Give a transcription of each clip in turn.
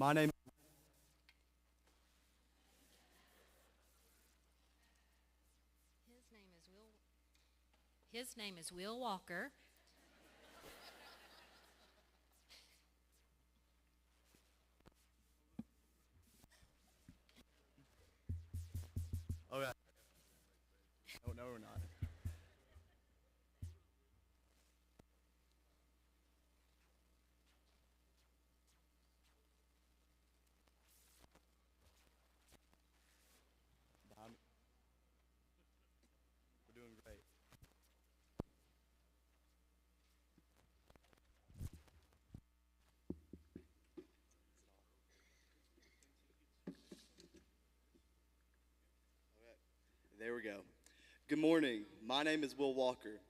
My name His name is Will Walker. Oh yeah. Oh no, we're not. Behind me. We're doing great. There we go. Good morning. My name is Will Walker.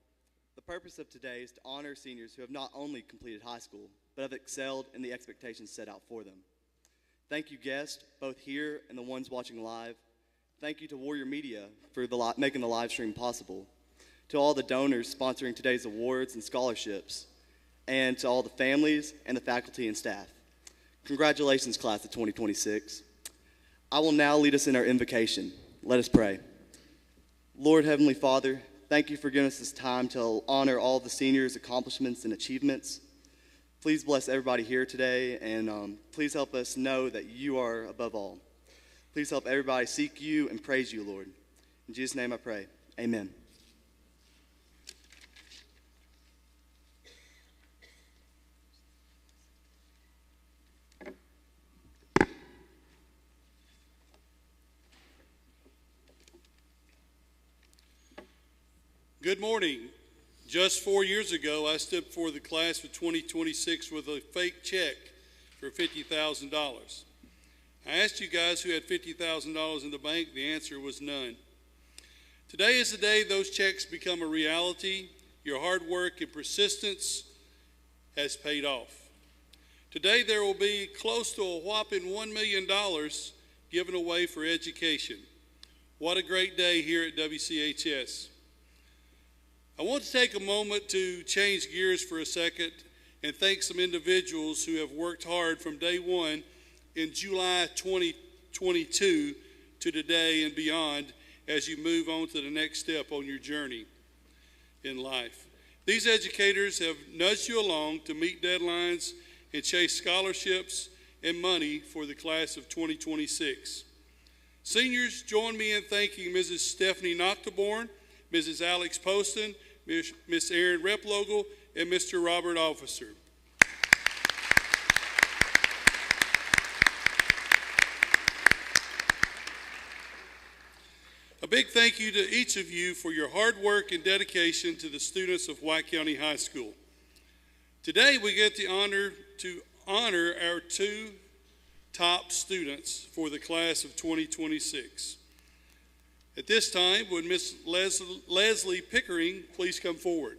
The purpose of today is to honor seniors who have not only completed high school, but have excelled in the expectations set out for them. Thank you, guests, both here and the ones watching live. Thank you to Warrior Media for making the live stream possible. To all the donors sponsoring today's awards and scholarships, and to all the families and the faculty and staff. Congratulations, class of 2026. I will now lead us in our invocation. Let us pray. Lord Heavenly Father, thank you for giving us this time to honor all the seniors' accomplishments and achievements. Please bless everybody here today, and please help us know that you are above all. Please help everybody seek you and praise you, Lord. In Jesus' name I pray. Amen. Good morning. Just 4 years ago, I stood before the class of 2026 with a fake check for $50,000. I asked you guys who had $50,000 in the bank. The answer was none. Today is the day those checks become a reality. Your hard work and persistence has paid off. Today there will be close to a whopping $1 million given away for education. What a great day here at WCHS. I want to take a moment to change gears for a second and thank some individuals who have worked hard from day one in July 2022 to today and beyond as you move on to the next step on your journey in life. These educators have nudged you along to meet deadlines and chase scholarships and money for the class of 2026. Seniors, join me in thanking Mrs. Stephanie Noctaborn, Mrs. Alex Poston, Miss Erin Replogle, and Mr. Robert Officer. A big thank you to each of you for your hard work and dedication to the students of White County High School. Today we get the honor to honor our two top students for the class of 2026. At this time, would Miss Leslie Pickering please come forward?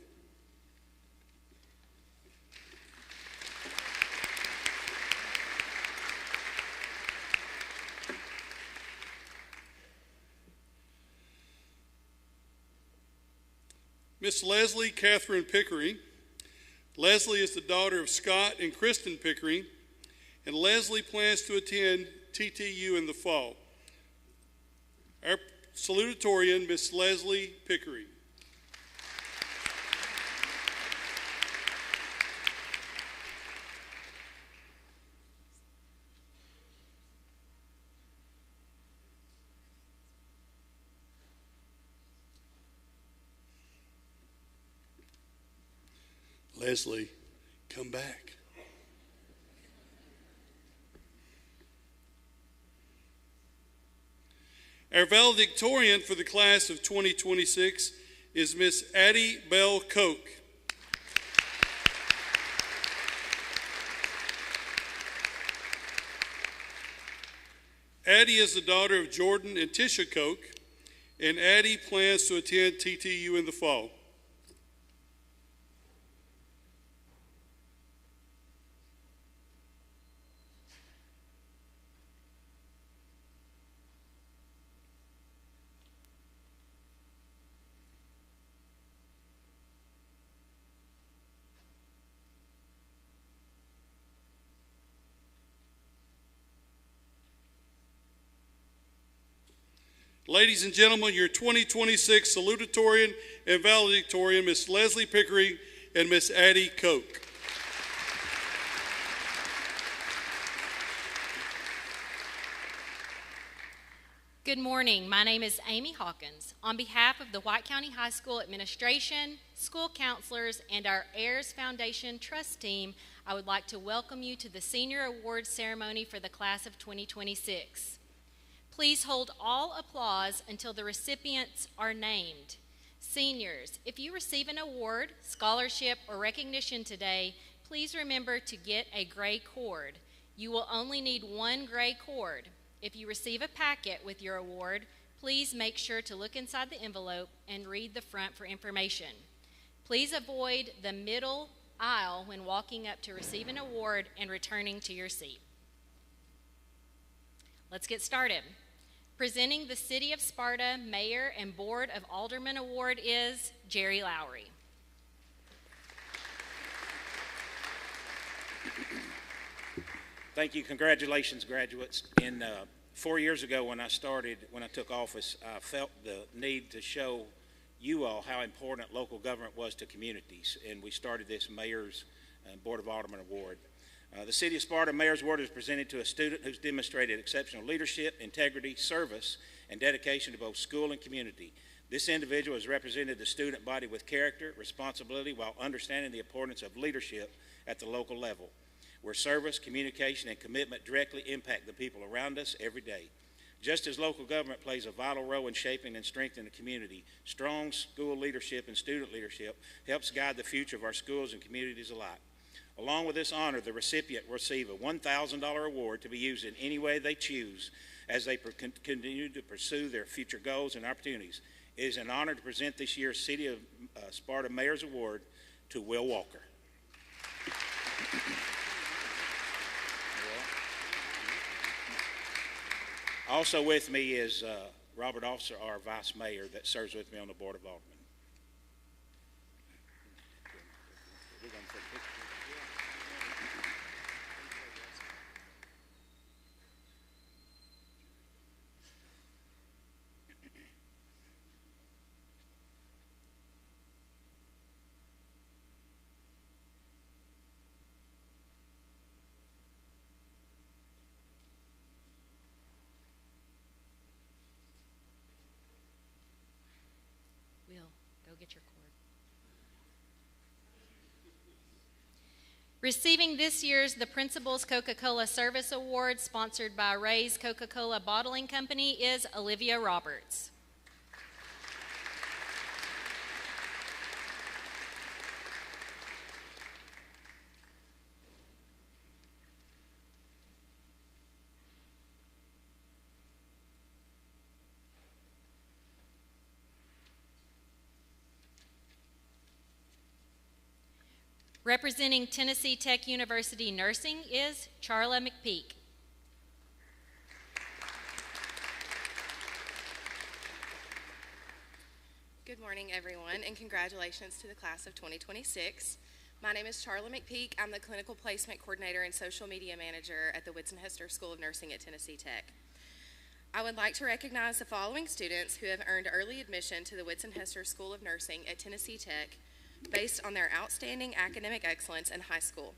Miss Leslie Catherine Pickering. Leslie is the daughter of Scott and Kristen Pickering, and Leslie plans to attend TTU in the fall. Our salutatorian, Miss Leslie Pickering. Leslie, come back. Our valedictorian for the class of 2026 is Miss Addie Bell Koch. Addie is the daughter of Jordan and Tisha Koch, and Addie plans to attend TTU in the fall. Ladies and gentlemen, your 2026 salutatorian and valedictorian, Miss Leslie Pickering and Miss Addie Koch. Good morning. My name is Amy Hawkins. On behalf of the White County High School administration, school counselors, and our Ayers Foundation Trust team, I would like to welcome you to the Senior Awards Ceremony for the class of 2026. Please hold all applause until the recipients are named. Seniors, if you receive an award, scholarship, or recognition today, please remember to get a gray cord. You will only need one gray cord. If you receive a packet with your award, please make sure to look inside the envelope and read the front for information. Please avoid the middle aisle when walking up to receive an award and returning to your seat. Let's get started. Presenting the City of Sparta Mayor and Board of Aldermen Award is Jerry Lowry. Thank you. Congratulations, graduates. 4 years ago when I took office, I felt the need to show you all how important local government was to communities, and we started this Mayor's Board of Aldermen Award. The City of Sparta Mayor's Award is presented to a student who's demonstrated exceptional leadership, integrity, service, and dedication to both school and community. This individual has represented the student body with character, responsibility, while understanding the importance of leadership at the local level, where service, communication, and commitment directly impact the people around us every day. Just as local government plays a vital role in shaping and strengthening the community, strong school leadership and student leadership helps guide the future of our schools and communities alike. Along with this honor, the recipient will receive a $1,000 award to be used in any way they choose as they continue to pursue their future goals and opportunities. It is an honor to present this year's City of Sparta Mayor's Award to Will Walker. Also with me is Robert Officer, our Vice Mayor, that serves with me on the Board of Aldermen. Go get your cord. Receiving this year's The Principal's Coca-Cola Service Award, sponsored by Ray's Coca-Cola Bottling Company, is Olivia Roberts. Representing Tennessee Tech University Nursing is Charla McPeak. Good morning, everyone, and congratulations to the class of 2026. My name is Charla McPeak. I'm the Clinical Placement Coordinator and Social Media Manager at the Whitson Hester School of Nursing at Tennessee Tech. I would like to recognize the following students who have earned early admission to the Whitson Hester School of Nursing at Tennessee Tech based on their outstanding academic excellence in high school.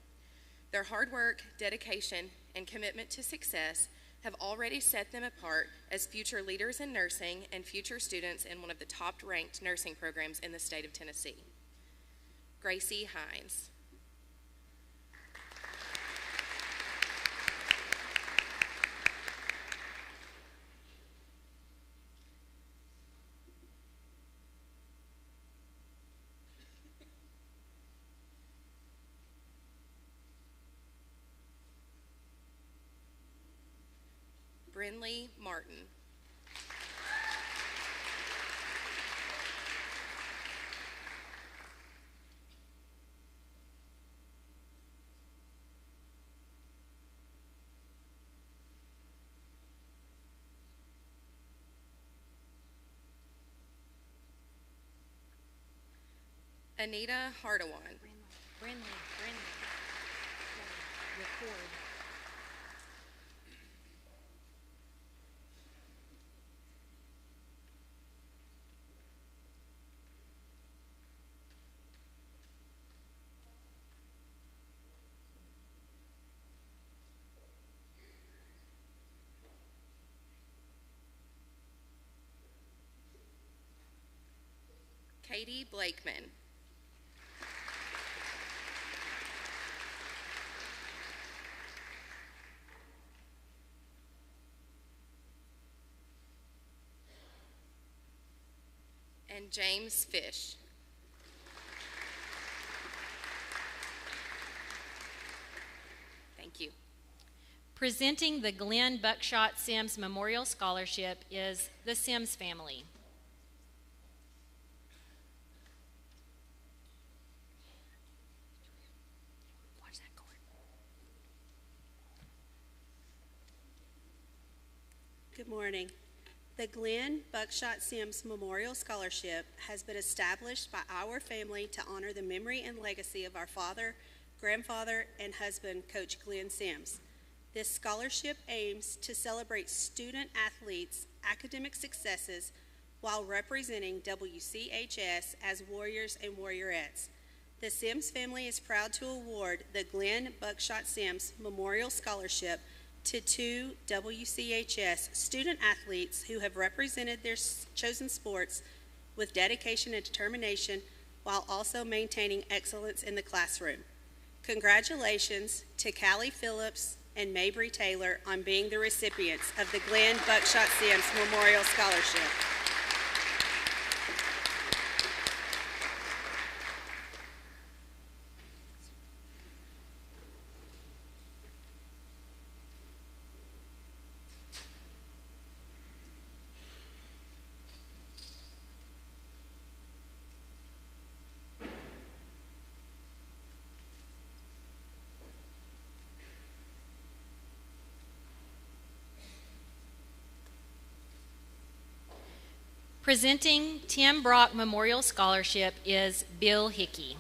Their hard work, dedication, and commitment to success have already set them apart as future leaders in nursing and future students in one of the top-ranked nursing programs in the state of Tennessee. Gracie Hines. Brinley Martin. Anita Hardawan. Brinley. Record. Katie Blakeman. And James Fish. Thank you. Presenting the Glenn Buckshot Sims Memorial Scholarship is the Sims family. Watch that cord. Good morning. The Glenn Buckshot Sims Memorial Scholarship has been established by our family to honor the memory and legacy of our father, grandfather, and husband, Coach Glenn Sims. This scholarship aims to celebrate student athletes' academic successes while representing WCHS as warriors and warriorettes. The Sims family is proud to award the Glenn Buckshot Sims Memorial Scholarship to 2 WCHS student athletes who have represented their chosen sports with dedication and determination while also maintaining excellence in the classroom. Congratulations to Callie Phillips and Mabry Taylor on being the recipients of the Glenn Buckshot Sims Memorial Scholarship. Presenting Tim Brock Memorial Scholarship is Bill Hickey.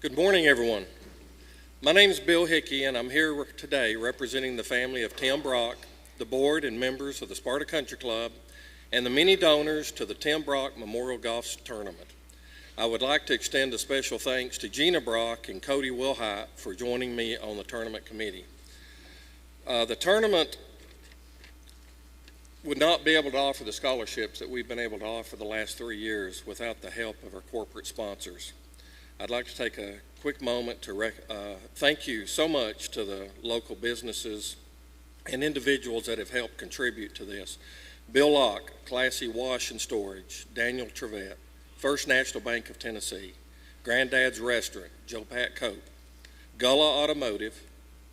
Good morning, everyone. My name is Bill Hickey, and I'm here today representing the family of Tim Brock, the board and members of the Sparta Country Club, and the many donors to the Tim Brock Memorial Golf Tournament. I would like to extend a special thanks to Gina Brock and Cody Wilhite for joining me on the tournament committee. The tournament would not be able to offer the scholarships that we've been able to offer the last 3 years without the help of our corporate sponsors. I'd like to take a quick moment to thank you so much to the local businesses and individuals that have helped contribute to this. Bill Locke, Classy Wash and Storage, Daniel Trevette, First National Bank of Tennessee, Granddad's Restaurant, Joe Pat Cope, Gullah Automotive,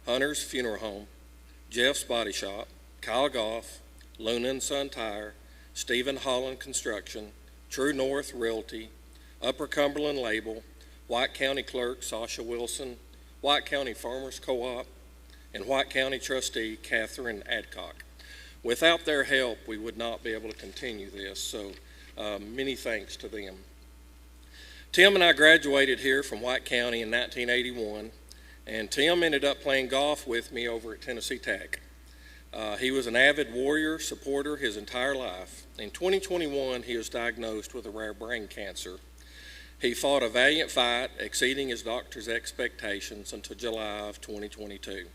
Hunter's Funeral Home, Jeff's Body Shop, Kyle Goff, Luna and Son Tire, Stephen Holland Construction, True North Realty, Upper Cumberland Label, White County Clerk Sasha Wilson, White County Farmers Co-op, and White County Trustee Catherine Adcock. Without their help, we would not be able to continue this, so many thanks to them. Tim and I graduated here from White County in 1981, and Tim ended up playing golf with me over at Tennessee Tech. He was an avid Warrior supporter his entire life. In 2021, he was diagnosed with a rare brain cancer. He fought a valiant fight, exceeding his doctor's expectations until July of 2022.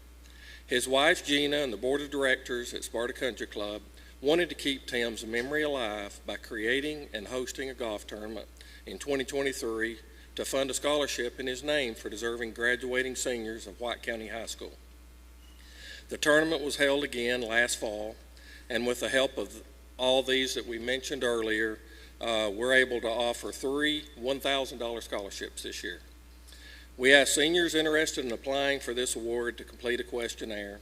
His wife, Gina, and the board of directors at Sparta Country Club wanted to keep Tim's memory alive by creating and hosting a golf tournament in 2023 to fund a scholarship in his name for deserving graduating seniors of White County High School. The tournament was held again last fall, and with the help of all these that we mentioned earlier, we're able to offer 3 $1,000 scholarships this year. We asked seniors interested in applying for this award to complete a questionnaire,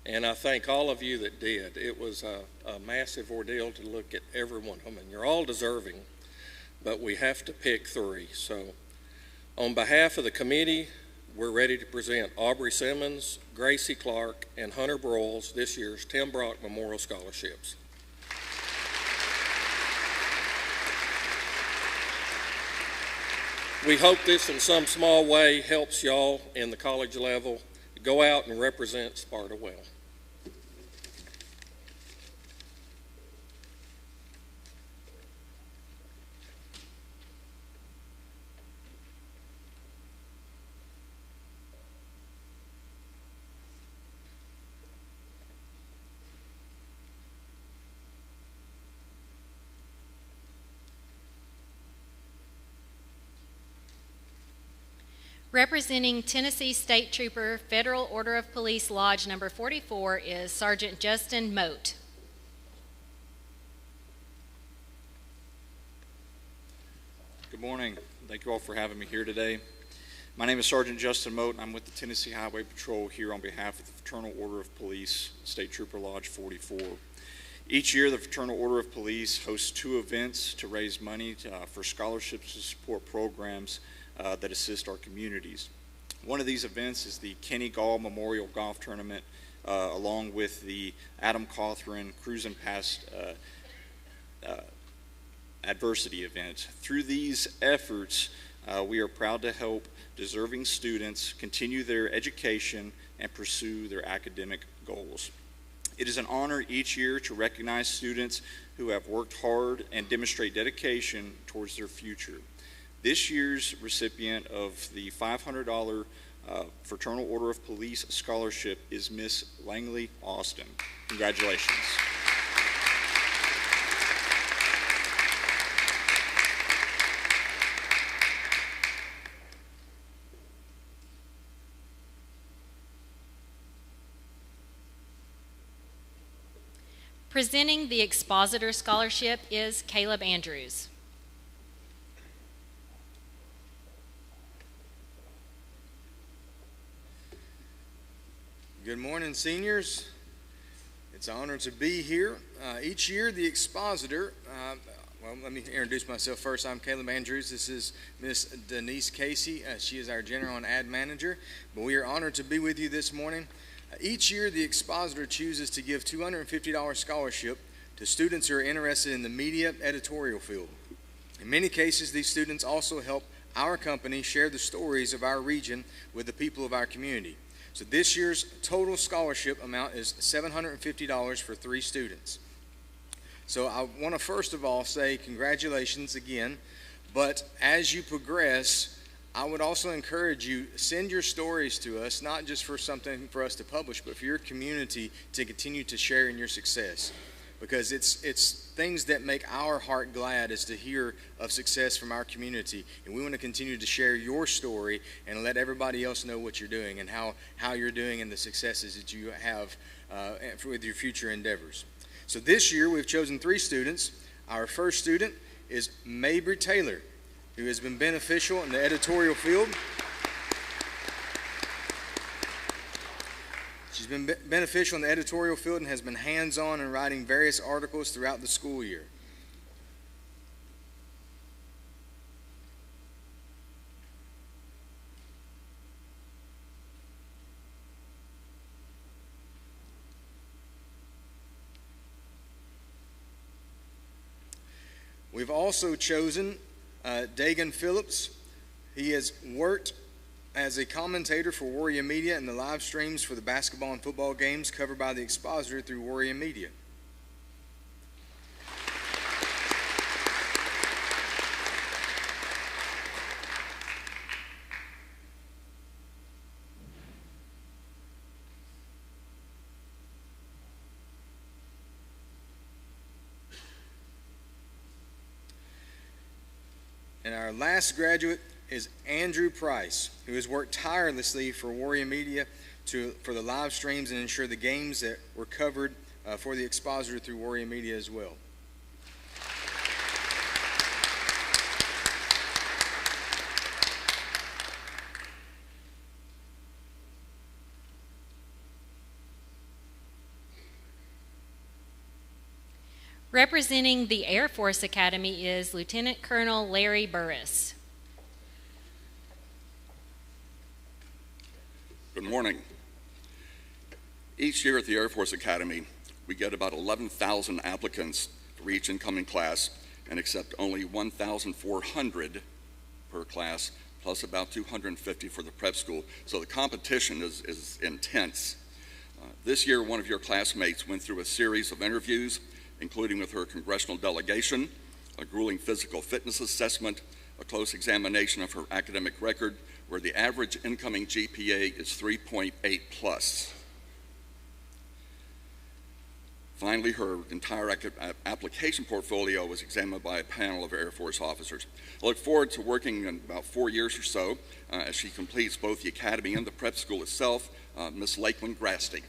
and I thank all of you that did. It was a massive ordeal to look at every one of them, and you're all deserving, but we have to pick 3. So on behalf of the committee, we're ready to present Aubrey Simmons, Gracie Clark, and Hunter Broyles this year's Tim Brock Memorial Scholarships. We hope this in some small way helps y'all in the college level go out and represent Sparta well. Representing Tennessee State Trooper, Federal Order of Police Lodge number 44 is Sergeant Justin Moat. Good morning. Thank you all for having me here today. My name is Sergeant Justin Moat, and I'm with the Tennessee Highway Patrol here on behalf of the Fraternal Order of Police, State Trooper Lodge 44. Each year, the Fraternal Order of Police hosts 2 events to raise money for scholarships to support programs that assist our communities. One of these events is the Kenny Gall Memorial Golf Tournament, along with the Adam Cawthron Cruising Past Adversity event. Through these efforts, we are proud to help deserving students continue their education and pursue their academic goals. It is an honor each year to recognize students who have worked hard and demonstrate dedication towards their future. This year's recipient of the $500 Fraternal Order of Police Scholarship is Miss Langley Austin. Congratulations. Presenting the Expositor Scholarship is Caleb Andrews. Good morning, seniors. It's an honor to be here. Each year, the Expositor, well, let me introduce myself first. I'm Caleb Andrews. This is Miss Denise Casey. She is our General and Ad Manager. But we are honored to be with you this morning. Each year, the Expositor chooses to give $250 scholarship to students who are interested in the media editorial field. In many cases, these students also help our company share the stories of our region with the people of our community. So this year's total scholarship amount is $750 for 3 students. So I want to first of all say congratulations again, but as you progress, I would also encourage you, send your stories to us, not just for something for us to publish, but for your community to continue to share in your success. Because it's things that make our heart glad is to hear of success from our community. And we want to continue to share your story and let everybody else know what you're doing and how you're doing and the successes that you have with your future endeavors. So this year we've chosen 3 students. Our first student is Mabry Taylor, who has been beneficial in the editorial field. She's been beneficial in the editorial field and has been hands-on in writing various articles throughout the school year. We've also chosen Dagan Phillips. He has worked as a commentator for Warrior Media and the live streams for the basketball and football games covered by the Expositor through Warrior Media. And our last graduate is Andrew Price, who has worked tirelessly for Warrior Media for the live streams and ensure the games that were covered for the Expositor through Warrior Media as well. Representing the Air Force Academy is Lieutenant Colonel Larry Burris. Good morning. Each year at the Air Force Academy, we get about 11,000 applicants for each incoming class and accept only 1,400 per class, plus about 250 for the prep school. So the competition is intense. This year, one of your classmates went through a series of interviews, including with her congressional delegation, a grueling physical fitness assessment, a close examination of her academic record, where the average incoming GPA is 3.8 plus. Finally, her entire application portfolio was examined by a panel of Air Force officers. I look forward to working in about 4 years or so as she completes both the academy and the prep school itself. Ms. Lakeland Grasty.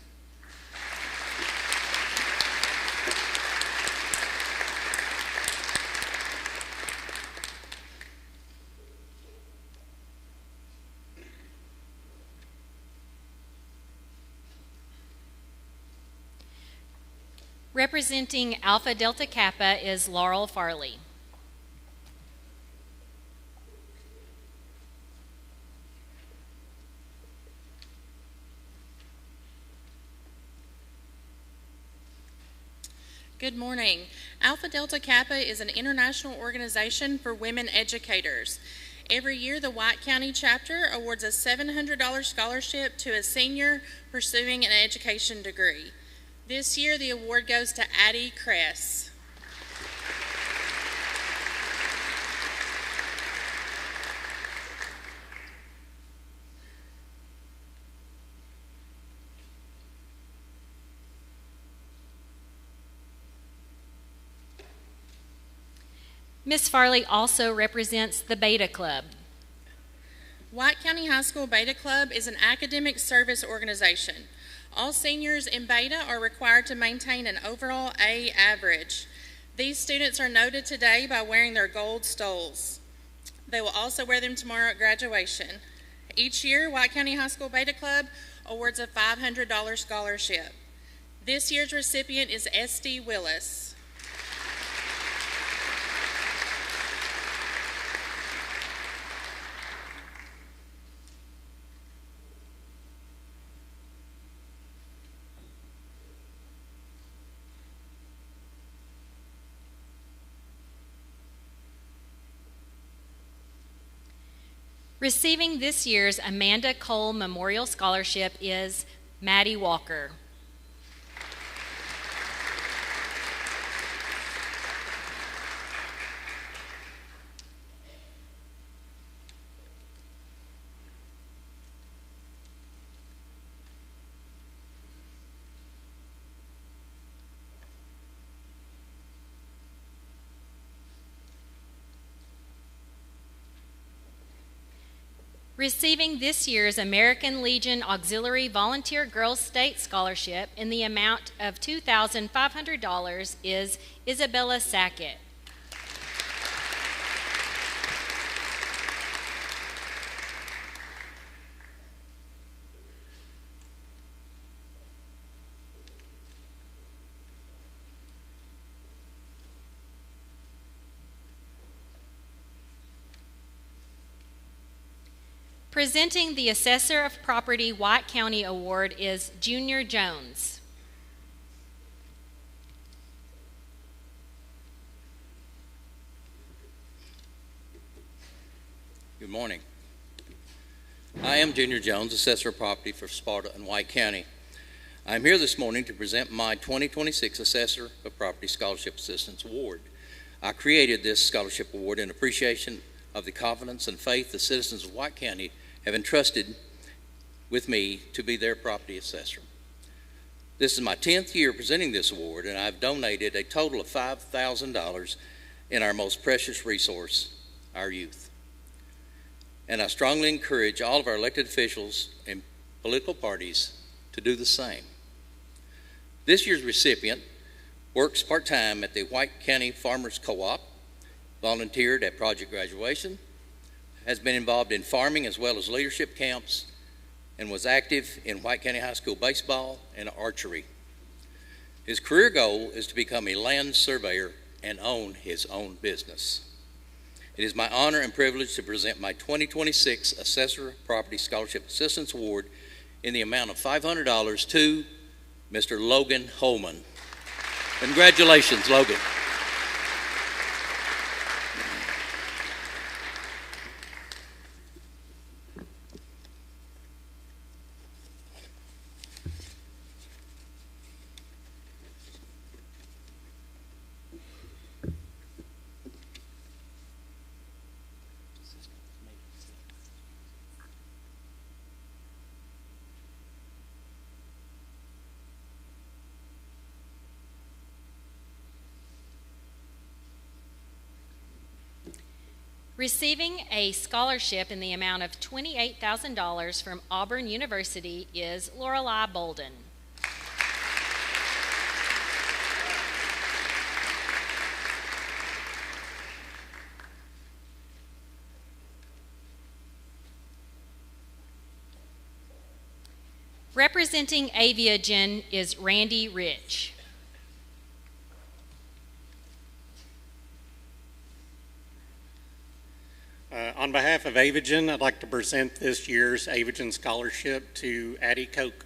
Representing Alpha Delta Kappa is Laurel Farley. Good morning. Alpha Delta Kappa is an international organization for women educators. Every year, the White County chapter awards a $700 scholarship to a senior pursuing an education degree. This year, the award goes to Addie Kress. Ms. Farley also represents the Beta Club. White County High School Beta Club is an academic service organization. All seniors in Beta are required to maintain an overall A average. These students are noted today by wearing their gold stoles. They will also wear them tomorrow at graduation. Each year, White County High School Beta Club awards a $500 scholarship. This year's recipient is Esty Willis. Receiving this year's Amanda Cole Memorial Scholarship is Maddie Walker. Receiving this year's American Legion Auxiliary Volunteer Girls State Scholarship in the amount of $2,500 is Isabella Sackett. Presenting the Assessor of Property White County Award is Junior Jones. Good morning. I am Junior Jones, Assessor of Property for Sparta and White County. I'm here this morning to present my 2026 Assessor of Property Scholarship Assistance Award. I created this scholarship award in appreciation of the confidence and faith the citizens of White County have entrusted with me to be their property assessor. This is my 10th year presenting this award, and I've donated a total of $5,000 in our most precious resource, our youth. And I strongly encourage all of our elected officials and political parties to do the same. This year's recipient works part-time at the White County Farmers Co-op, volunteered at Project Graduation, has been involved in farming as well as leadership camps, and was active in White County High School baseball and archery. His career goal is to become a land surveyor and own his own business. It is my honor and privilege to present my 2026 Assessor Property Scholarship Assistance Award in the amount of $500 to Mr. Logan Holman. Congratulations, Logan. Receiving a scholarship in the amount of $28,000 from Auburn University is Lorelei Bolden. Representing Aviagen is Randy Rich. On behalf of Avigen, I'd like to present this year's Avigen Scholarship to Addie Koch.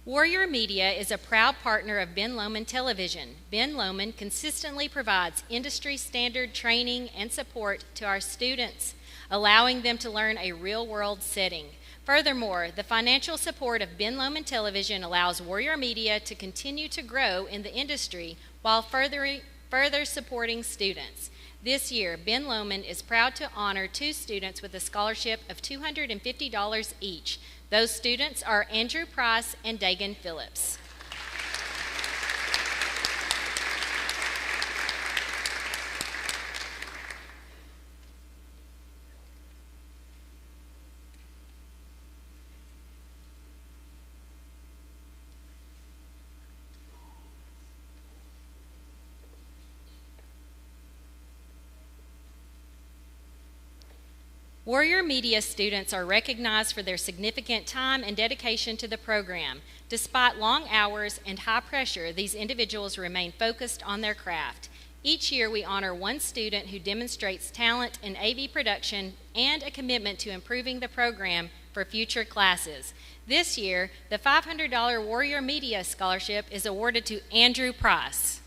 Warrior Media is a proud partner of Ben Lomond Television. Ben Lomond consistently provides industry standard training and support to our students, allowing them to learn a real-world setting. Furthermore, the financial support of Ben Lomond Television allows Warrior Media to continue to grow in the industry while further supporting students. This year, Ben Lomond is proud to honor 2 students with a scholarship of $250 each. Those students are Andrew Price and Dagan Phillips. Warrior Media students are recognized for their significant time and dedication to the program. Despite long hours and high pressure, these individuals remain focused on their craft. Each year, we honor one student who demonstrates talent in AV production and a commitment to improving the program for future classes. This year, the $500 Warrior Media Scholarship is awarded to Andrew Price.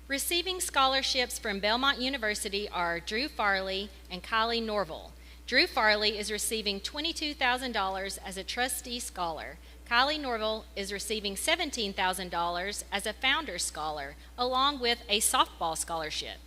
Receiving scholarships from Belmont University are Drew Farley and Kylie Norville. Drew Farley is receiving $22,000 as a trustee scholar. Kylie Norville is receiving $17,000 as a founder scholar, along with a softball scholarship.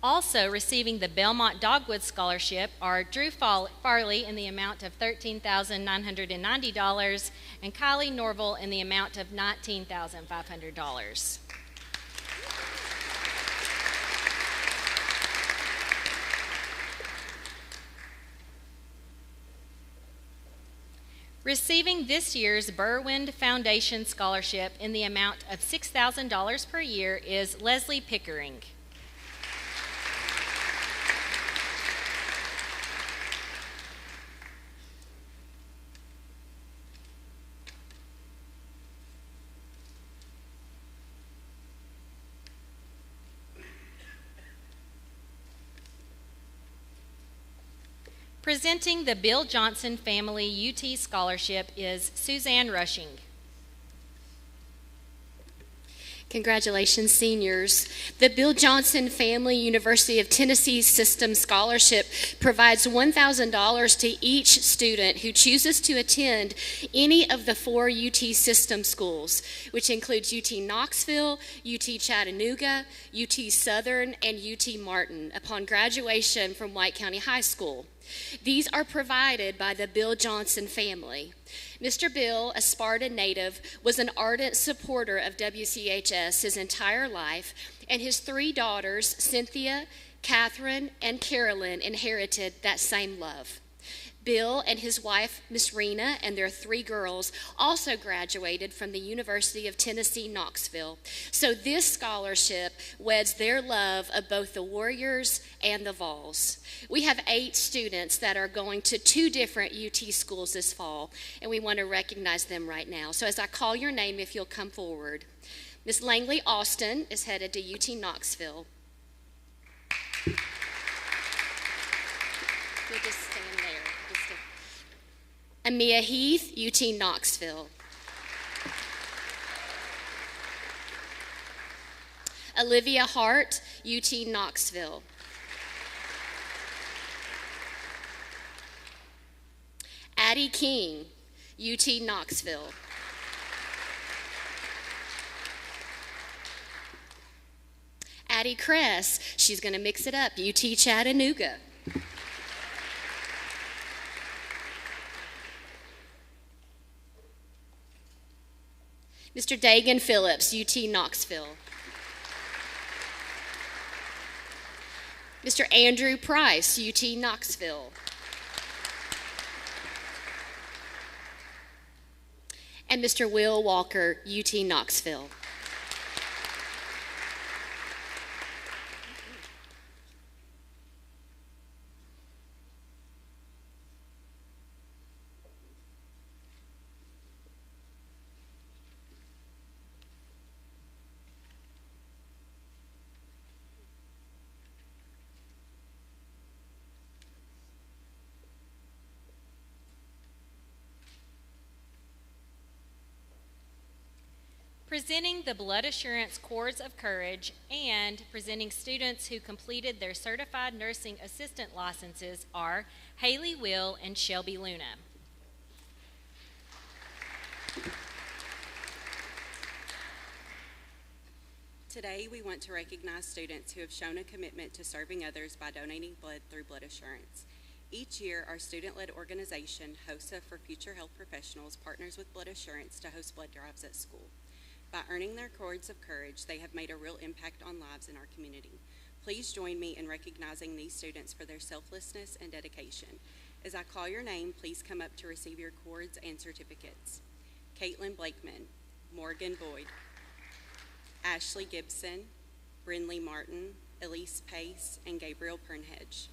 Also receiving the Belmont Dogwood Scholarship are Drew Farley in the amount of $13,990 and Kylie Norville in the amount of $19,500. Receiving this year's Berwind Foundation Scholarship in the amount of $6,000 per year is Leslie Pickering. Presenting the Bill Johnson Family UT Scholarship is Suzanne Rushing. Congratulations, seniors. The Bill Johnson Family University of Tennessee System Scholarship provides $1,000 to each student who chooses to attend any of the 4 UT system schools, which includes UT Knoxville, UT Chattanooga, UT Southern, and UT Martin upon graduation from White County High School. These are provided by the Bill Johnson family. Mr. Bill, a Sparta native, was an ardent supporter of WCHS his entire life, and his 3 daughters, Cynthia, Catherine, and Carolyn, inherited that same love. Bill and his wife, Miss Rena, and their 3 girls also graduated from the University of Tennessee, Knoxville. So this scholarship weds their love of both the Warriors and the Vols. We have 8 students that are going to 2 different UT schools this fall, and we want to recognize them right now. So as I call your name, if you'll come forward. Miss Langley Austin is headed to UT Knoxville. You'll just stand there. Amia Heath, UT Knoxville. Olivia Hart, UT Knoxville. Addie King, UT Knoxville. Addie Kress, she's going to mix it up, UT Chattanooga. Mr. Dagan Phillips, UT Knoxville. Mr. Andrew Price, UT Knoxville. And Mr. Will Walker, UT Knoxville. Presenting the Blood Assurance Cords of Courage and presenting students who completed their Certified Nursing Assistant licenses are Haley Will and Shelby Luna. Today, we want to recognize students who have shown a commitment to serving others by donating blood through Blood Assurance. Each year, our student-led organization, HOSA for Future Health Professionals, partners with Blood Assurance to host blood drives at school. By earning their cords of courage, they have made a real impact on lives in our community. Please join me in recognizing these students for their selflessness and dedication. As I call your name, please come up to receive your cords and certificates. Caitlin Blakeman, Morgan Boyd, Ashley Gibson, Brinley Martin, Elise Pace, and Gabriel Pernhedge.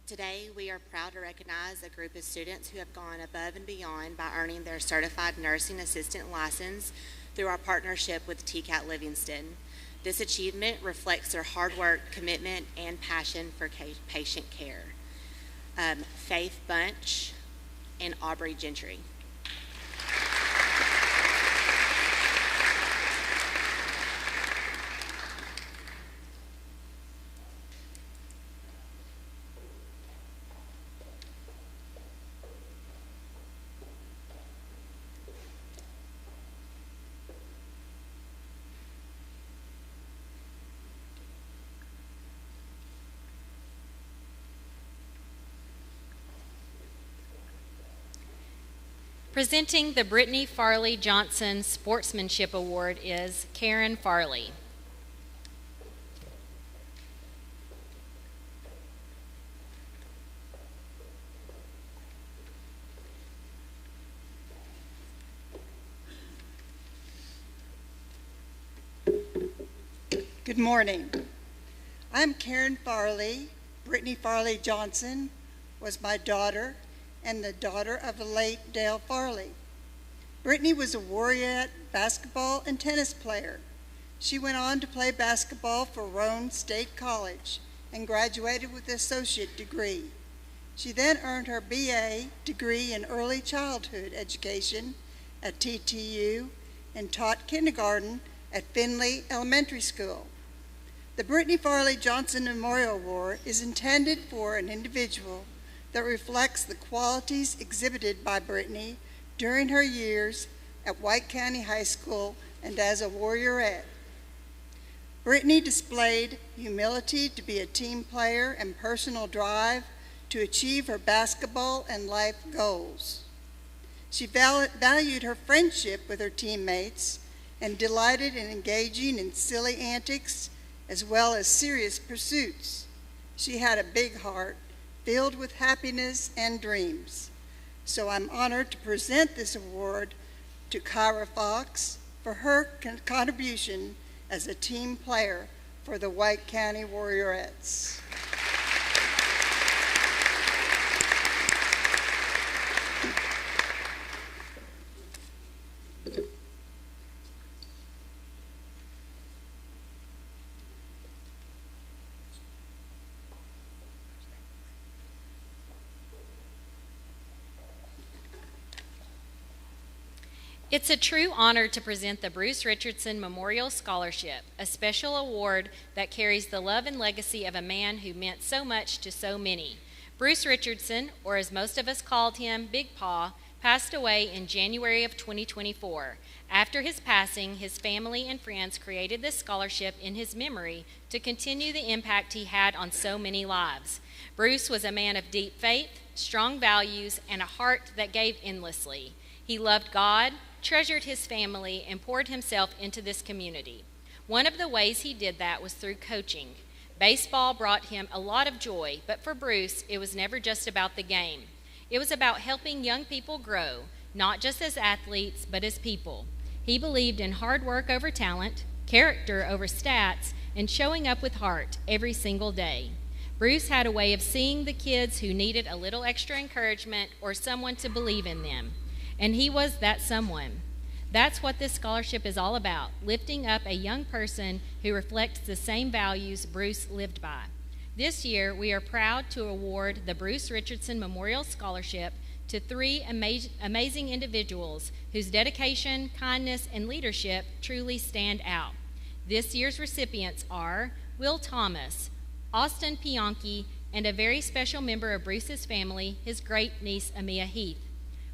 Today, we are proud to recognize a group of students who have gone above and beyond by earning their Certified Nursing Assistant license through our partnership with TCAT Livingston. This achievement reflects their hard work, commitment, and passion for patient care. Faith Bunch and Aubrey Gentry. Presenting the Brittany Farley Johnson Sportsmanship Award is Karen Farley. Good morning. I'm Karen Farley, Brittany Farley Johnson was my daughter and the daughter of the late Dale Farley. Brittany was a Warriorette basketball and tennis player. She went on to play basketball for Roane State College and graduated with an associate degree. She then earned her BA degree in early childhood education at TTU and taught kindergarten at Finley Elementary School. The Brittany Farley Johnson Memorial Award is intended for an individual that reflects the qualities exhibited by Brittany during her years at White County High School and as a Warriorette. Brittany displayed humility to be a team player and personal drive to achieve her basketball and life goals. She valued her friendship with her teammates and delighted in engaging in silly antics as well as serious pursuits. She had a big heart filled with happiness and dreams. So I'm honored to present this award to Kyra Fox for her contribution as a team player for the White County Warriorettes. It's a true honor to present the Bruce Richardson Memorial Scholarship, a special award that carries the love and legacy of a man who meant so much to so many. Bruce Richardson, or as most of us called him, Big Pa, passed away in January of 2024. After his passing, his family and friends created this scholarship in his memory to continue the impact he had on so many lives. Bruce was a man of deep faith, strong values, and a heart that gave endlessly. He loved God, treasured his family, and poured himself into this community. One of the ways he did that was through coaching. Baseball brought him a lot of joy, but for Bruce, it was never just about the game. It was about helping young people grow, not just as athletes, but as people. He believed in hard work over talent, character over stats, and showing up with heart every single day. Bruce had a way of seeing the kids who needed a little extra encouragement or someone to believe in them. And he was that someone. That's what this scholarship is all about, lifting up a young person who reflects the same values Bruce lived by. This year, we are proud to award the Bruce Richardson Memorial Scholarship to three amazing individuals whose dedication, kindness, and leadership truly stand out. This year's recipients are Will Thomas, Austin Pianki, and a very special member of Bruce's family, his great-niece Amia Heath.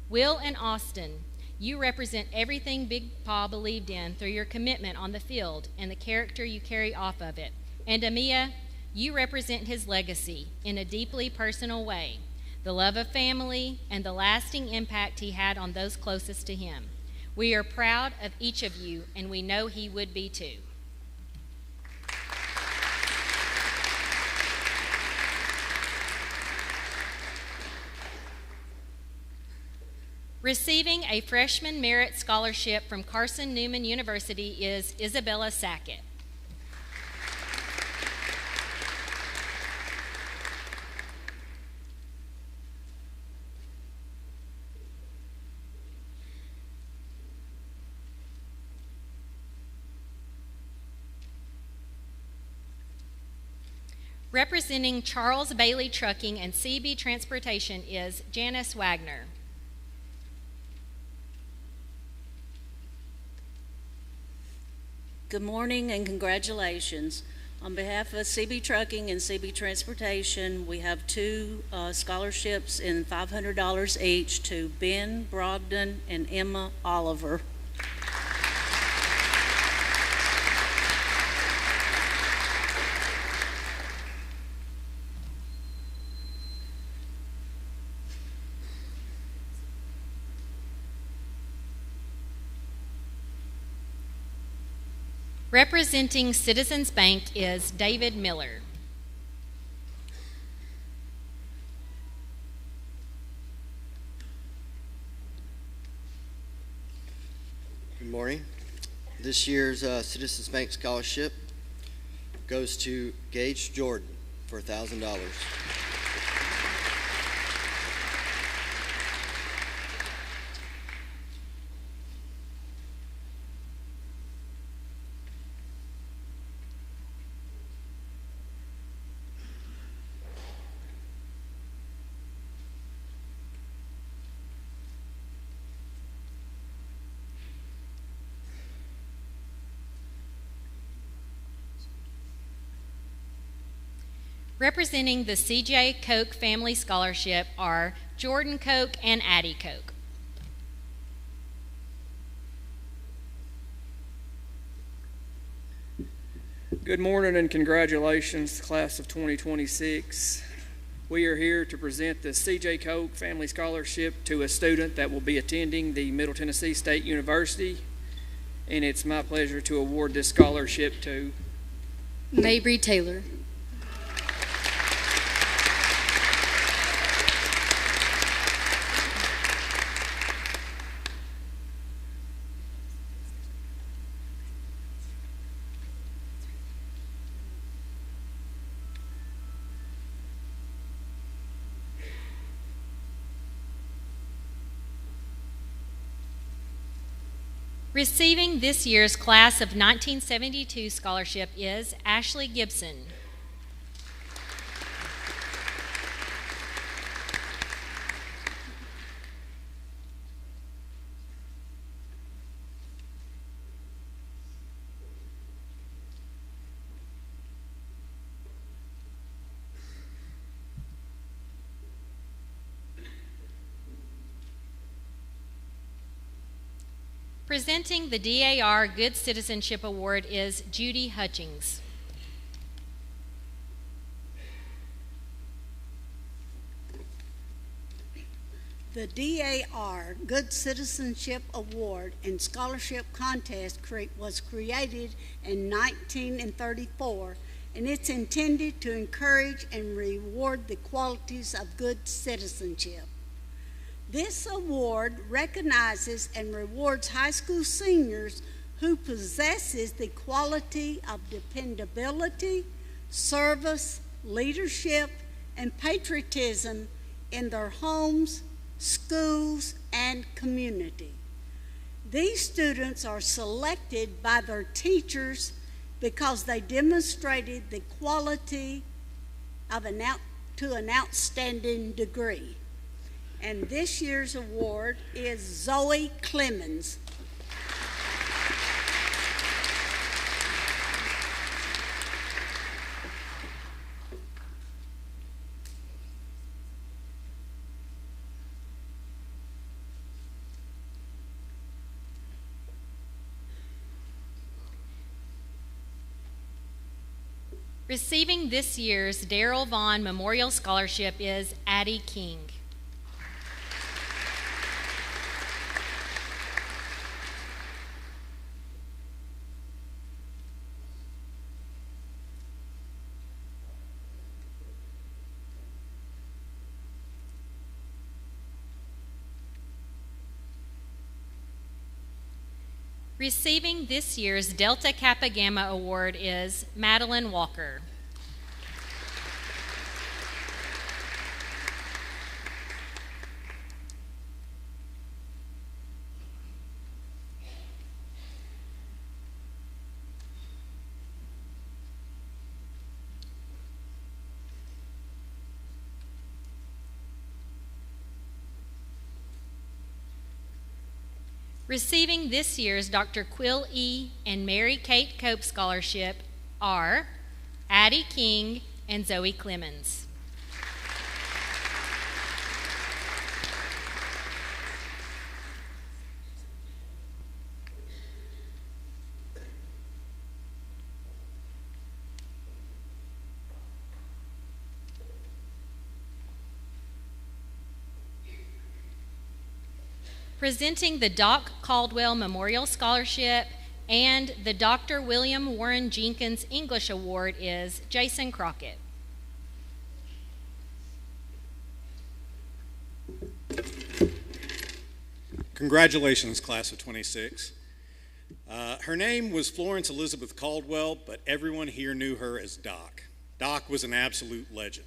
Will and Austin, you represent everything Big Pa believed in through your commitment on the field and the character you carry off of it. And Amia, you represent his legacy in a deeply personal way, the love of family and the lasting impact he had on those closest to him. We are proud of each of you, and we know he would be too. Receiving a freshman merit scholarship from Carson Newman University is Isabella Sackett. Representing Charles Bailey Trucking and CB Transportation is Janice Wagner. Good morning and congratulations. On behalf of CB Trucking and CB Transportation, we have two scholarships in $500 each to Ben Brogdon and Emma Oliver. Representing Citizens Bank is David Miller. Good morning. This year's Citizens Bank Scholarship goes to Gage Jordan for $1,000. Representing the C.J. Koch Family Scholarship are Jordan Koch and Addie Koch. Good morning and congratulations, class of 2026. We are here to present the C.J. Koch Family Scholarship to a student that will be attending the Middle Tennessee State University, and it's my pleasure to award this scholarship to Mabry Taylor. Receiving this year's Class of 1972 scholarship is Ashley Gibson. Presenting the DAR Good Citizenship Award is Judy Hutchings. The DAR Good Citizenship Award and Scholarship Contest was created in 1934, and it's intended to encourage and reward the qualities of good citizenship. This award recognizes and rewards high school seniors who possesses the quality of dependability, service, leadership, and patriotism in their homes, schools, and community. These students are selected by their teachers because they demonstrated the quality of to an outstanding degree. And this year's award is Zoe Clemens. Receiving this year's Darrell Vaughn Memorial Scholarship is Addie King. Receiving this year's Delta Kappa Gamma Award is Madeline Walker. Receiving this year's Dr. Quill E. and Mary Kate Cope Scholarship are Addie King and Zoe Clemens. Presenting the Doc Caldwell Memorial Scholarship and the Dr. William Warren Jenkins English Award is Jason Crockett. Congratulations, class of 26. Her name was Florence Elizabeth Caldwell, but everyone here knew her as Doc. Doc was an absolute legend,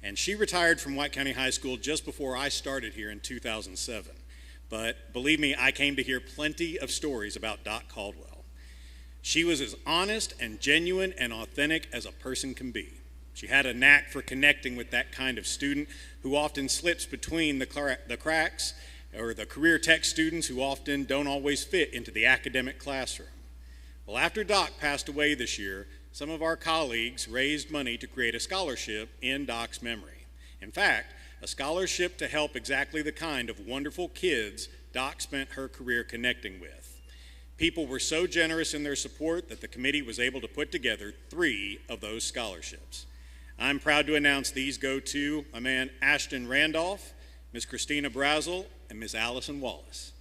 and she retired from White County High School just before I started here in 2007. But believe me, I came to hear plenty of stories about Doc Caldwell. She was as honest and genuine and authentic as a person can be. She had a knack for connecting with that kind of student who often slips between the cracks, or the career tech students who often don't always fit into the academic classroom. Well, after Doc passed away this year, some of our colleagues raised money to create a scholarship in Doc's memory. In fact, a scholarship to help exactly the kind of wonderful kids Doc spent her career connecting with. People were so generous in their support that the committee was able to put together 3 of those scholarships. I'm proud to announce these go to my man Ashton Randolph, Ms. Christina Brazel, and Ms. Allison Wallace.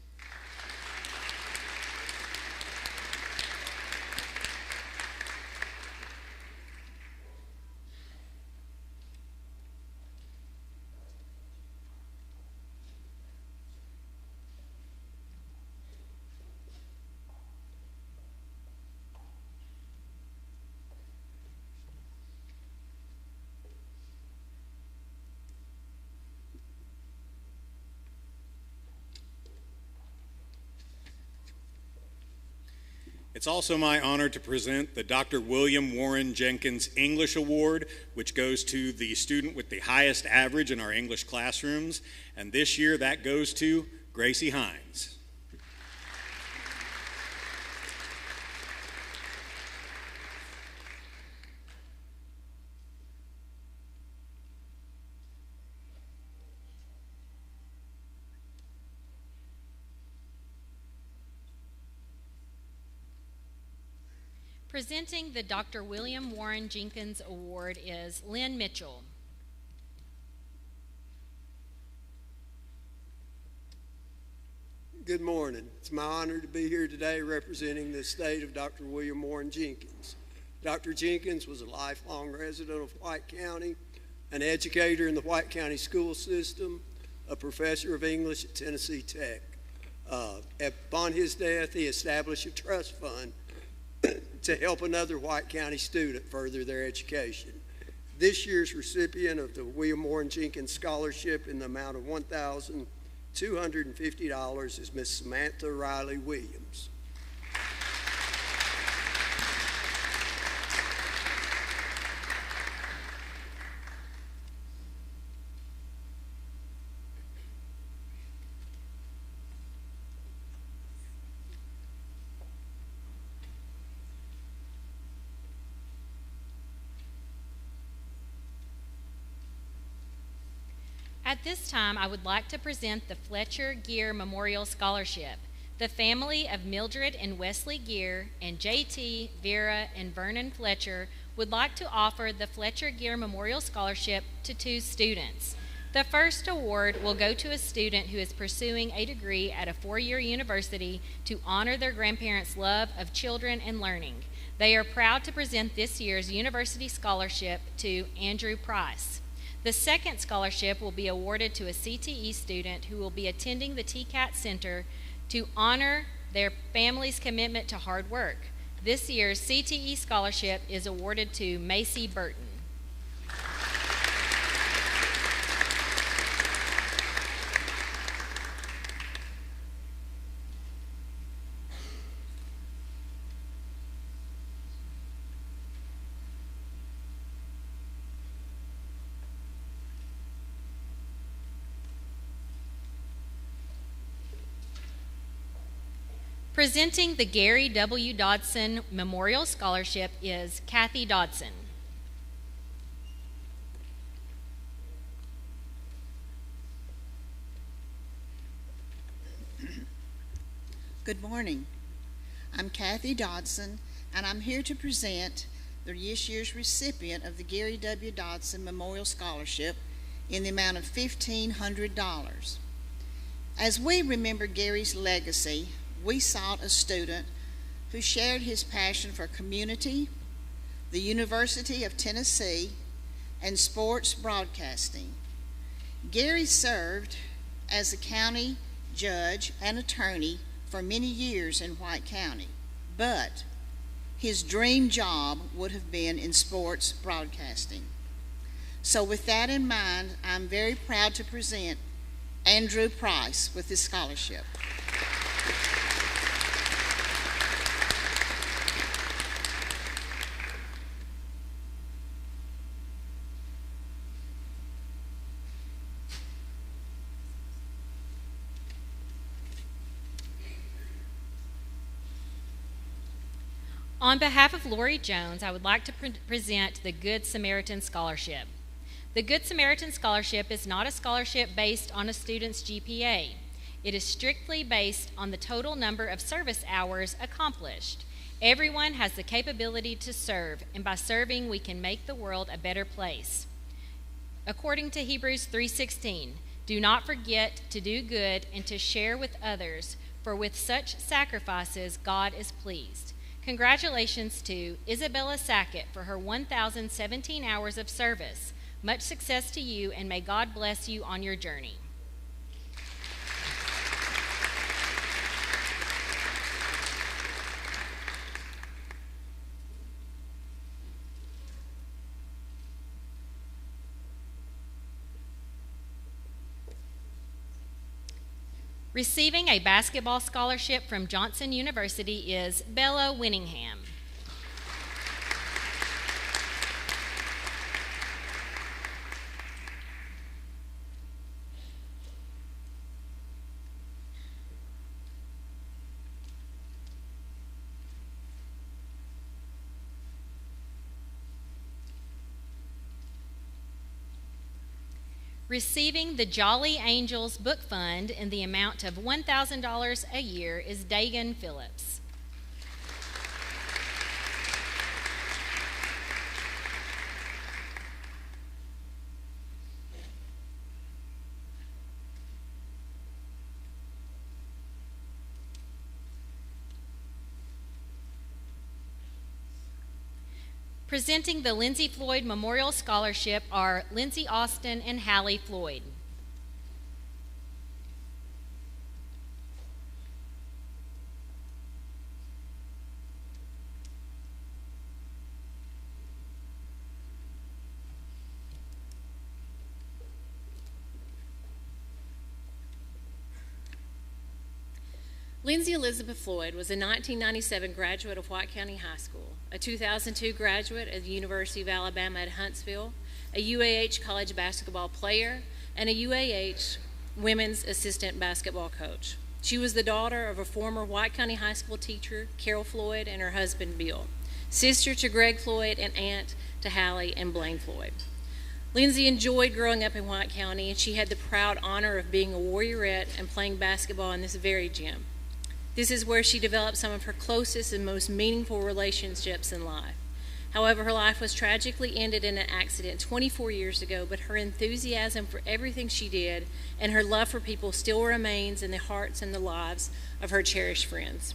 It's also my honor to present the Dr. William Warren Jenkins English Award, which goes to the student with the highest average in our English classrooms. And this year that goes to Gracie Hines. Presenting the Dr. William Warren Jenkins Award is Lynn Mitchell. Good morning. It's my honor to be here today representing the estate of Dr. William Warren Jenkins. Dr. Jenkins was a lifelong resident of White County, an educator in the White County school system, a professor of English at Tennessee Tech. Upon his death, he established a trust fund to help another White County student further their education. This year's recipient of the William Warren Jenkins Scholarship in the amount of $1,250 is Miss Samantha Riley Williams. At this time, I would like to present the Fletcher Gear Memorial Scholarship. The family of Mildred and Wesley Gear and JT, Vera, and Vernon Fletcher would like to offer the Fletcher Gear Memorial Scholarship to 2 students. The first award will go to a student who is pursuing a degree at a 4-year university to honor their grandparents' love of children and learning. They are proud to present this year's university scholarship to Andrew Price. The second scholarship will be awarded to a CTE student who will be attending the TCAT Center to honor their family's commitment to hard work. This year's CTE scholarship is awarded to Macy Burton. Presenting the Gary W. Dodson Memorial Scholarship is Kathy Dodson. Good morning. I'm Kathy Dodson, and I'm here to present this year's recipient of the Gary W. Dodson Memorial Scholarship in the amount of $1,500. As we remember Gary's legacy, we sought a student who shared his passion for community, the University of Tennessee, and sports broadcasting. Gary served as a county judge and attorney for many years in White County, but his dream job would have been in sports broadcasting. So with that in mind, I'm very proud to present Andrew Price with this scholarship. On behalf of Lori Jones, I would like to present the Good Samaritan Scholarship. The Good Samaritan Scholarship is not a scholarship based on a student's GPA. It is strictly based on the total number of service hours accomplished. Everyone has the capability to serve, and by serving, we can make the world a better place. According to Hebrews 3:16, do not forget to do good and to share with others, for with such sacrifices God is pleased. Congratulations to Isabella Sackett for her 1,017 hours of service. Much success to you, and may God bless you on your journey. Receiving a basketball scholarship from Johnson University is Bella Winningham. Receiving the Jolly Angels Book Fund in the amount of $1,000 a year is Dagan Phillips. Presenting the Lindsay Floyd Memorial Scholarship are Lindsay Austin and Hallie Floyd. Lindsay Elizabeth Floyd was a 1997 graduate of White County High School, a 2002 graduate of the University of Alabama at Huntsville, a UAH college basketball player, and a UAH women's assistant basketball coach. She was the daughter of a former White County High School teacher, Carol Floyd, and her husband, Bill, sister to Greg Floyd, and aunt to Hallie and Blaine Floyd. Lindsay enjoyed growing up in White County, and she had the proud honor of being a Warriorette and playing basketball in this very gym. This is where she developed some of her closest and most meaningful relationships in life. However, her life was tragically ended in an accident 24 years ago, but her enthusiasm for everything she did and her love for people still remains in the hearts and the lives of her cherished friends.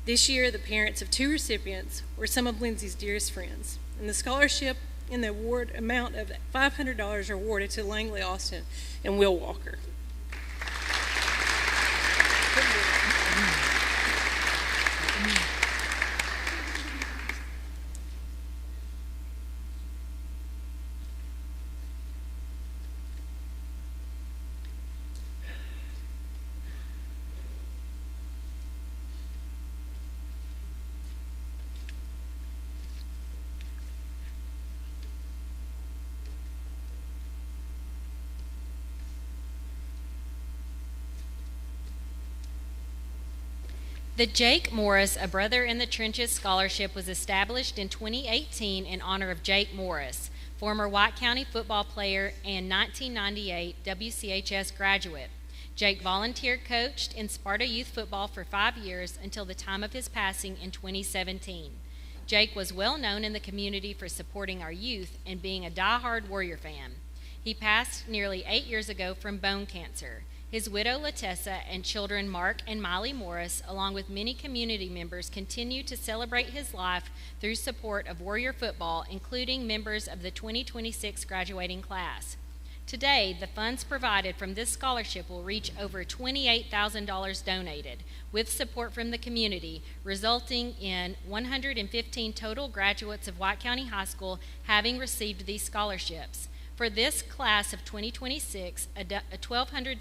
This year, the parents of two recipients were some of Lindsay's dearest friends, and the scholarship and the award amount of $500 are awarded to Langley Austin and Will Walker. The Jake Morris, A Brother in the Trenches Scholarship was established in 2018 in honor of Jake Morris, former White County football player and 1998 WCHS graduate. Jake volunteer coached in Sparta Youth Football for 5 years until the time of his passing in 2017. Jake was well known in the community for supporting our youth and being a diehard Warrior fan. He passed nearly 8 years ago from bone cancer. His widow, Latessa, and children, Mark and Miley Morris, along with many community members, continue to celebrate his life through support of Warrior football, including members of the 2026 graduating class. Today, the funds provided from this scholarship will reach over $28,000 donated, with support from the community, resulting in 115 total graduates of White County High School having received these scholarships. For this class of 2026, a $1,200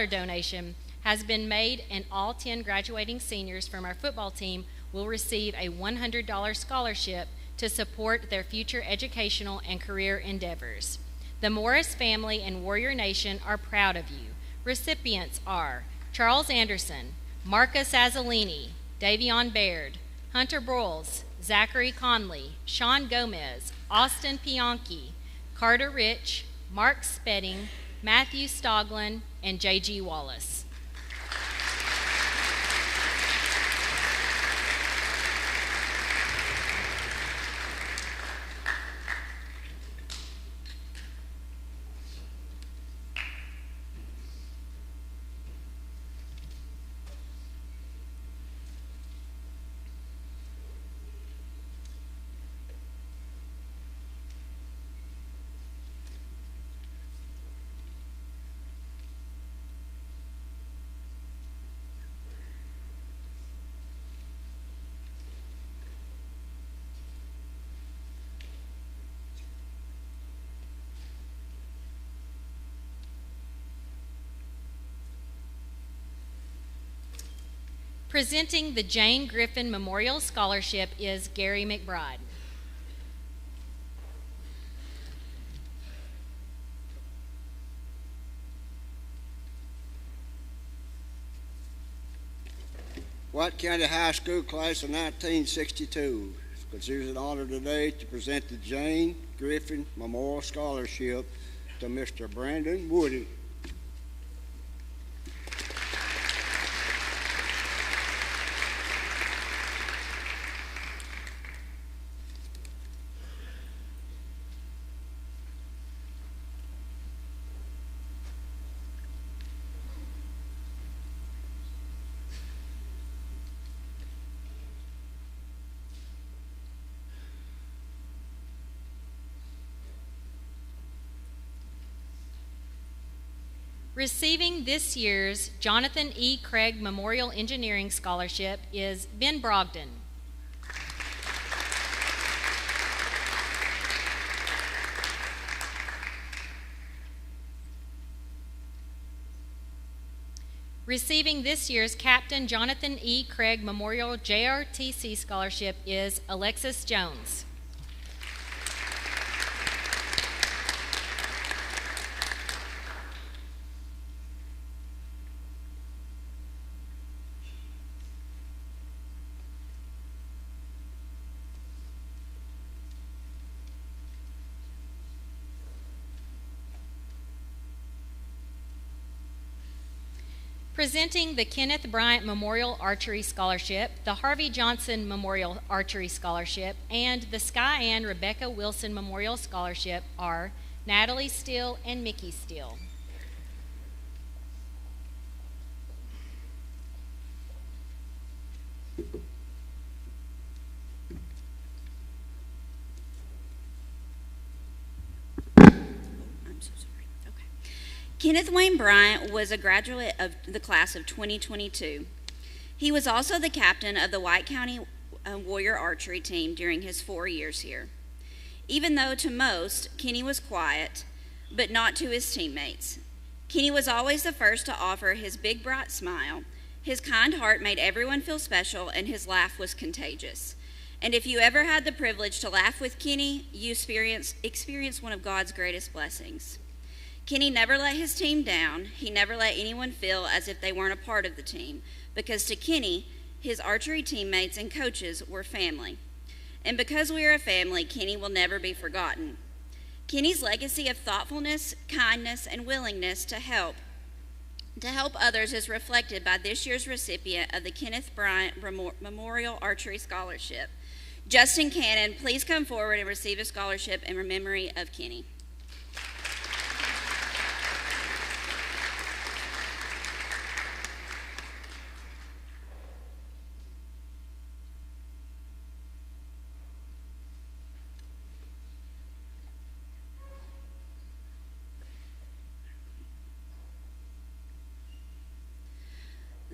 donation has been made, and all 10 graduating seniors from our football team will receive a $100 scholarship to support their future educational and career endeavors. The Morris family and Warrior Nation are proud of you. Recipients are Charles Anderson, Marcus Azzolini, Davion Baird, Hunter Broyles, Zachary Conley, Sean Gomez, Austin Pianki, Carter Rich, Mark Spedding, Matthew Stoglin, and J.G. Wallace. Presenting the Jane Griffin Memorial Scholarship is Gary McBride. White County High School class of 1962. It's considered an honor today to present the Jane Griffin Memorial Scholarship to Mr. Brandon Woody. Receiving this year's Jonathan E. Craig Memorial Engineering Scholarship is Ben Brogdon. Receiving this year's Captain Jonathan E. Craig Memorial JRTC Scholarship is Alexis Jones. Presenting the Kenneth Bryant Memorial Archery Scholarship, the Harvey Johnson Memorial Archery Scholarship, and the Sky Ann Rebecca Wilson Memorial Scholarship are Natalie Steele and Mickey Steele. Kenneth Wayne Bryant was a graduate of the class of 2022. He was also the captain of the White County Warrior Archery team during his 4 years here. Even though to most, Kenny was quiet, but not to his teammates. Kenny was always the first to offer his big bright smile. His kind heart made everyone feel special, and his laugh was contagious. And if you ever had the privilege to laugh with Kenny, you experienced one of God's greatest blessings. Kenny never let his team down. He never let anyone feel as if they weren't a part of the team, because to Kenny, his archery teammates and coaches were family. And because we are a family, Kenny will never be forgotten. Kenny's legacy of thoughtfulness, kindness, and willingness to help others is reflected by this year's recipient of the Kenneth Bryant Memorial Archery Scholarship. Justin Cannon, please come forward and receive a scholarship in memory of Kenny.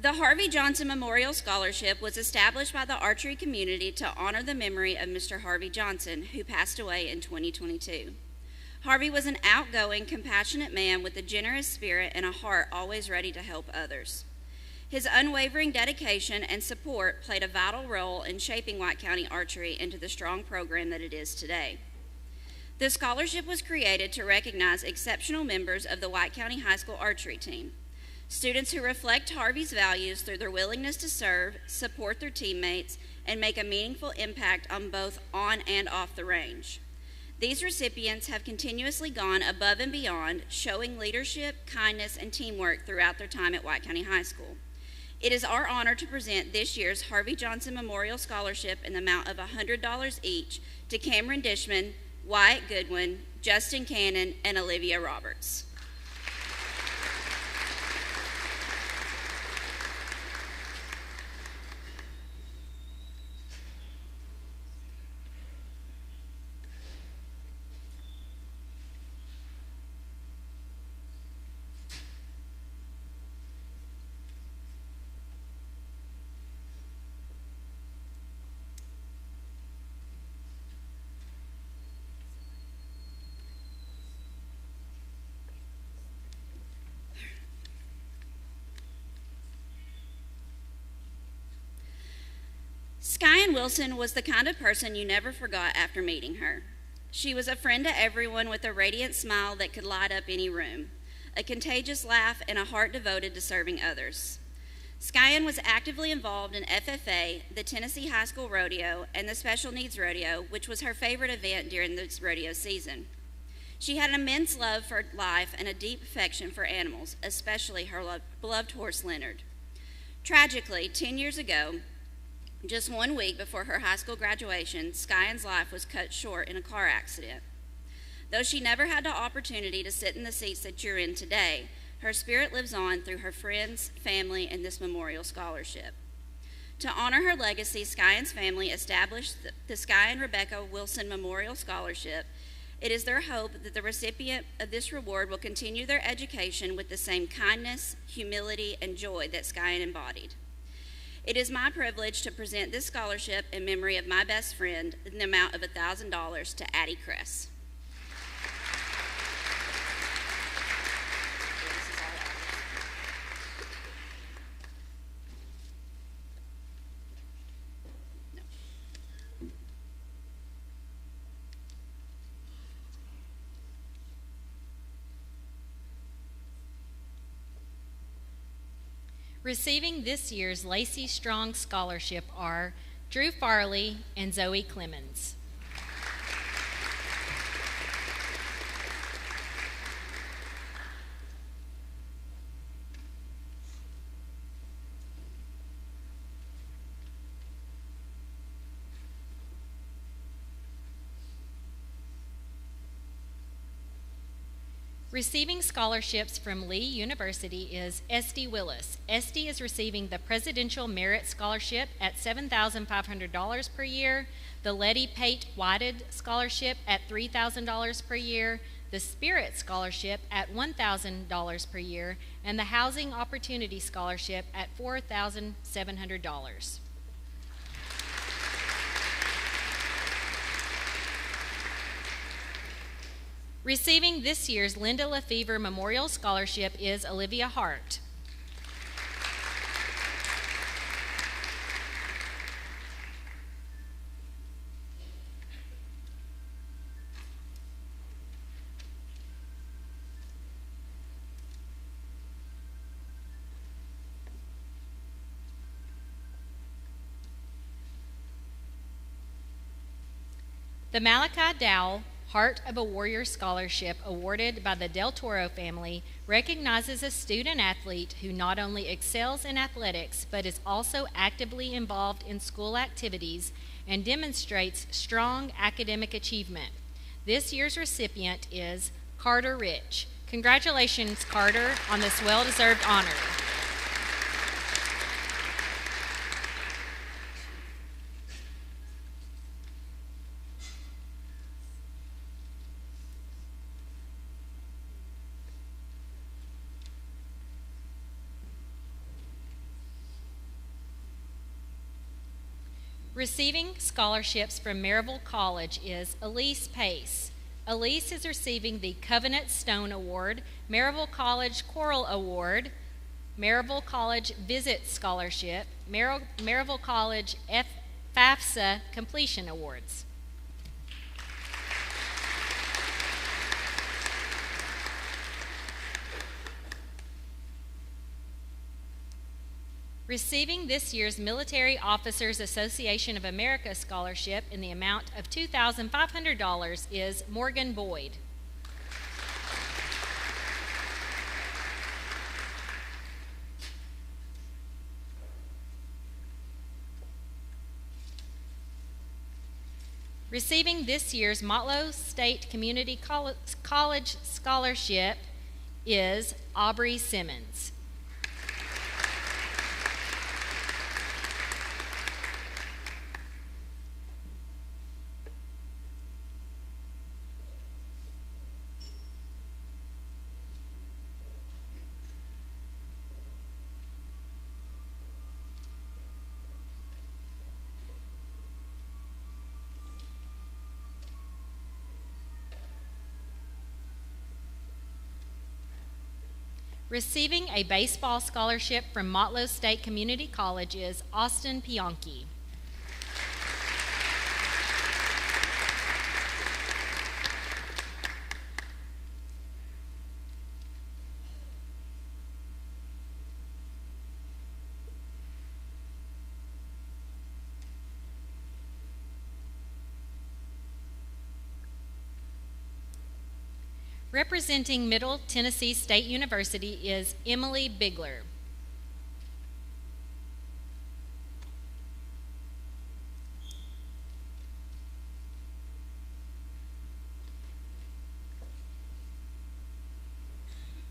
The Harvey Johnson Memorial Scholarship was established by the archery community to honor the memory of Mr. Harvey Johnson, who passed away in 2022. Harvey was an outgoing, compassionate man with a generous spirit and a heart always ready to help others. His unwavering dedication and support played a vital role in shaping White County archery into the strong program that it is today. The scholarship was created to recognize exceptional members of the White County High School archery team, students who reflect Harvey's values through their willingness to serve, support their teammates, and make a meaningful impact on both on and off the range. These recipients have continuously gone above and beyond, showing leadership, kindness, and teamwork throughout their time at White County High School. It is our honor to present this year's Harvey Johnson Memorial Scholarship in the amount of $100 each to Cameron Dishman, Wyatt Goodwin, Justin Cannon, and Olivia Roberts. Skyen Wilson was the kind of person you never forgot after meeting her. She was a friend to everyone with a radiant smile that could light up any room, a contagious laugh, and a heart devoted to serving others. Skyen was actively involved in FFA, the Tennessee High School Rodeo, and the Special Needs Rodeo, which was her favorite event during this rodeo season. She had an immense love for life and a deep affection for animals, especially her beloved horse Leonard. Tragically, 10 years ago, just 1 week before her high school graduation, Skyen's life was cut short in a car accident. Though she never had the opportunity to sit in the seats that you're in today, her spirit lives on through her friends, family, and this memorial scholarship. To honor her legacy, Skyen's family established the Skyen Rebecca Wilson Memorial Scholarship. It is their hope that the recipient of this reward will continue their education with the same kindness, humility, and joy that Skyen embodied. It is my privilege to present this scholarship in memory of my best friend in the amount of $1,000 to Addie Kress. Receiving this year's Lacey Strong Scholarship are Drew Farley and Zoe Clemens. Receiving scholarships from Lee University is Esty Willis. Esty is receiving the Presidential Merit Scholarship at $7,500 per year, the Letty Pate Whited Scholarship at $3,000 per year, the Spirit Scholarship at $1,000 per year, and the Housing Opportunity Scholarship at $4,700. Receiving this year's Linda Lefevre Memorial Scholarship is Olivia Hart. The Malachi Dowell Heart of a Warrior Scholarship, awarded by the Del Toro family, recognizes a student athlete who not only excels in athletics but is also actively involved in school activities and demonstrates strong academic achievement. This year's recipient is Carter Rich. Congratulations, Carter, on this well-deserved honor. Receiving scholarships from Maryville College is Elise Pace. Elise is receiving the Covenant Stone Award, Maryville College Coral Award, Maryville College Visit Scholarship, Maryville College FAFSA Completion Awards. Receiving this year's Military Officers Association of America Scholarship in the amount of $2,500 is Morgan Boyd. Receiving this year's Motlow State Community College Scholarship is Aubrey Simmons. Receiving a baseball scholarship from Motlow State Community College is Austin Pionki. Representing Middle Tennessee State University is Emily Bigler.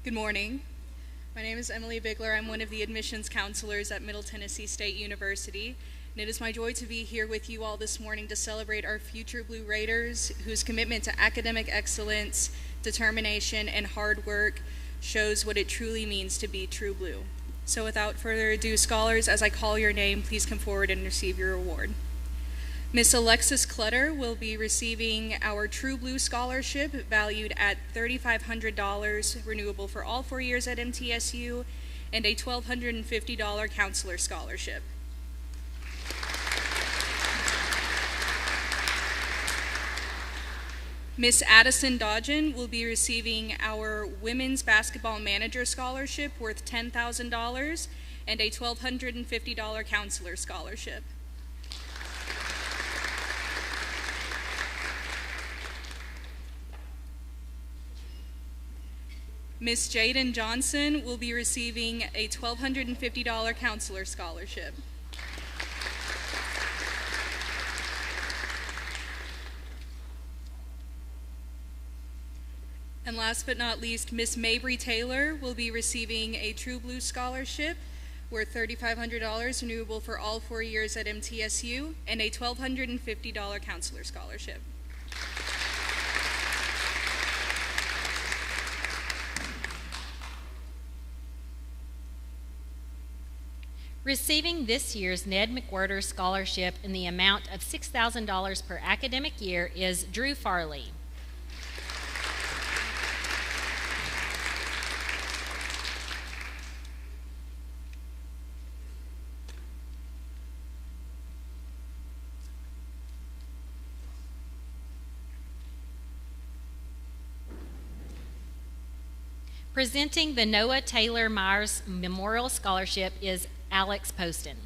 Good morning. My name is Emily Bigler. I'm one of the admissions counselors at Middle Tennessee State University, and it is my joy to be here with you all this morning to celebrate our future Blue Raiders, whose commitment to academic excellence, determination, and hard work shows what it truly means to be true blue. So without further ado, scholars, as I call your name, please come forward and receive your award. Miss Alexis Clutter will be receiving our True Blue Scholarship valued at $3,500, renewable for all 4 years at MTSU, and a $1,250 counselor scholarship. Miss Addison Dodgen will be receiving our Women's Basketball Manager Scholarship worth $10,000 and a $1,250 counselor scholarship. Miss Jaden Johnson will be receiving a $1,250 counselor scholarship. And last but not least, Miss Mabry Taylor will be receiving a True Blue Scholarship worth $3,500, renewable for all 4 years at MTSU, and a $1,250 counselor scholarship. Receiving this year's Ned McWhirter Scholarship in the amount of $6,000 per academic year is Drew Farley. Presenting the Noah Taylor Myers Memorial Scholarship is Alex Poston.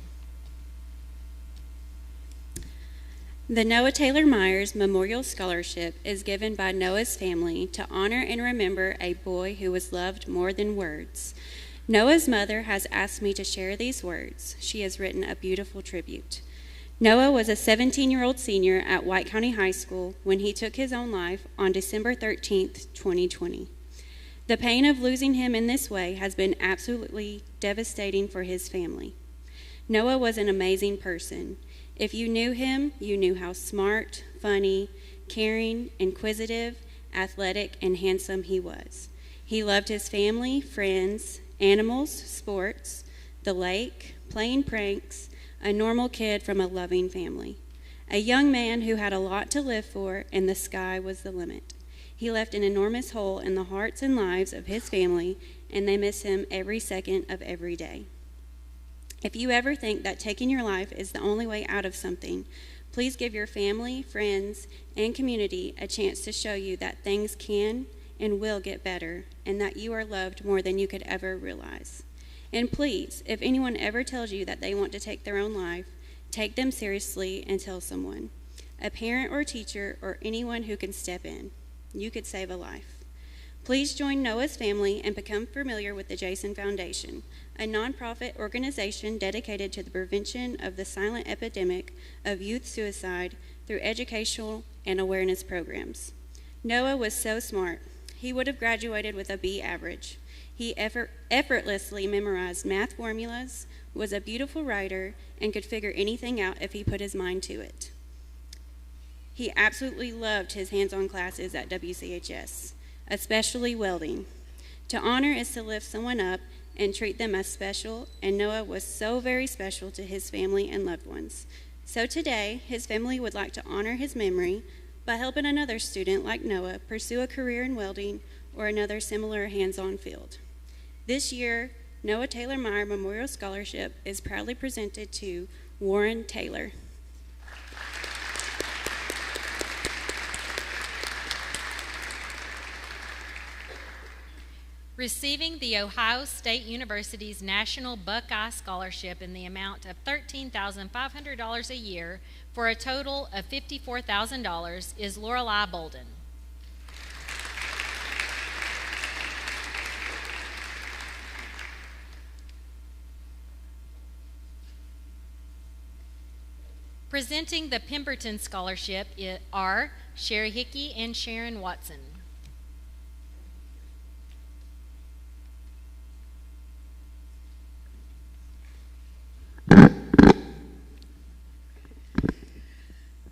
The Noah Taylor Myers Memorial Scholarship is given by Noah's family to honor and remember a boy who was loved more than words. Noah's mother has asked me to share these words. She has written a beautiful tribute. Noah was a 17-year-old senior at White County High School when he took his own life on December 13th, 2020. The pain of losing him in this way has been absolutely devastating for his family. Noah was an amazing person. If you knew him, you knew how smart, funny, caring, inquisitive, athletic, and handsome he was. He loved his family, friends, animals, sports, the lake, playing pranks, a normal kid from a loving family, a young man who had a lot to live for, and the sky was the limit. He left an enormous hole in the hearts and lives of his family, and they miss him every second of every day. If you ever think that taking your life is the only way out of something, please give your family, friends, and community a chance to show you that things can and will get better, and that you are loved more than you could ever realize. And please, if anyone ever tells you that they want to take their own life, take them seriously and tell someone, a parent or teacher or anyone who can step in. You could save a life. Please join Noah's family and become familiar with the Jason Foundation, a nonprofit organization dedicated to the prevention of the silent epidemic of youth suicide through educational and awareness programs. Noah was so smart. He would have graduated with a B average. He effortlessly memorized math formulas, was a beautiful writer, and could figure anything out if he put his mind to it. He absolutely loved his hands-on classes at WCHS, especially welding. To honor is to lift someone up and treat them as special, and Noah was so very special to his family and loved ones. So today, his family would like to honor his memory by helping another student like Noah pursue a career in welding or another similar hands-on field. This year, Noah Taylor Meyer Memorial Scholarship is proudly presented to Warren Taylor. Receiving the Ohio State University's National Buckeye Scholarship in the amount of $13,500 a year for a total of $54,000 is Lorelei Bolden. Presenting the Pemberton Scholarship are Sherry Hickey and Sharon Watson.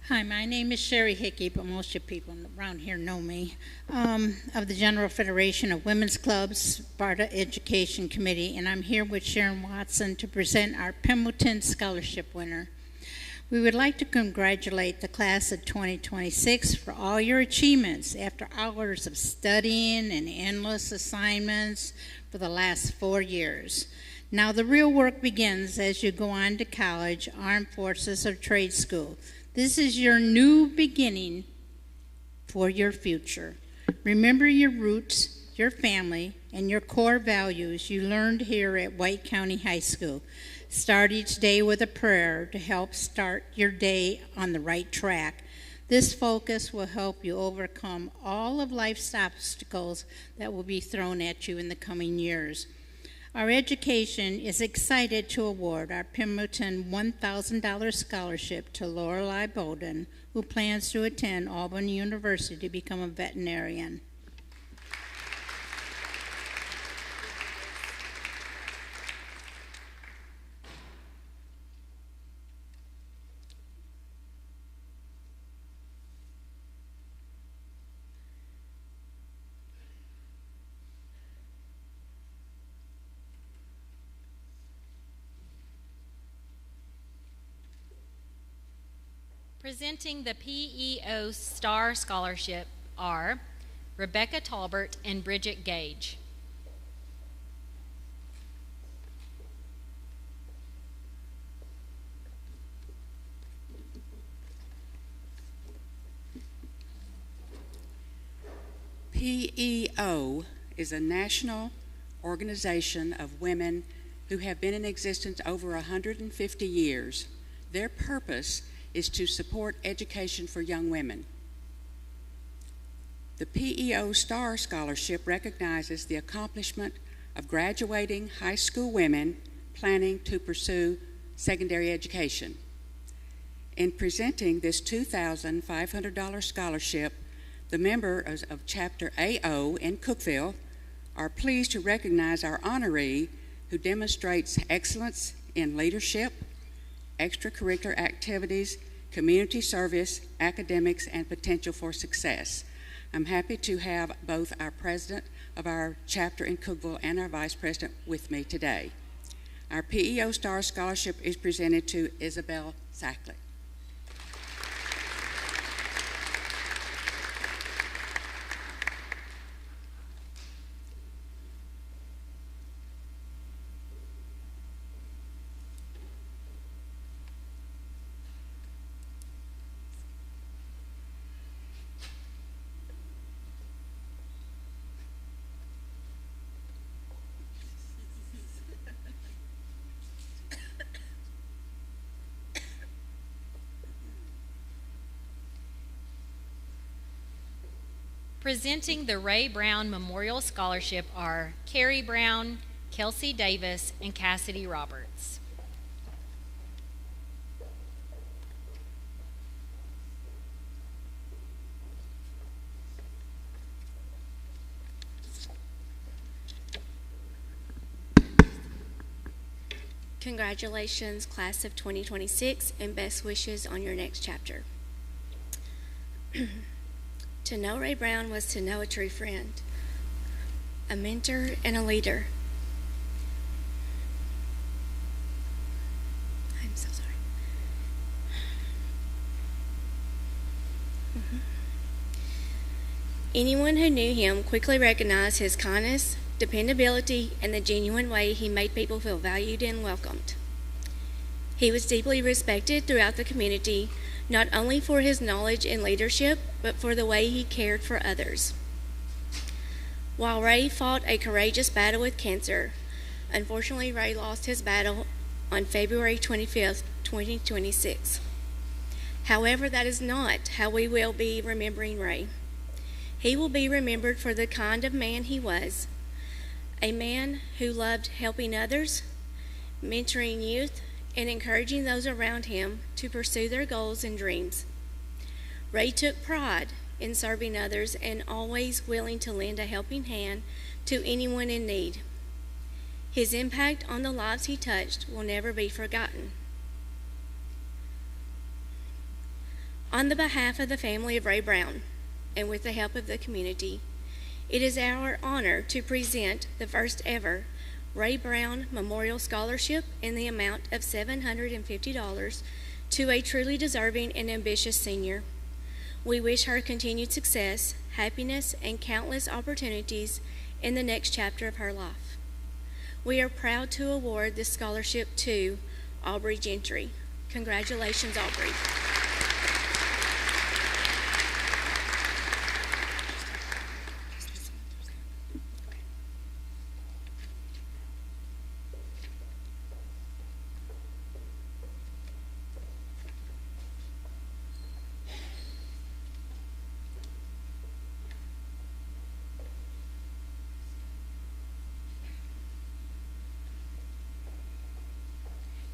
Hi, my name is Sherry Hickey, but most of the people around here know me, of the General Federation of Women's Clubs, Sparta Education Committee, and I'm here with Sharon Watson to present our Pemberton Scholarship winner. We would like to congratulate the class of 2026 for all your achievements after hours of studying and endless assignments for the last 4 years. Now the real work begins as you go on to college, armed forces, or trade school. This is your new beginning for your future. Remember your roots, your family, and your core values you learned here at White County High School. Start each day with a prayer to help start your day on the right track. This focus will help you overcome all of life's obstacles that will be thrown at you in the coming years. Our education is excited to award our Pemberton $1,000 scholarship to Lorelei Bolden, who plans to attend Auburn University to become a veterinarian. Presenting the PEO Star Scholarship are Rebecca Talbert and Bridget Gage. PEO is a national organization of women who have been in existence over 150 years. Their purpose is to support education for young women. The PEO Star Scholarship recognizes the accomplishment of graduating high school women planning to pursue secondary education. In presenting this $2,500 scholarship, the members of Chapter AO in Cookeville are pleased to recognize our honoree who demonstrates excellence in leadership, extracurricular activities, community service, academics, and potential for success. I'm happy to have both our president of our chapter in Cookeville and our vice president with me today. Our PEO Star Scholarship is presented to Isabel Sackley. Presenting the Ray Brown Memorial Scholarship are Carrie Brown, Kelsey Davis, and Cassidy Roberts. Congratulations, class of 2026, and best wishes on your next chapter. To know Ray Brown was to know a true friend, a mentor, and a leader. I'm so sorry. Anyone who knew him quickly recognized his kindness, dependability, and the genuine way he made people feel valued and welcomed. He was deeply respected throughout the community, not only for his knowledge and leadership, but for the way he cared for others. While Ray fought a courageous battle with cancer, unfortunately Ray lost his battle on February 25th, 2026. However, that is not how we will be remembering Ray. He will be remembered for the kind of man he was, a man who loved helping others, mentoring youth, and encouraging those around him to pursue their goals and dreams. Ray took pride in serving others and always willing to lend a helping hand to anyone in need. His impact on the lives he touched will never be forgotten. On the behalf of the family of Ray Brown, and with the help of the community, it is our honor to present the first ever Ray Brown Memorial Scholarship in the amount of $750 to a truly deserving and ambitious senior. We wish her continued success, happiness, and countless opportunities in the next chapter of her life. We are proud to award this scholarship to Aubrey Gentry. Congratulations, Aubrey.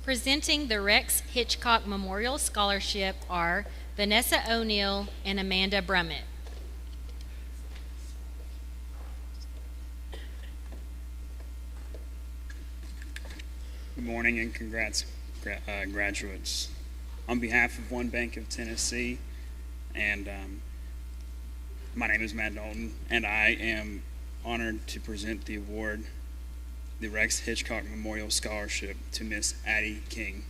Presenting the Rex Hitchcock Memorial Scholarship are Vanessa O'Neill and Amanda Brummett. Good morning and congrats, graduates. On behalf of One Bank of Tennessee, and my name is Matt Dalton, and I am honored to present the award, the Rex Hitchcock Memorial Scholarship, to Miss Addie King.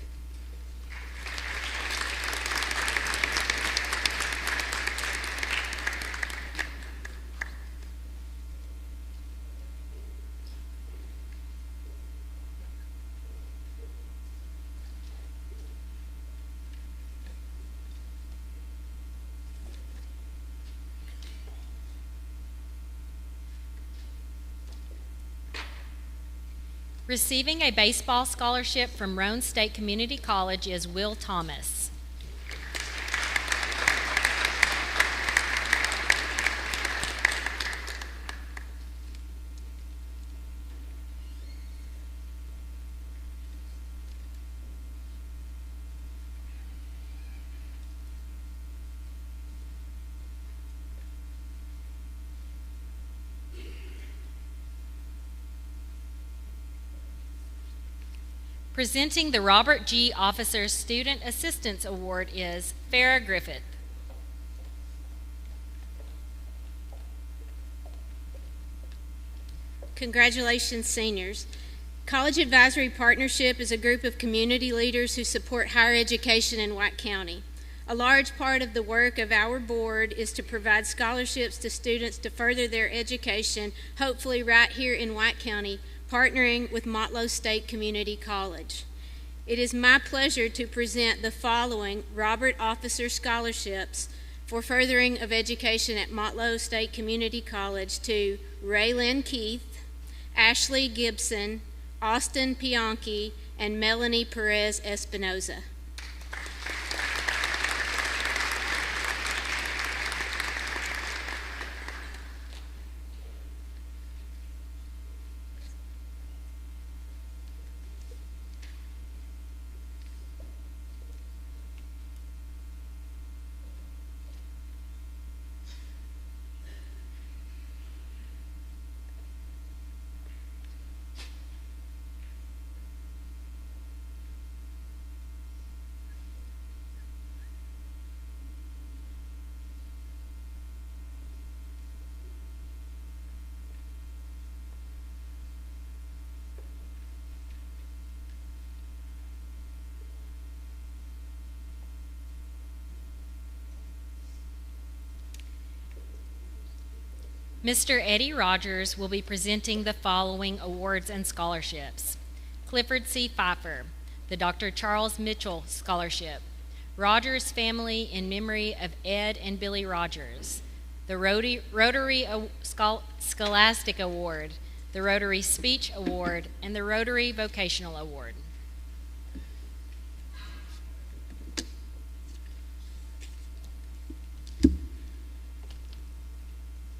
Receiving a baseball scholarship from Roane State Community College is Will Thomas. Presenting the Robert G. Officer Student Assistance Award is Farrah Griffith. Congratulations, seniors. College Advisory Partnership is a group of community leaders who support higher education in White County. A large part of the work of our board is to provide scholarships to students to further their education, hopefully right here in White County, partnering with Motlow State Community College. It is my pleasure to present the following Robert Officer Scholarships for furthering of education at Motlow State Community College to Raylyn Keith, Ashley Gibson, Austin Pianki, and Melanie Perez Espinoza. Mr. Eddie Rogers will be presenting the following awards and scholarships. Clifford C. Pfeiffer, the Dr. Charles Mitchell Scholarship. Rogers Family in memory of Ed and Billy Rogers. The Rotary Scholastic Award, the Rotary Speech Award, and the Rotary Vocational Award.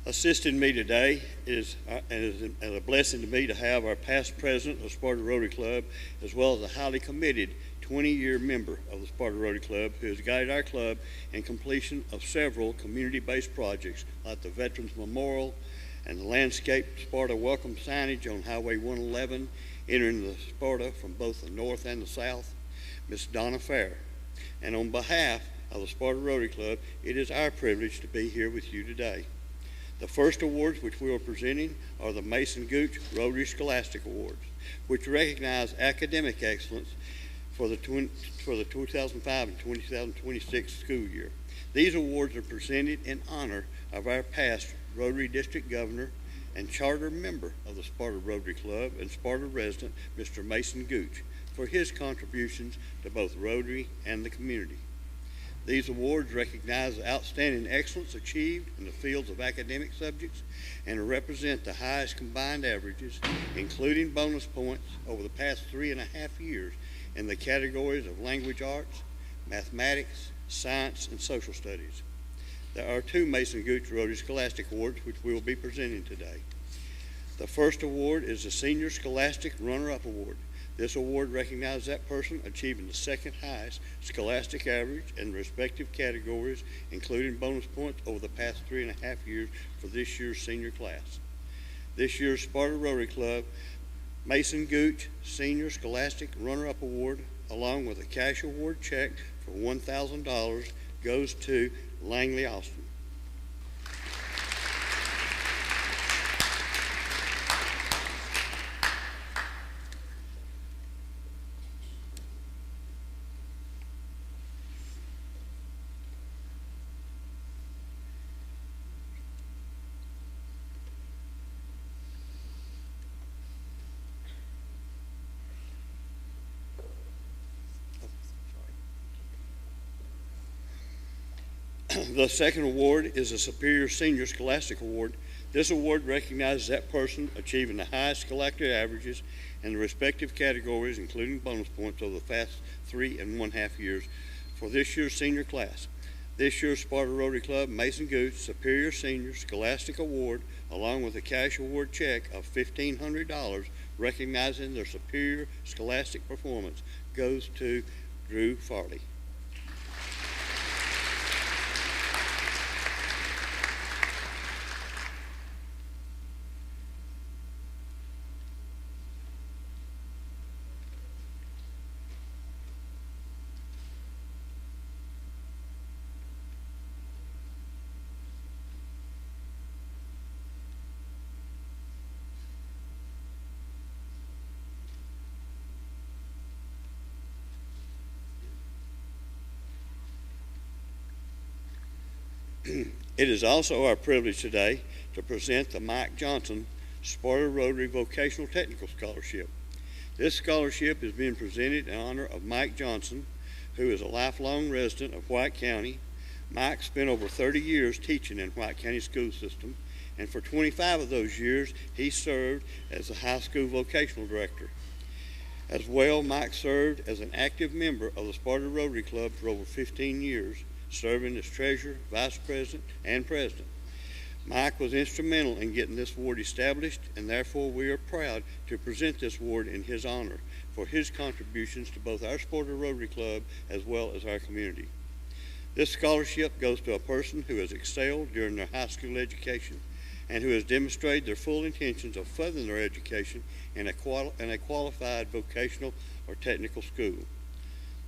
Assisting me today is a blessing to me to have our past president of Sparta Rotary Club, as well as a highly committed 20-year member of the Sparta Rotary Club who has guided our club in completion of several community-based projects like the Veterans Memorial and the landscape Sparta welcome signage on Highway 111 entering the Sparta from both the north and the south, Miss Donna Fair. And on behalf of the Sparta Rotary Club, it is our privilege to be here with you today. The first awards which we are presenting are the Mason Gooch Rotary Scholastic Awards, which recognize academic excellence for the 2005 and 2026 school year. These awards are presented in honor of our past Rotary District Governor and charter member of the Sparta Rotary Club and Sparta resident, Mr. Mason Gooch, for his contributions to both Rotary and the community. These awards recognize the outstanding excellence achieved in the fields of academic subjects and represent the highest combined averages, including bonus points, over the past 3.5 years in the categories of language arts, mathematics, science, and social studies. There are two Mason Gooch Rotary Scholastic Awards which we will be presenting today. The first award is the Senior Scholastic Runner-Up Award. This award recognizes that person achieving the second highest scholastic average in the respective categories, including bonus points over the past 3.5 years for this year's senior class. This year's Sparta Rotary Club Mason Gooch Senior Scholastic Runner-Up Award, along with a cash award check for $1,000, goes to Langley Austin. The second award is the Superior Senior Scholastic Award. This award recognizes that person achieving the highest scholastic averages in the respective categories, including bonus points over the past 3.5 years for this year's senior class. This year's Sparta Rotary Club Mason Gooch Superior Senior Scholastic Award, along with a cash award check of $1,500 recognizing their superior scholastic performance, goes to Drew Farley. It is also our privilege today to present the Mike Johnson Sparta Rotary Vocational Technical Scholarship. This scholarship is being presented in honor of Mike Johnson, who is a lifelong resident of White County. Mike spent over 30 years teaching in White County school system, and for 25 of those years, he served as the high school vocational director. As well, Mike served as an active member of the Sparta Rotary Club for over 15 years, serving as treasurer, vice president, and president. Mike was instrumental in getting this award established, and therefore we are proud to present this award in his honor for his contributions to both our Sparta Rotary Club as well as our community. This scholarship goes to a person who has excelled during their high school education and who has demonstrated their full intentions of furthering their education in a qualified vocational or technical school.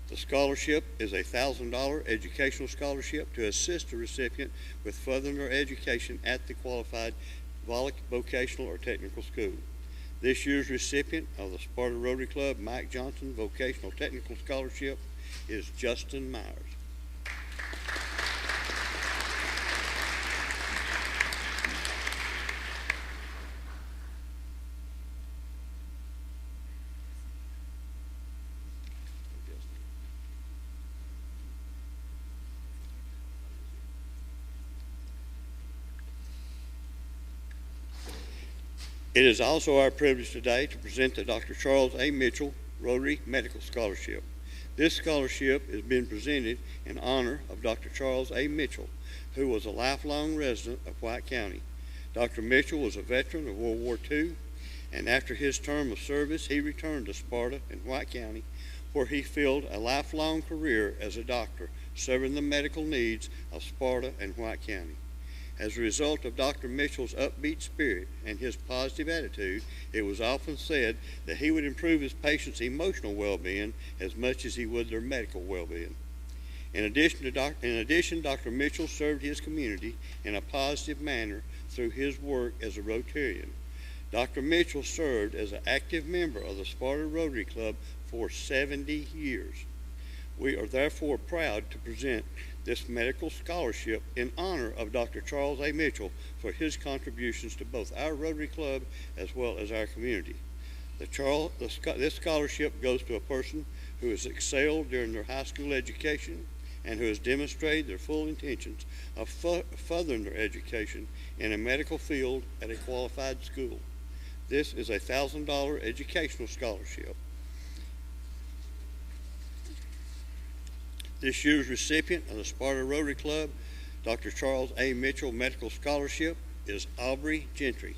The scholarship is a $1,000 educational scholarship to assist the recipient with furthering their education at the qualified vocational or technical school. This year's recipient of the Sparta Rotary Club Mike Johnson Vocational Technical Scholarship is Justin Myers. It is also our privilege today to present the Dr. Charles A. Mitchell Rotary Medical Scholarship. This scholarship is being presented in honor of Dr. Charles A. Mitchell, who was a lifelong resident of White County. Dr. Mitchell was a veteran of World War II, and after his term of service, he returned to Sparta in White County, where he filled a lifelong career as a doctor, serving the medical needs of Sparta and White County. As a result of Dr. Mitchell's upbeat spirit and his positive attitude, it was often said that he would improve his patients' emotional well-being as much as he would their medical well-being. In addition, Dr. Mitchell served his community in a positive manner through his work as a Rotarian. Dr. Mitchell served as an active member of the Sparta Rotary Club for 70 years. We are therefore proud to present this medical scholarship in honor of Dr. Charles A. Mitchell for his contributions to both our Rotary Club as well as our community. This scholarship goes to a person who has excelled during their high school education and who has demonstrated their full intentions of furthering their education in a medical field at a qualified school. This is a $1,000 educational scholarship. This year's recipient of the Sparta Rotary Club, Dr. Charles A. Mitchell Medical Scholarship, is Aubrey Gentry.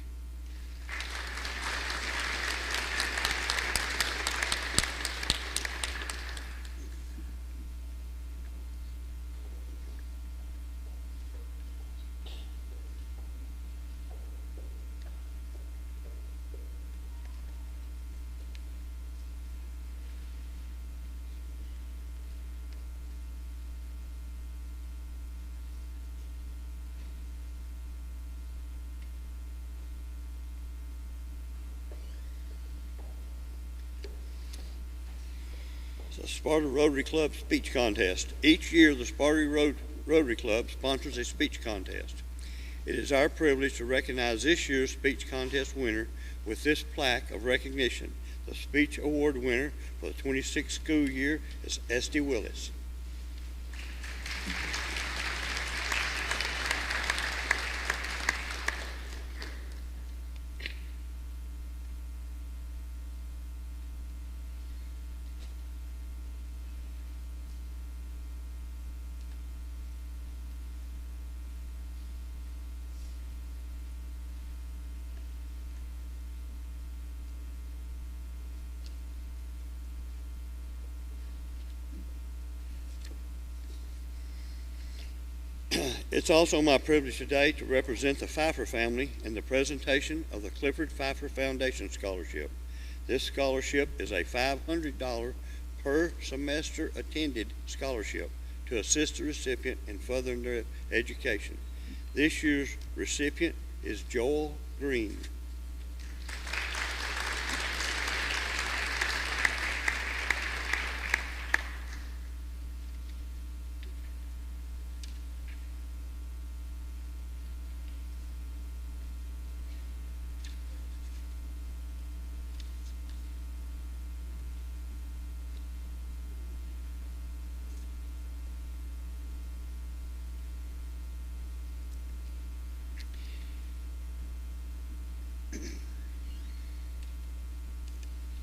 The Sparta Rotary Club Speech Contest. Each year, the Sparta Rotary Club sponsors a speech contest. It is our privilege to recognize this year's speech contest winner with this plaque of recognition. The speech award winner for the 26th school year is Esty Willis. It's also my privilege today to represent the Pfeiffer family in the presentation of the Clifford Pfeiffer Foundation Scholarship. This scholarship is a $500 per semester attended scholarship to assist the recipient in furthering their education. This year's recipient is Joel Green.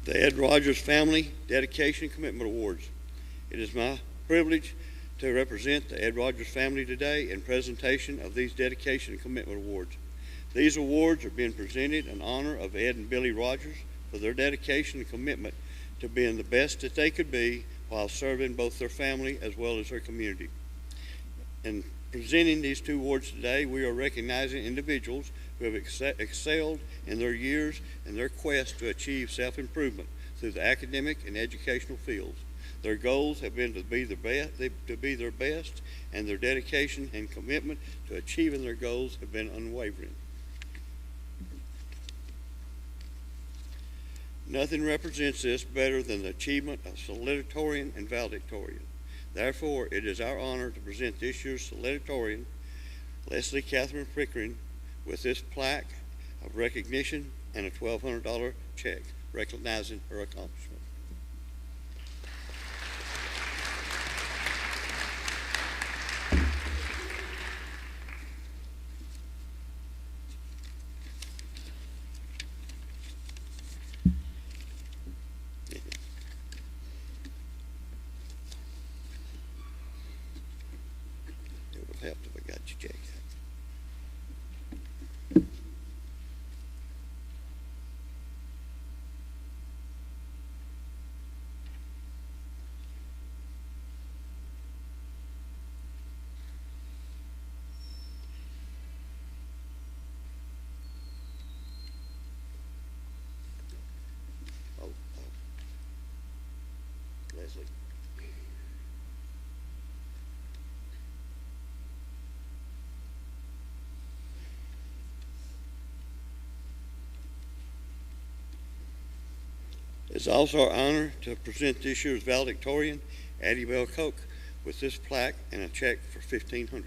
the Ed Rogers Family Dedication and Commitment Awards. It is my privilege to represent the Ed Rogers family today in presentation of these Dedication and Commitment Awards. These awards are being presented in honor of Ed and Billy Rogers for their dedication and commitment to being the best that they could be while serving both their family as well as their community. In presenting these two awards today, we are recognizing individuals who have excelled in their years and their quest to achieve self-improvement through the academic and educational fields. Their goals have been to be their best, and their dedication and commitment to achieving their goals have been unwavering. Nothing represents this better than the achievement of salutatorian and valedictorian. Therefore, it is our honor to present this year's salutatorian, Leslie Catherine Pickering, with this plaque of recognition and a $1,200 check recognizing her accomplishment. It would help if I got your check. Leslie. It's also our honor to present this year's valedictorian, Addie Bell Koch, with this plaque and a check for $1,500.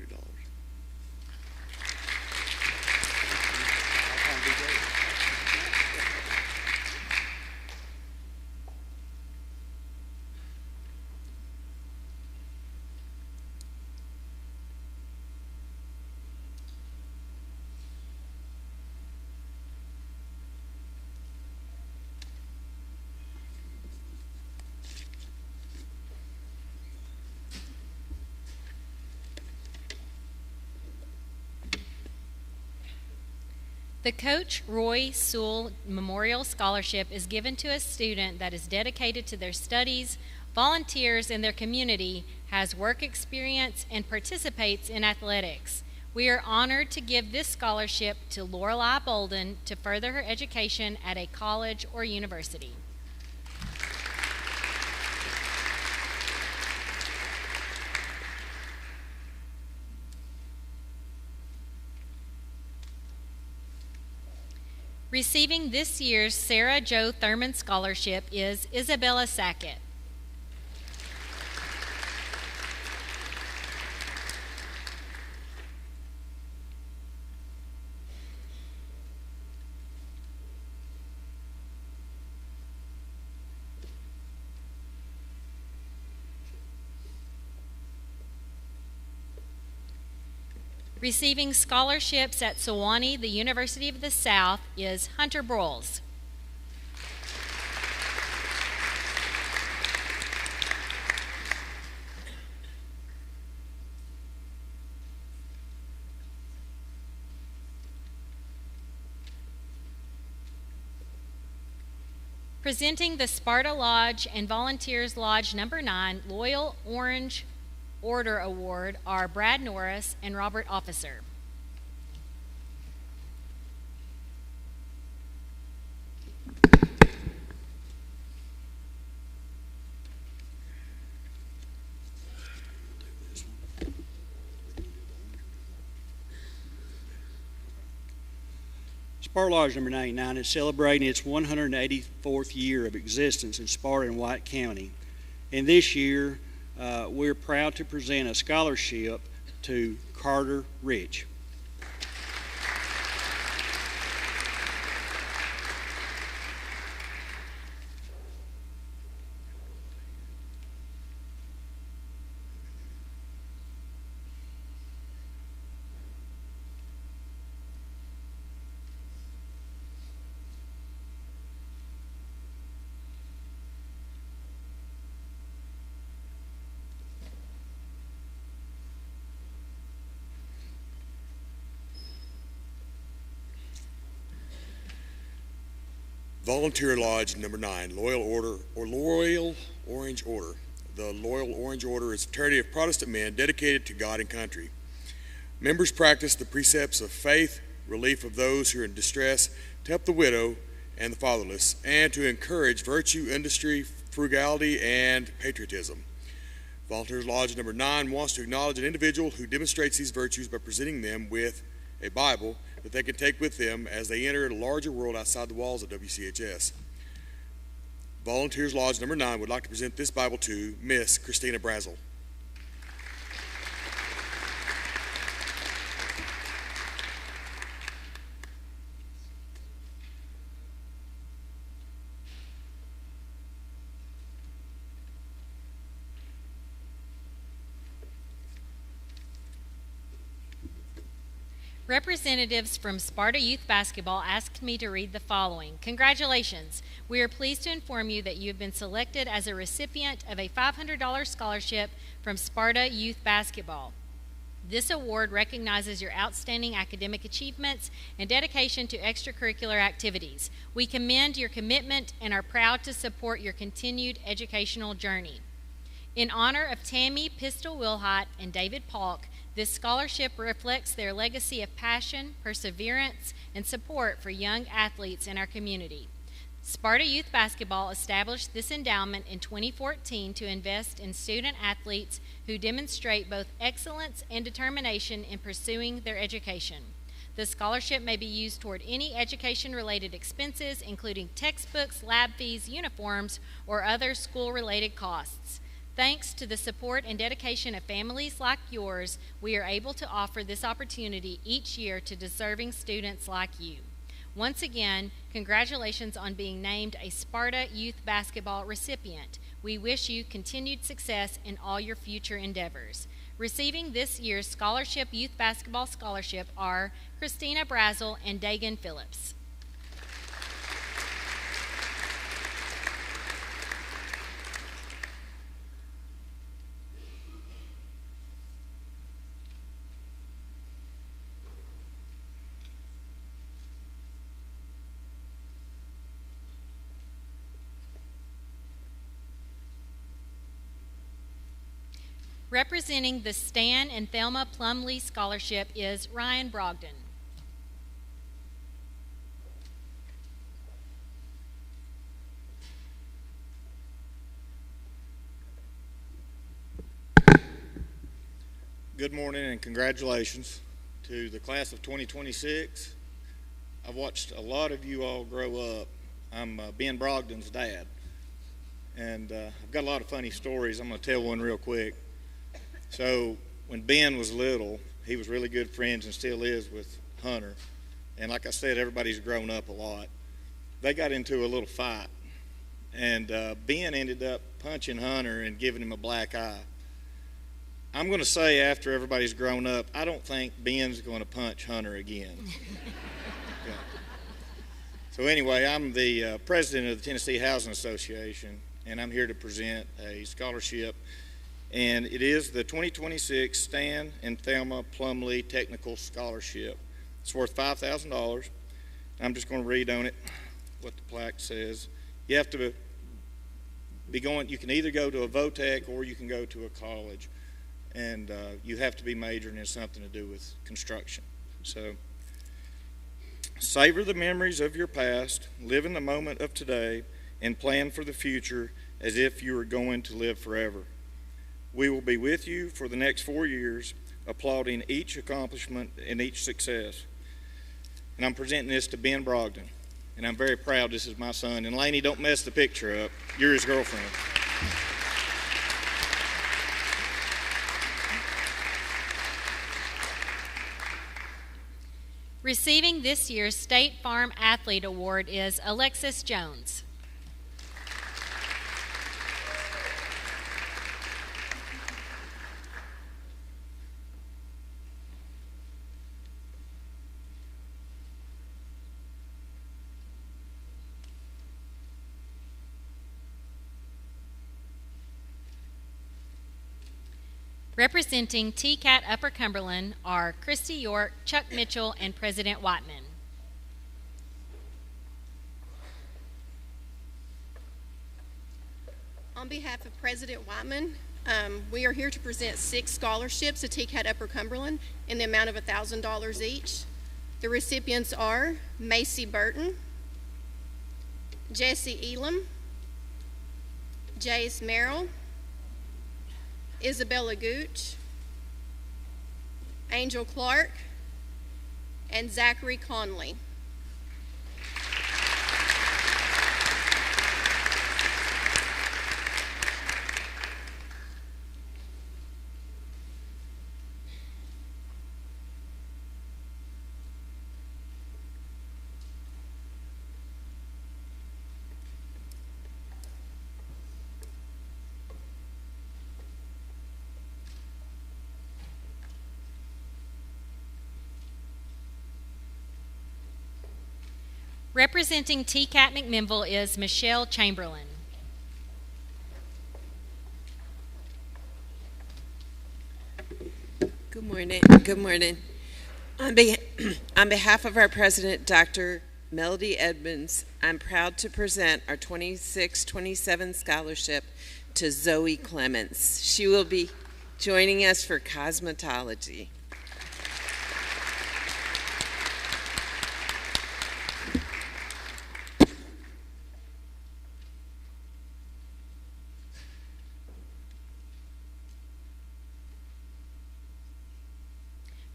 The Coach Roy Sewell Memorial Scholarship is given to a student that is dedicated to their studies, volunteers in their community, has work experience, and participates in athletics. We are honored to give this scholarship to Lorelei Bolden to further her education at a college or university. Receiving this year's Sarah Jo Thurman Scholarship is Isabella Sackett. Receiving scholarships at Sewanee, the University of the South, is Hunter Broyles. Presenting the Sparta Lodge and Volunteers Lodge Number 9 Loyal Orange Order Award are Brad Norris and Robert Officer. Sparta Lodge number 99 is celebrating its 184th year of existence in Sparta and White County. And this year, we're proud to present a scholarship to Carter Rich. Volunteer Lodge number 9, Loyal Orange Order. The Loyal Orange Order is a fraternity of Protestant men dedicated to God and country. Members practice the precepts of faith, relief of those who are in distress, to help the widow and the fatherless, and to encourage virtue, industry, frugality, and patriotism. Volunteers Lodge number 9 wants to acknowledge an individual who demonstrates these virtues by presenting them with a Bible that they can take with them as they enter a larger world outside the walls of WCHS. Volunteers Lodge number 9 would like to present this Bible to Miss Christina Brazel. Representatives from Sparta Youth Basketball asked me to read the following. Congratulations. We are pleased to inform you that you have been selected as a recipient of a $500 scholarship from Sparta Youth Basketball. This award recognizes your outstanding academic achievements and dedication to extracurricular activities. We commend your commitment and are proud to support your continued educational journey. In honor of Tammy Pistol-Wilhite and David Paulk, this scholarship reflects their legacy of passion, perseverance, and support for young athletes in our community. Sparta Youth Basketball established this endowment in 2014 to invest in student athletes who demonstrate both excellence and determination in pursuing their education. The scholarship may be used toward any education-related expenses, including textbooks, lab fees, uniforms, or other school-related costs. Thanks to the support and dedication of families like yours, we are able to offer this opportunity each year to deserving students like you. Once again, congratulations on being named a Sparta Youth Basketball recipient. We wish you continued success in all your future endeavors. Receiving this year's Scholarship Youth Basketball Scholarship are Christina Brazel and Dagan Phillips. Representing the Stan and Thelma Plumley Scholarship is Ryan Brogdon. Good morning and congratulations to the class of 2026. I've watched a lot of you all grow up. I'm Ben Brogdon's dad, and I've got a lot of funny stories. I'm going to tell one real quick. So when Ben was little, he was really good friends and still is with Hunter. And like I said, everybody's grown up a lot. They got into a little fight, and Ben ended up punching Hunter and giving him a black eye. I'm going to say after everybody's grown up, I don't think Ben's going to punch Hunter again. Okay. So anyway, I'm the president of the Tennessee Housing Association, and I'm here to present a scholarship. And it is the 2026 Stan and Thelma Plumley Technical Scholarship. It's worth $5,000. I'm just going to read on it what the plaque says. You have to be going, you can either go to a VOTEC or you can go to a college. And you have to be majoring in something to do with construction. So, savor the memories of your past, live in the moment of today, and plan for the future as if you were going to live forever. We will be with you for the next 4 years, applauding each accomplishment and each success. And I'm presenting this to Ben Brogdon, and I'm very proud this is my son. And Laney, don't mess the picture up. You're his girlfriend. Receiving this year's State Farm Athlete Award is Alexis Jones. Representing TCAT Upper Cumberland are Christy York, Chuck Mitchell, and President Whiteman. On behalf of President Whiteman, we are here to present 6 scholarships to TCAT Upper Cumberland in the amount of $1,000 each. The recipients are Macy Burton, Jesse Elam, Jace Merrill, Isabella Gooch, Angel Clark, and Zachary Conley. Representing TCAT McMinnville is Michelle Chamberlain. Good morning. Good morning. On behalf of our president, Dr. Melody Edmonds, I'm proud to present our 26-27 scholarship to Zoe Clements. She will be joining us for cosmetology.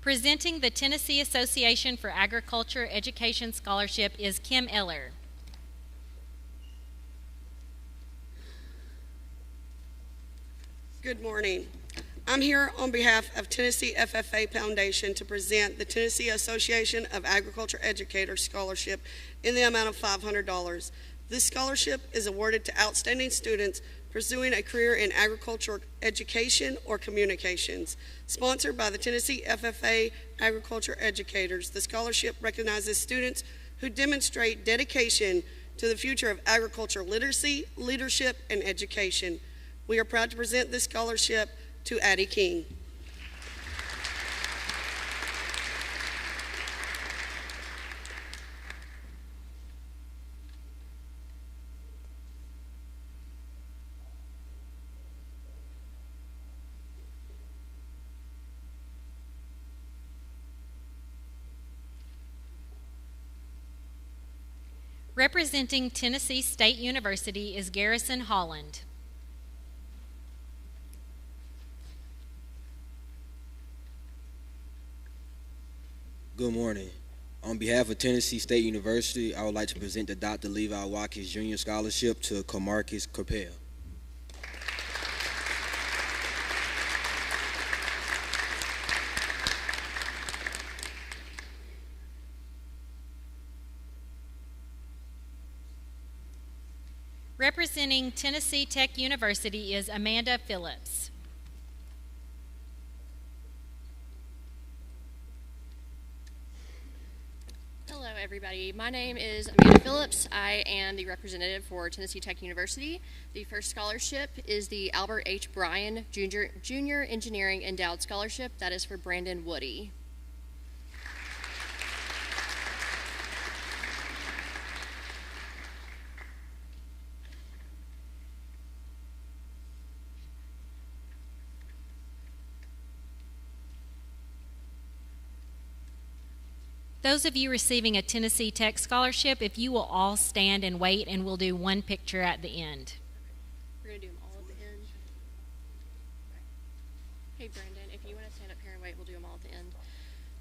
Presenting the Tennessee Association for Agriculture Education Scholarship is Kim Eller. Good morning. I'm here on behalf of Tennessee FFA Foundation to present the Tennessee Association of Agriculture Educators Scholarship in the amount of $500. This scholarship is awarded to outstanding students pursuing a career in agricultural education or communications. Sponsored by the Tennessee FFA Agriculture Educators, the scholarship recognizes students who demonstrate dedication to the future of agriculture literacy, leadership, and education. We are proud to present this scholarship to Addie King. Representing Tennessee State University is Garrison Holland. Good morning. On behalf of Tennessee State University, I would like to present the Dr. Levi Watkins Jr. Scholarship to Camarcus Capel. Representing Tennessee Tech University is Amanda Phillips. Hello, everybody. My name is Amanda Phillips. I am the representative for Tennessee Tech University. The first scholarship is the Albert H. Bryan Junior Engineering Endowed Scholarship. That is for Brandon Woody. Those of you receiving a Tennessee Tech Scholarship, if you will all stand and wait, and we'll do one picture at the end. We're going to do them all at the end. Hey, Brandon, if you want to stand up here and wait, we'll do them all at the end.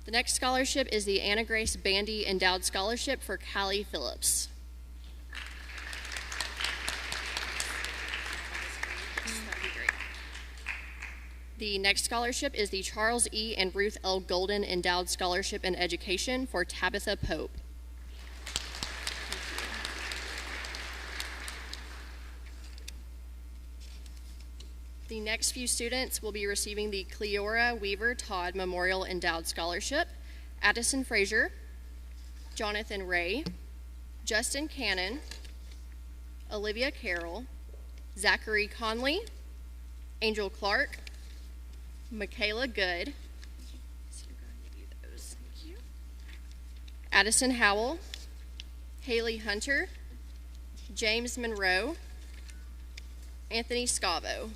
The next scholarship is the Anna Grace Bandy Endowed Scholarship for Callie Phillips. That'd be great. The next scholarship is the Charles E. and Ruth L. Golden Endowed Scholarship in Education for Tabitha Pope. The next few students will be receiving the Cleora Weaver Todd Memorial Endowed Scholarship: Addison Frazier, Jonathan Ray, Justin Cannon, Olivia Carroll, Zachary Conley, Angel Clark, Michaela Good, Addison Howell, Haley Hunter, James Monroe, Anthony Scavo.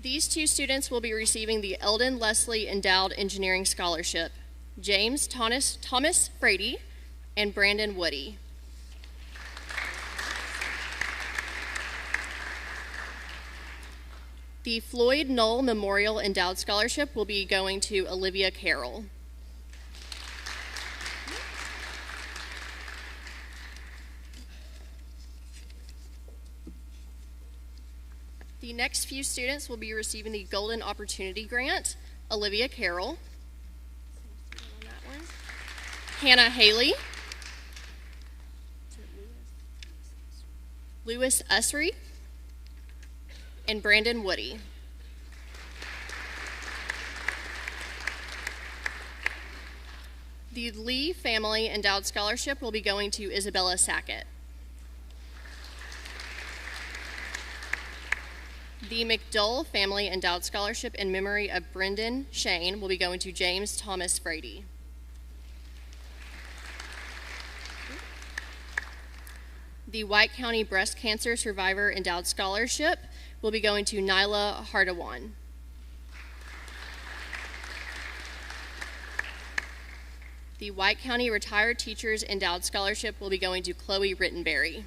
These two students will be receiving the Eldon Leslie Endowed Engineering Scholarship, James Thomas Frady and Brandon Woody. The Floyd Knoll Memorial Endowed Scholarship will be going to Olivia Carroll. The next few students will be receiving the Golden Opportunity Grant, Olivia Carroll, Hannah Haley, Lewis Usry, and Brandon Woody. The Lee Family Endowed Scholarship will be going to Isabella Sackett. The McDull Family Endowed Scholarship in memory of Brendan Shane will be going to James Thomas Frady. The White County Breast Cancer Survivor Endowed Scholarship will be going to Nyla Hardawan. The White County Retired Teachers Endowed Scholarship will be going to Chloe Rittenberry.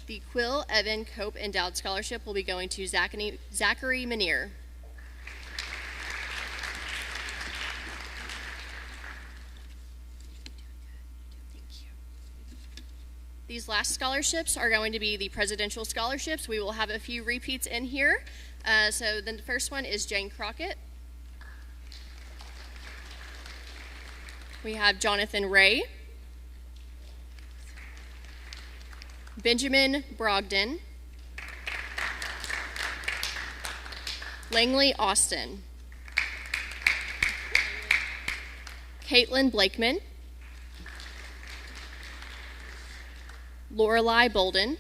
The Quill Evan Cope Endowed Scholarship will be going to Zachary Manier. These last scholarships are going to be the presidential scholarships. We will have a few repeats in here. So the first one is Jane Crockett. We have Jonathan Ray, Benjamin Brogdon, Langley Austin, Caitlin Blakeman, Lorelei Bolden,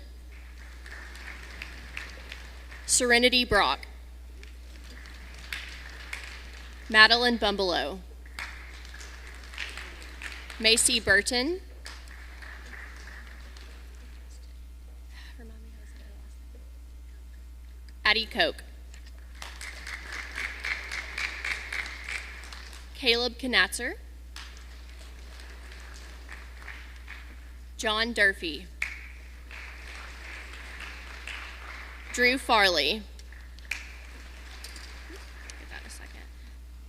Serenity Brock, Madeline Bumbelow, Macy Burton, Addie Koch, Caleb Knatzer, John Durfee, Drew Farley,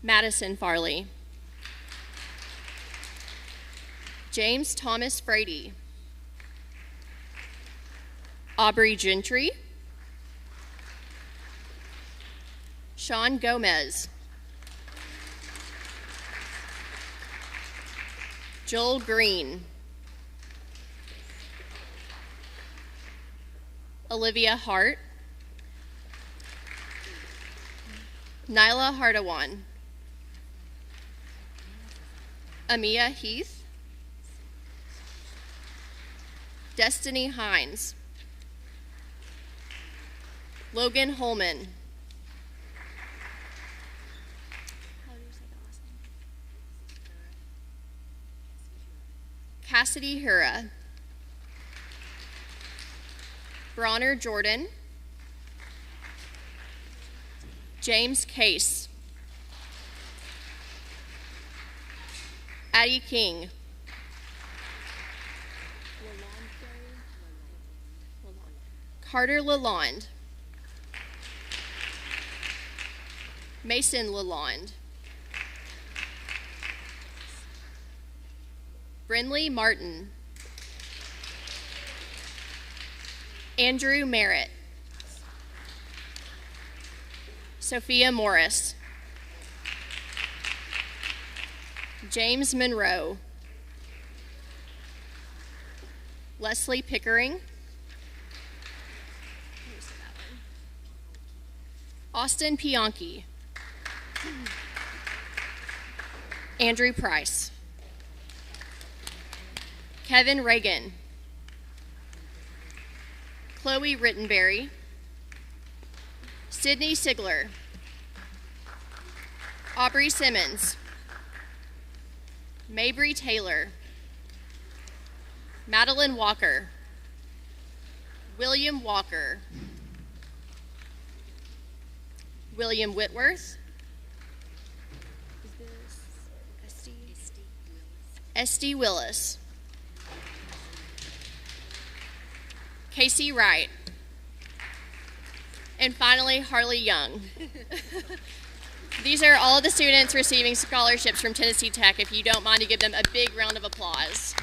Madison Farley, James Thomas Frady, Aubrey Gentry, Sean Gomez, Joel Green, Olivia Hart, Nyla Hardawan, Amia Heath, Destiny Hines, Logan Holman, Cassidy Hura, Bronner Jordan, James Case, Addie King, Carter Lalonde, Mason Lalonde, Brinley Martin, Andrew Merritt, Sophia Morris, James Monroe, Leslie Pickering, Austin Pianki, Andrew Price, Kevin Reagan, Chloe Rittenberry, Sydney Sigler. Aubrey Simmons. Mabry Taylor. Madeline Walker. William Walker. William Whitworth. Esty Willis. Casey Wright. And finally, Harley Young. These are all the students receiving scholarships from Tennessee Tech. If you don't mind to give them a big round of applause.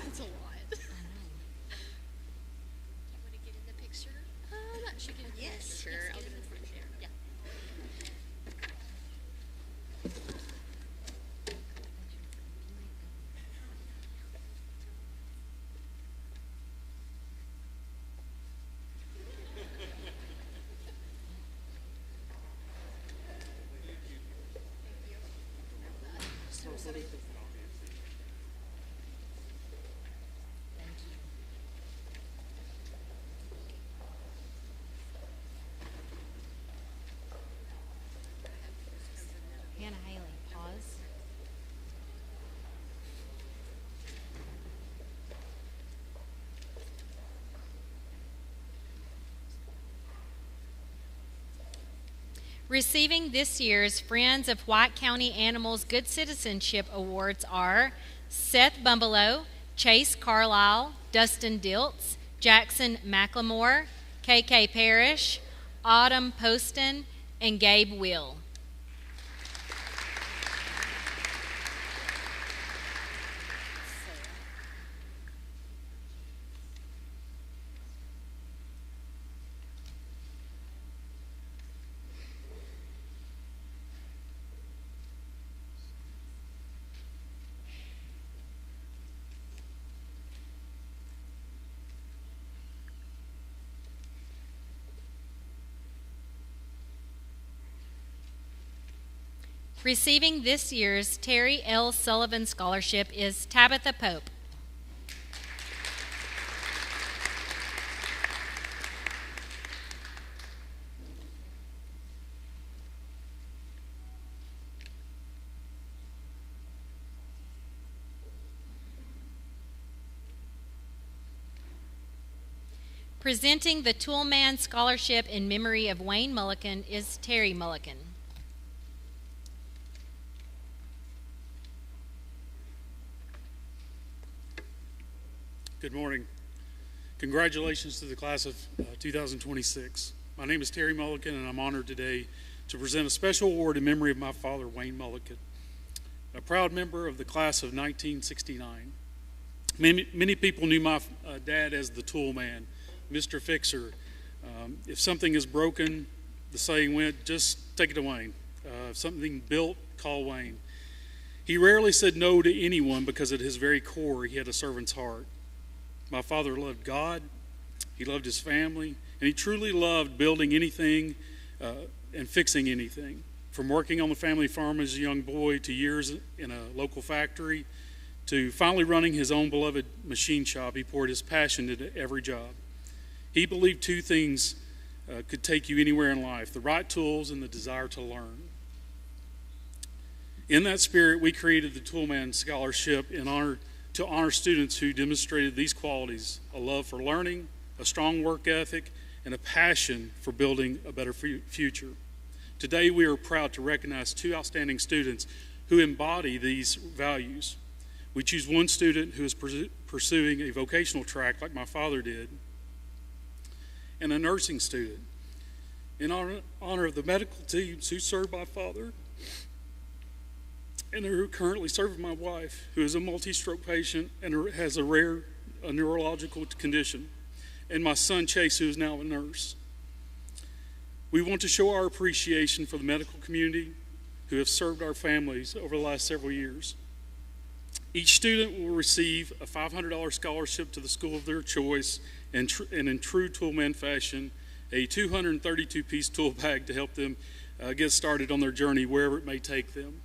That's a lot. You want to get in the picture? She can. Yes. Sure. I'll get in the front there. Yeah. Hannah Haley, pause. Receiving this year's Friends of White County Animals Good Citizenship Awards are Seth Bumbelow, Chase Carlisle, Dustin Diltz, Jackson McLemore, KK Parrish, Autumn Poston, and Gabe Will. Receiving this year's Terry L. Sullivan Scholarship is Tabitha Pope. Presenting the Toolman Scholarship in memory of Wayne Mulliken is Terry Mulliken. Good morning. Congratulations to the class of 2026. My name is Terry Mulliken, and I'm honored today to present a special award in memory of my father, Wayne Mulliken, a proud member of the class of 1969. Many people knew my dad as the tool man, Mr. Fixer. If something is broken, the saying went, just take it to Wayne. If something built, call Wayne. He rarely said no to anyone because at his very core, he had a servant's heart. My father loved God, he loved his family, and he truly loved building anything and fixing anything. From working on the family farm as a young boy to years in a local factory to finally running his own beloved machine shop, he poured his passion into every job. He believed two things could take you anywhere in life: the right tools and the desire to learn. In that spirit, we created the Toolman Scholarship to honor students who demonstrated these qualities: a love for learning, a strong work ethic, and a passion for building a better future. Today, we are proud to recognize two outstanding students who embody these values. We choose one student who is pursuing a vocational track like my father did, and a nursing student. In honor of the medical teams who served my father, and who currently serve my wife, who is a multi-stroke patient and has a rare neurological condition, and my son Chase, who is now a nurse. We want to show our appreciation for the medical community, who have served our families over the last several years. Each student will receive a $500 scholarship to the school of their choice, and in true Toolman fashion, a 232-piece tool bag to help them get started on their journey wherever it may take them.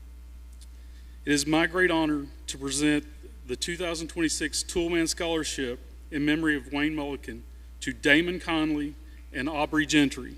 It is my great honor to present the 2026 Toolman Scholarship in memory of Wayne Mulliken to Damon Conley and Aubrey Gentry.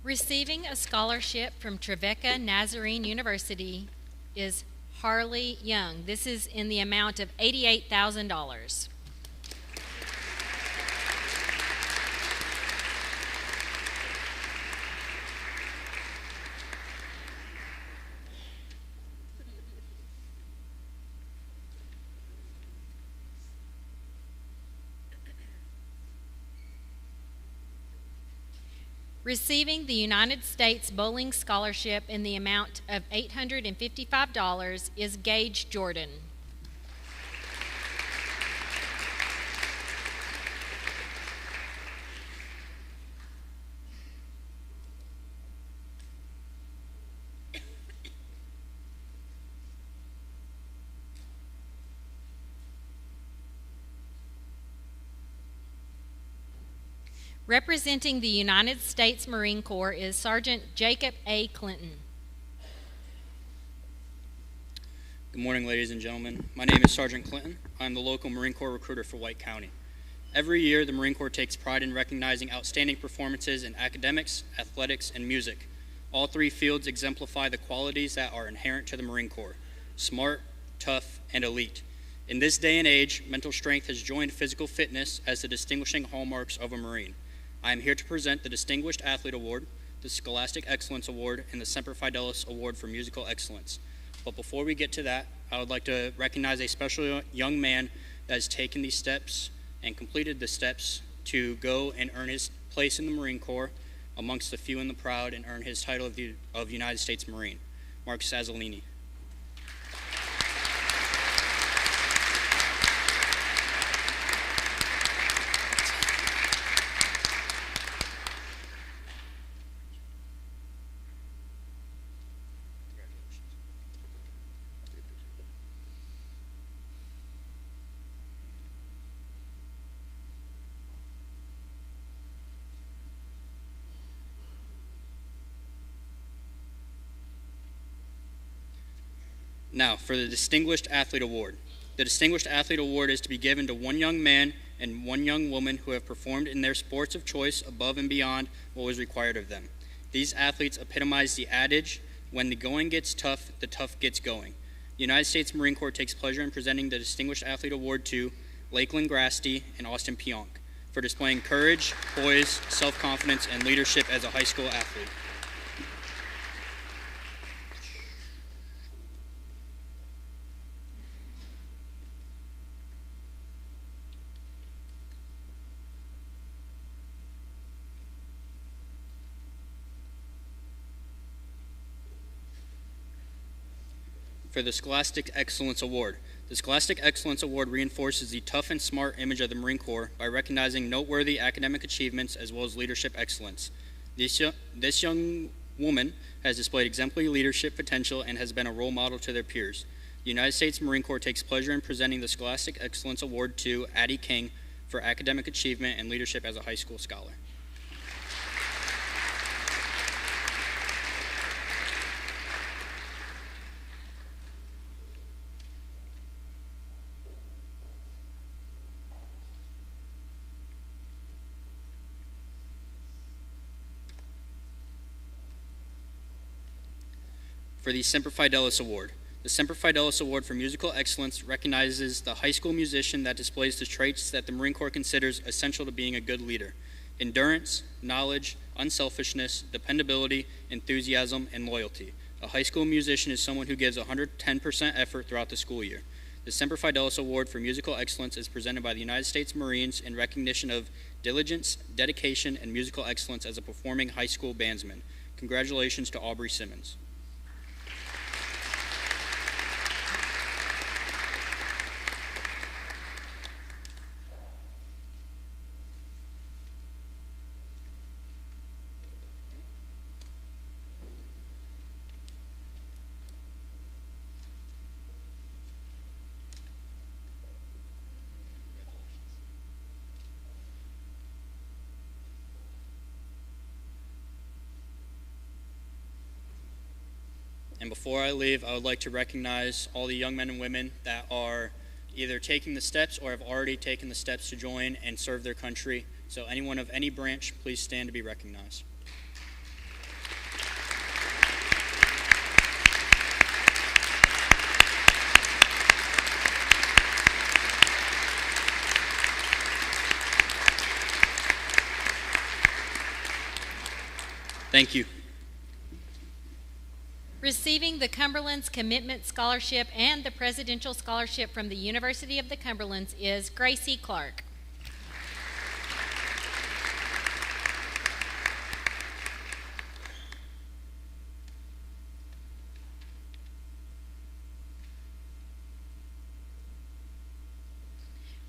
Receiving a scholarship from Trevecca Nazarene University is Harley Young. This is in the amount of $88,000. Receiving the United States Bowling Scholarship in the amount of $855 is Gage Jordan. Representing the United States Marine Corps is Sergeant Jacob A. Clinton. Good morning, ladies and gentlemen. My name is Sergeant Clinton. I'm the local Marine Corps recruiter for White County. Every year, the Marine Corps takes pride in recognizing outstanding performances in academics, athletics, and music. All three fields exemplify the qualities that are inherent to the Marine Corps: smart, tough, and elite. In this day and age, mental strength has joined physical fitness as the distinguishing hallmarks of a Marine. I am here to present the Distinguished Athlete Award, the Scholastic Excellence Award, and the Semper Fidelis Award for Musical Excellence. But before we get to that, I would like to recognize a special young man that has taken these steps and completed the steps to go and earn his place in the Marine Corps amongst the few and the proud and earn his title of United States Marine, Mark Sazzolini. Now, for the Distinguished Athlete Award. The Distinguished Athlete Award is to be given to one young man and one young woman who have performed in their sports of choice above and beyond what was required of them. These athletes epitomize the adage, when the going gets tough, the tough gets going. The United States Marine Corps takes pleasure in presenting the Distinguished Athlete Award to Lakeland Grasty and Austin Pionk for displaying courage, poise, self-confidence, and leadership as a high school athlete. For the Scholastic Excellence Award. The Scholastic Excellence Award reinforces the tough and smart image of the Marine Corps by recognizing noteworthy academic achievements as well as leadership excellence. This young woman has displayed exemplary leadership potential and has been a role model to their peers. The United States Marine Corps takes pleasure in presenting the Scholastic Excellence Award to Addie King for academic achievement and leadership as a high school scholar. For the Semper Fidelis Award. The Semper Fidelis Award for Musical Excellence recognizes the high school musician that displays the traits that the Marine Corps considers essential to being a good leader: endurance, knowledge, unselfishness, dependability, enthusiasm, and loyalty. A high school musician is someone who gives 110% effort throughout the school year. The Semper Fidelis Award for Musical Excellence is presented by the United States Marines in recognition of diligence, dedication, and musical excellence as a performing high school bandsman. Congratulations to Aubrey Simmons. And before I leave, I would like to recognize all the young men and women that are either taking the steps or have already taken the steps to join and serve their country. So anyone of any branch, please stand to be recognized. Thank you. Receiving the Cumberland's Commitment Scholarship and the Presidential Scholarship from the University of the Cumberlands is Gracie Clark.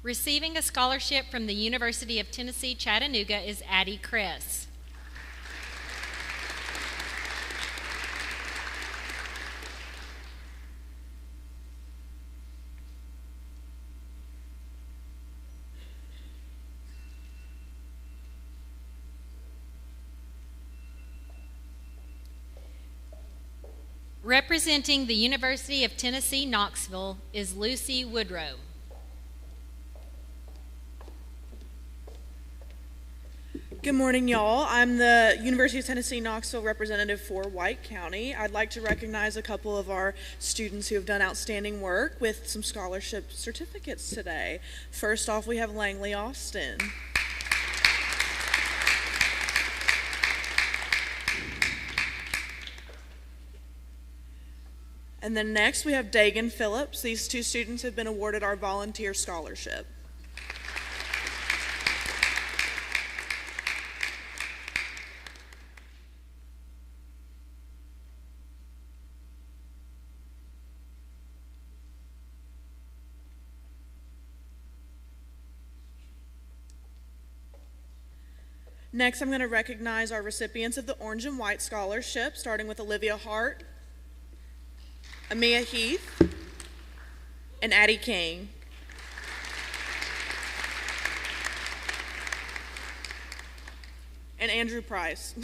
Receiving a scholarship from the University of Tennessee, Chattanooga is Addie Kress. Representing the University of Tennessee, Knoxville is Lucy Woodrow. Good morning, y'all. I'm the University of Tennessee, Knoxville representative for White County. I'd like to recognize a couple of our students who have done outstanding work with some scholarship certificates today. First off, we have Langley Austin. And then next we have Dagan Phillips. These two students have been awarded our volunteer scholarship. Next, I'm going to recognize our recipients of the Orange and White Scholarship, starting with Olivia Hart, Amia Heath, and Addie King. And Andrew Price.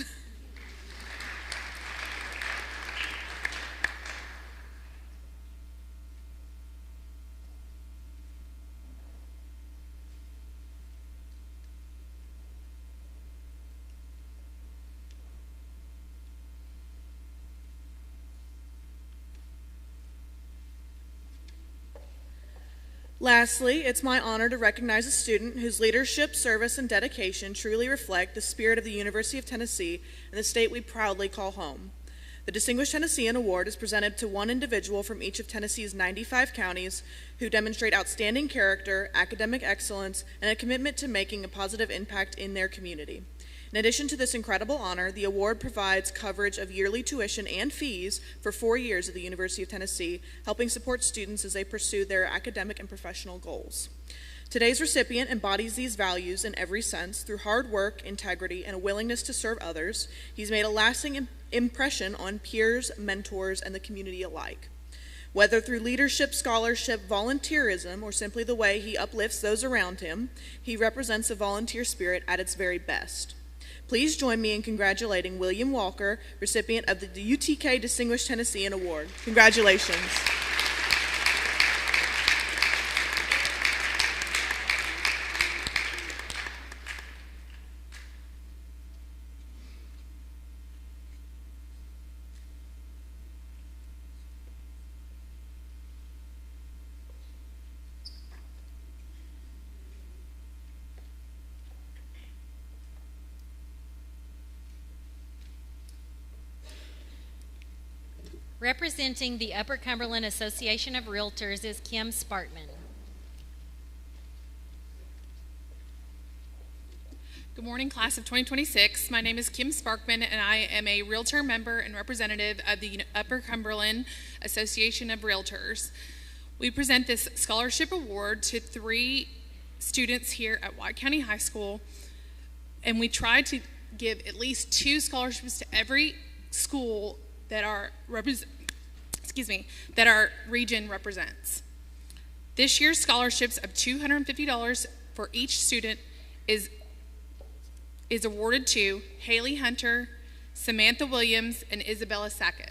Lastly, it's my honor to recognize a student whose leadership, service, and dedication truly reflect the spirit of the University of Tennessee and the state we proudly call home. The Distinguished Tennessean Award is presented to one individual from each of Tennessee's 95 counties who demonstrate outstanding character, academic excellence, and a commitment to making a positive impact in their community. In addition to this incredible honor, the award provides coverage of yearly tuition and fees for 4 years at the University of Tennessee, helping support students as they pursue their academic and professional goals. Today's recipient embodies these values in every sense through hard work, integrity, and a willingness to serve others. He's made a lasting impression on peers, mentors, and the community alike. Whether through leadership, scholarship, volunteerism, or simply the way he uplifts those around him, he represents a volunteer spirit at its very best. Please join me in congratulating William Walker, recipient of the UTK Distinguished Tennessean Award. Congratulations. Representing the Upper Cumberland Association of Realtors is Kim Sparkman. Good morning, class of 2026. My name is Kim Sparkman, and I am a Realtor member and representative of the Upper Cumberland Association of Realtors. We present this scholarship award to 3 students here at White County High School, and we try to give at least 2 scholarships to every school that our region represents. This year's scholarships of $250 for each student is awarded to Haley Hunter, Samantha Williams, and Isabella Sackett.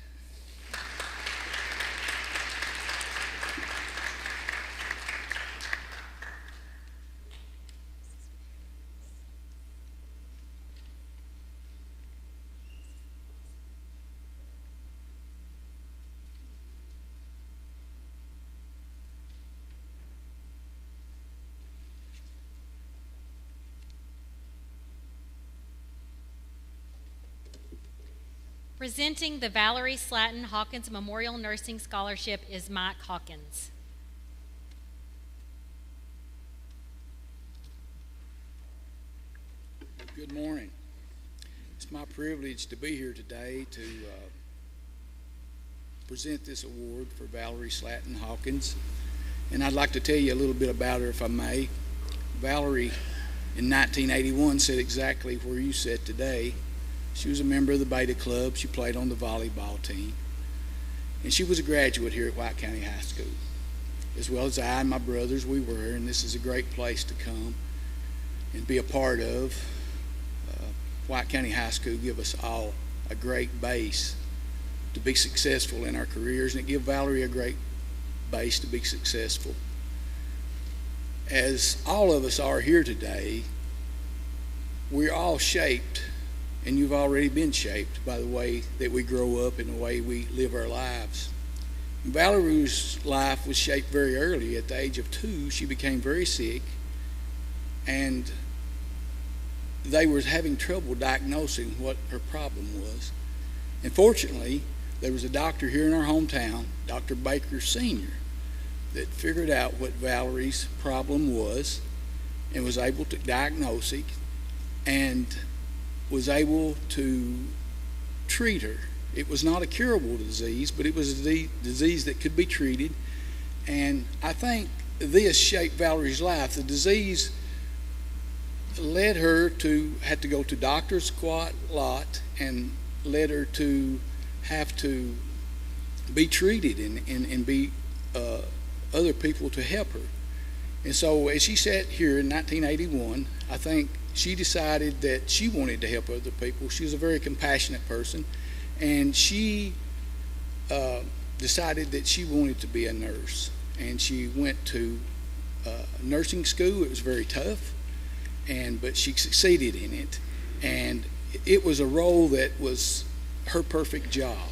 Presenting the Valerie Slatton Hawkins Memorial Nursing Scholarship is Mike Hawkins. Good morning. It's my privilege to be here today to present this award for Valerie Slatton Hawkins. And I'd like to tell you a little bit about her, if I may. Valerie, in 1981, sat exactly where you sit today. She was a member of the Beta Club. She played on the volleyball team. And she was a graduate here at White County High School. As well as I and my brothers, we were, and this is a great place to come and be a part of. White County High School give us all a great base to be successful in our careers, and it give Valerie a great base to be successful. As all of us are here today, we're all shaped, and you've already been shaped by the way that we grow up and the way we live our lives. Valerie's life was shaped very early. At the age of 2, she became very sick, and they were having trouble diagnosing what her problem was. And fortunately, there was a doctor here in our hometown, Dr. Baker Sr., that figured out what Valerie's problem was and was able to diagnose it and was able to treat her. It was not a curable disease, but it was a disease that could be treated. And I think this shaped Valerie's life. The disease led her to have to go to doctors quite a lot and led her to have to be treated and be other people to help her. And so as she sat here in 1981, I think she decided that she wanted to help other people. She was a very compassionate person, and she decided that she wanted to be a nurse. And she went to nursing school. It was very tough, but she succeeded in it. And it was a role that was her perfect job.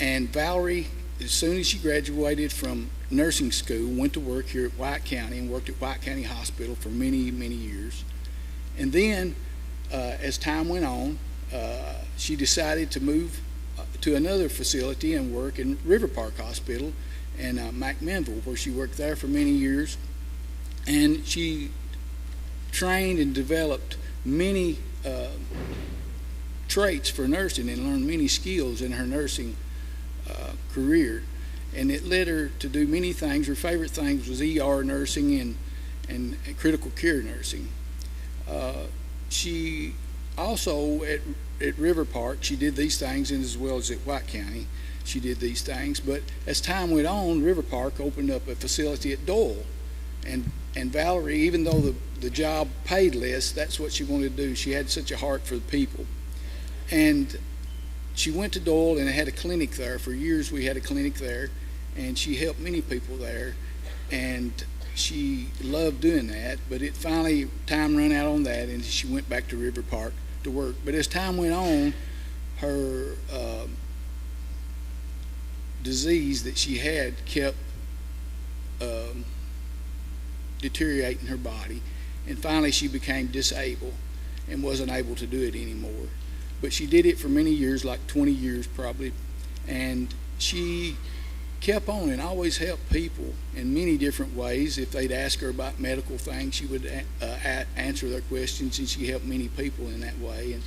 And Valerie, as soon as she graduated from nursing school, went to work here at White County and worked at White County Hospital for many, many years. And then, as time went on, she decided to move to another facility and work in River Park Hospital in McMinnville, where she worked there for many years. And she trained and developed many traits for nursing and learned many skills in her nursing career. And it led her to do many things. Her favorite things was ER nursing and critical care nursing. She also, at River Park, she did these things, and as well as at White County, she did these things. But as time went on, River Park opened up a facility at Doyle. And Valerie, even though the job paid less, that's what she wanted to do. She had such a heart for the people. And she went to Doyle and had a clinic there. For years we had a clinic there, and she helped many people there. And she loved doing that, but it finally, time ran out on that, and she went back to River Park to work. But as time went on, her disease that she had kept deteriorating her body, and finally she became disabled and wasn't able to do it anymore. But she did it for many years, like 20 years probably, and she kept on and always helped people in many different ways. If they'd ask her about medical things, she would answer their questions, and she helped many people in that way.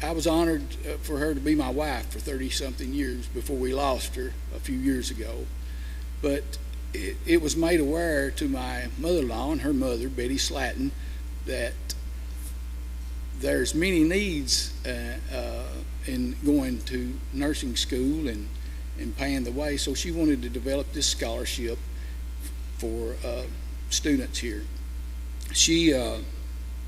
I was honored for her to be my wife for 30-something years before we lost her a few years ago. But it was made aware to my mother-in-law and her mother, Betty Slatton, that there's many needs in going to nursing school and paying the way. So she wanted to develop this scholarship for students here. She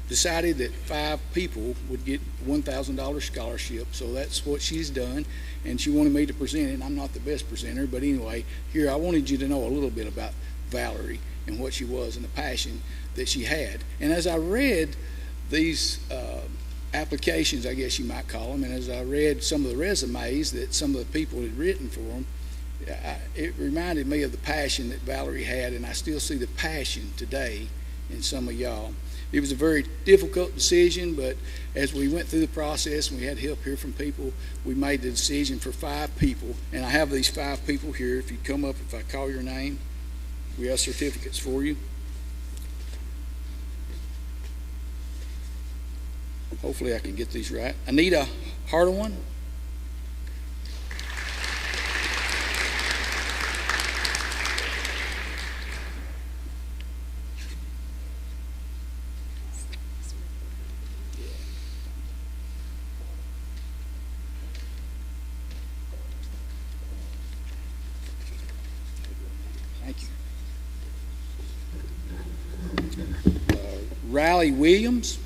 decided that 5 people would get $1,000 scholarship, so that's what she's done, and she wanted me to present it. I'm not the best presenter, but anyway, here I wanted you to know a little bit about Valerie and what she was and the passion that she had. And as I read these applications, I guess you might call them, and as I read some of the resumes that some of the people had written for them, it reminded me of the passion that Valerie had, and I still see the passion today in some of y'all. It was a very difficult decision, but as we went through the process and we had help here from people, we made the decision for 5 people. And I have these 5 people here. If you come up, if I call your name, we have certificates for you. Hopefully I can get these right. Anita Hardaway. Riley Williams.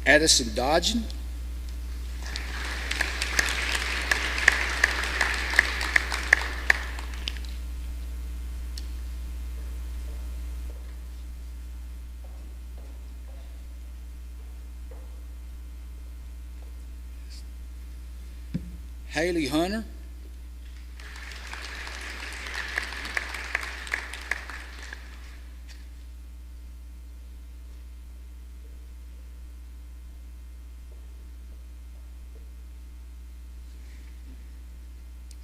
Addison Dodgen. Haley Hunter.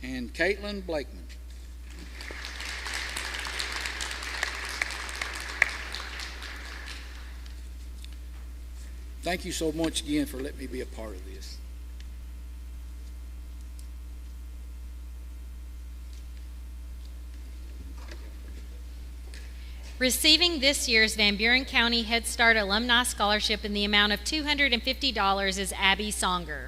And Caitlin Blakeman. Thank you so much again for letting me be a part of this. Receiving this year's Van Buren County Head Start Alumni Scholarship in the amount of $250 is Abby Songer.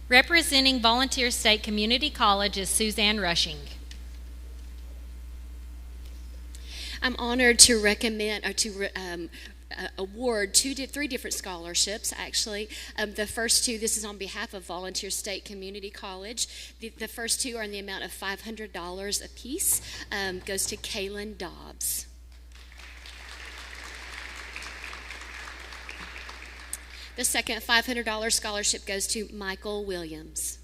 Representing Volunteer State Community College is Suzanne Rushing. I'm honored to recommend or to award 3 different scholarships, actually. The first 2, this is on behalf of Volunteer State Community College. The first 2 are in the amount of $500 apiece. Goes to Kaylin Dobbs. The second $500 scholarship goes to Michael Williams.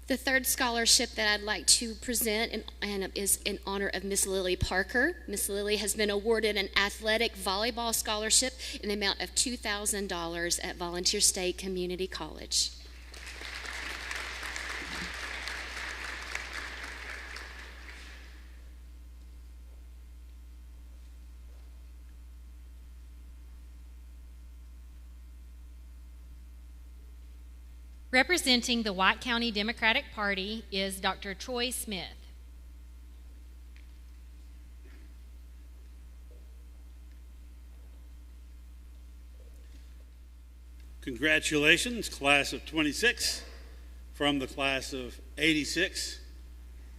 The third scholarship that I'd like to present and is in honor of Miss Lily Parker. Miss Lily has been awarded an athletic volleyball scholarship in the amount of $2,000 at Volunteer State Community College. Representing the White County Democratic Party is Dr. Troy Smith. Congratulations, class of 26, from the class of 86.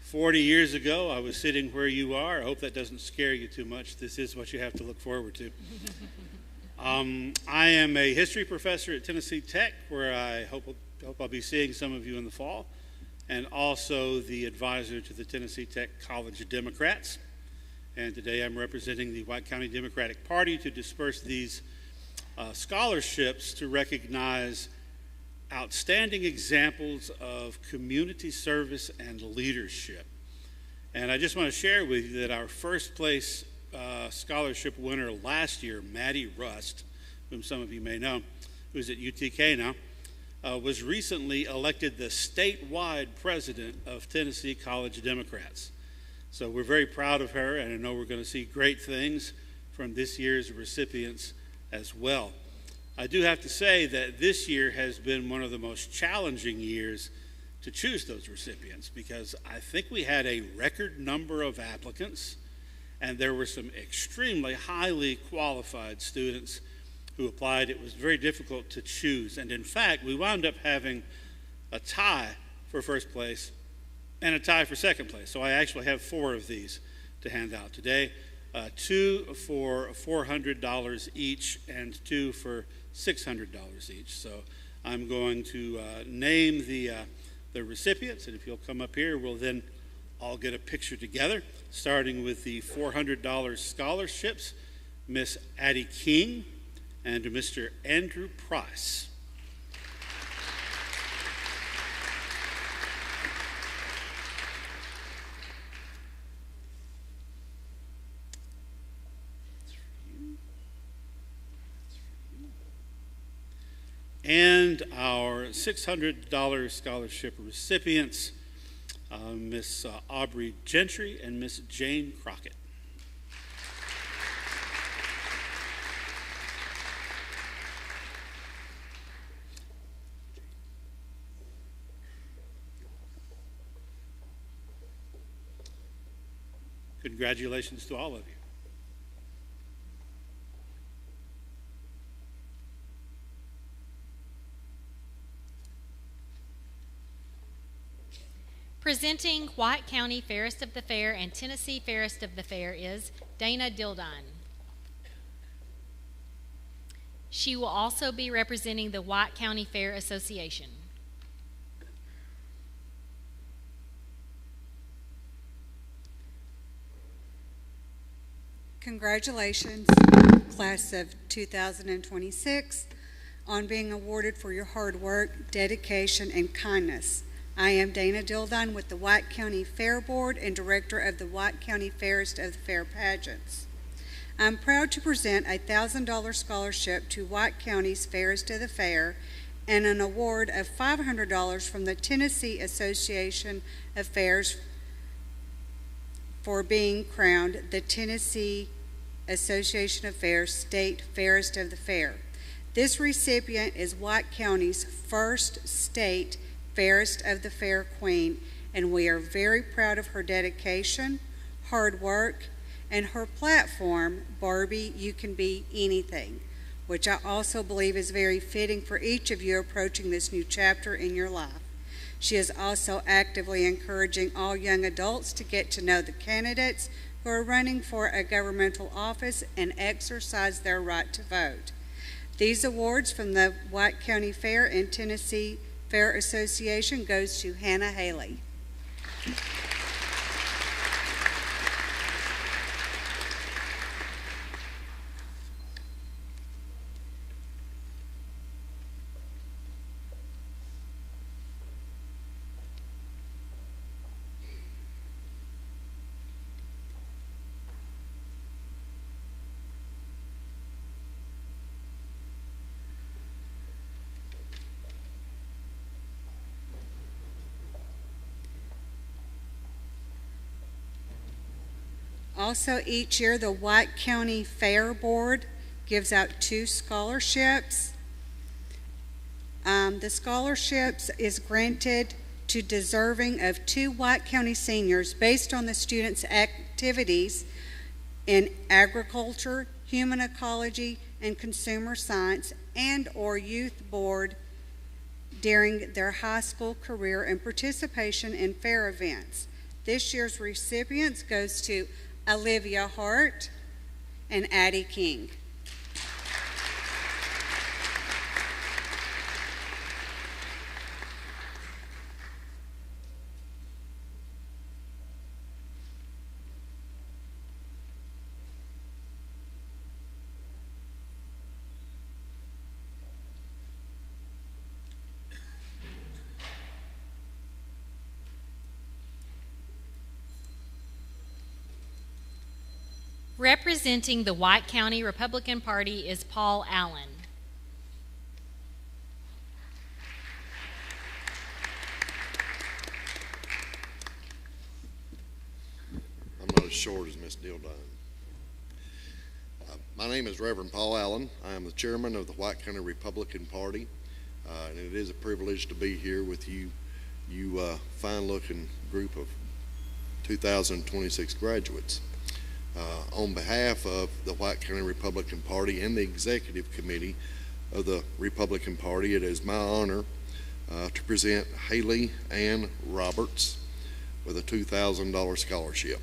40 years ago, I was sitting where you are. I hope that doesn't scare you too much. This is what you have to look forward to. I am a history professor at Tennessee Tech, where I hope I'll be seeing some of you in the fall, and also the advisor to the Tennessee Tech College of Democrats. And today I'm representing the White County Democratic Party to disperse these scholarships to recognize outstanding examples of community service and leadership. And I just want to share with you that our first place scholarship winner last year, Maddie Rust, whom some of you may know, who's at UTK now, was recently elected the statewide president of Tennessee College Democrats. So we're very proud of her, and I know we're going to see great things from this year's recipients as well. I do have to say that this year has been one of the most challenging years to choose those recipients, because I think we had a record number of applicants, and there were some extremely highly qualified students who applied. It was very difficult to choose, and in fact, we wound up having a tie for first place and a tie for second place. So I actually have 4 of these to hand out today, 2 for $400 each and 2 for $600 each. So I'm going to name the recipients, and if you'll come up here, we'll then all get a picture together, starting with the $400 scholarships, Miss Addie King and Mr. Andrew Price. And our $600 scholarship recipients, Miss Aubrey Gentry and Miss Jane Crockett. Congratulations to all of you. Presenting White County Fairest of the Fair and Tennessee Fairest of the Fair is Dana Dildine. She will also be representing the White County Fair Association. Congratulations, class of 2026, on being awarded for your hard work, dedication, and kindness. I am Dana Dildine with the White County Fair Board and Director of the White County Fairest of the Fair pageants. I'm proud to present a $1,000 scholarship to White County's Fairest of the Fair and an award of $500 from the Tennessee Association of Fairs for being crowned the Tennessee Association of Fairs State Fairest of the Fair. This recipient is White County's first state Fairest of the Fair Queen, and we are very proud of her dedication, hard work, and her platform, Barbie, You Can Be Anything, which I also believe is very fitting for each of you approaching this new chapter in your life. She is also actively encouraging all young adults to get to know the candidates who are running for a governmental office and exercise their right to vote. These awards from the White County Fair and Tennessee Fair Association goes to Hannah Haley. Also, each year, the White County Fair Board gives out 2 scholarships. The scholarships is granted to deserving of 2 White County seniors based on the students' activities in agriculture, human ecology, and consumer science, and/or youth board during their high school career and participation in fair events. This year's recipients goes to Olivia Hart and Addie King. Representing the White County Republican Party is Paul Allen. I'm not as short as Miss Dildine. My name is Reverend Paul Allen. I am the chairman of the White County Republican Party, and it is a privilege to be here with you fine-looking group of 2026 graduates. On behalf of the White County Republican Party and the Executive Committee of the Republican Party, it is my honor to present Haley Ann Roberts with a $2,000 scholarship.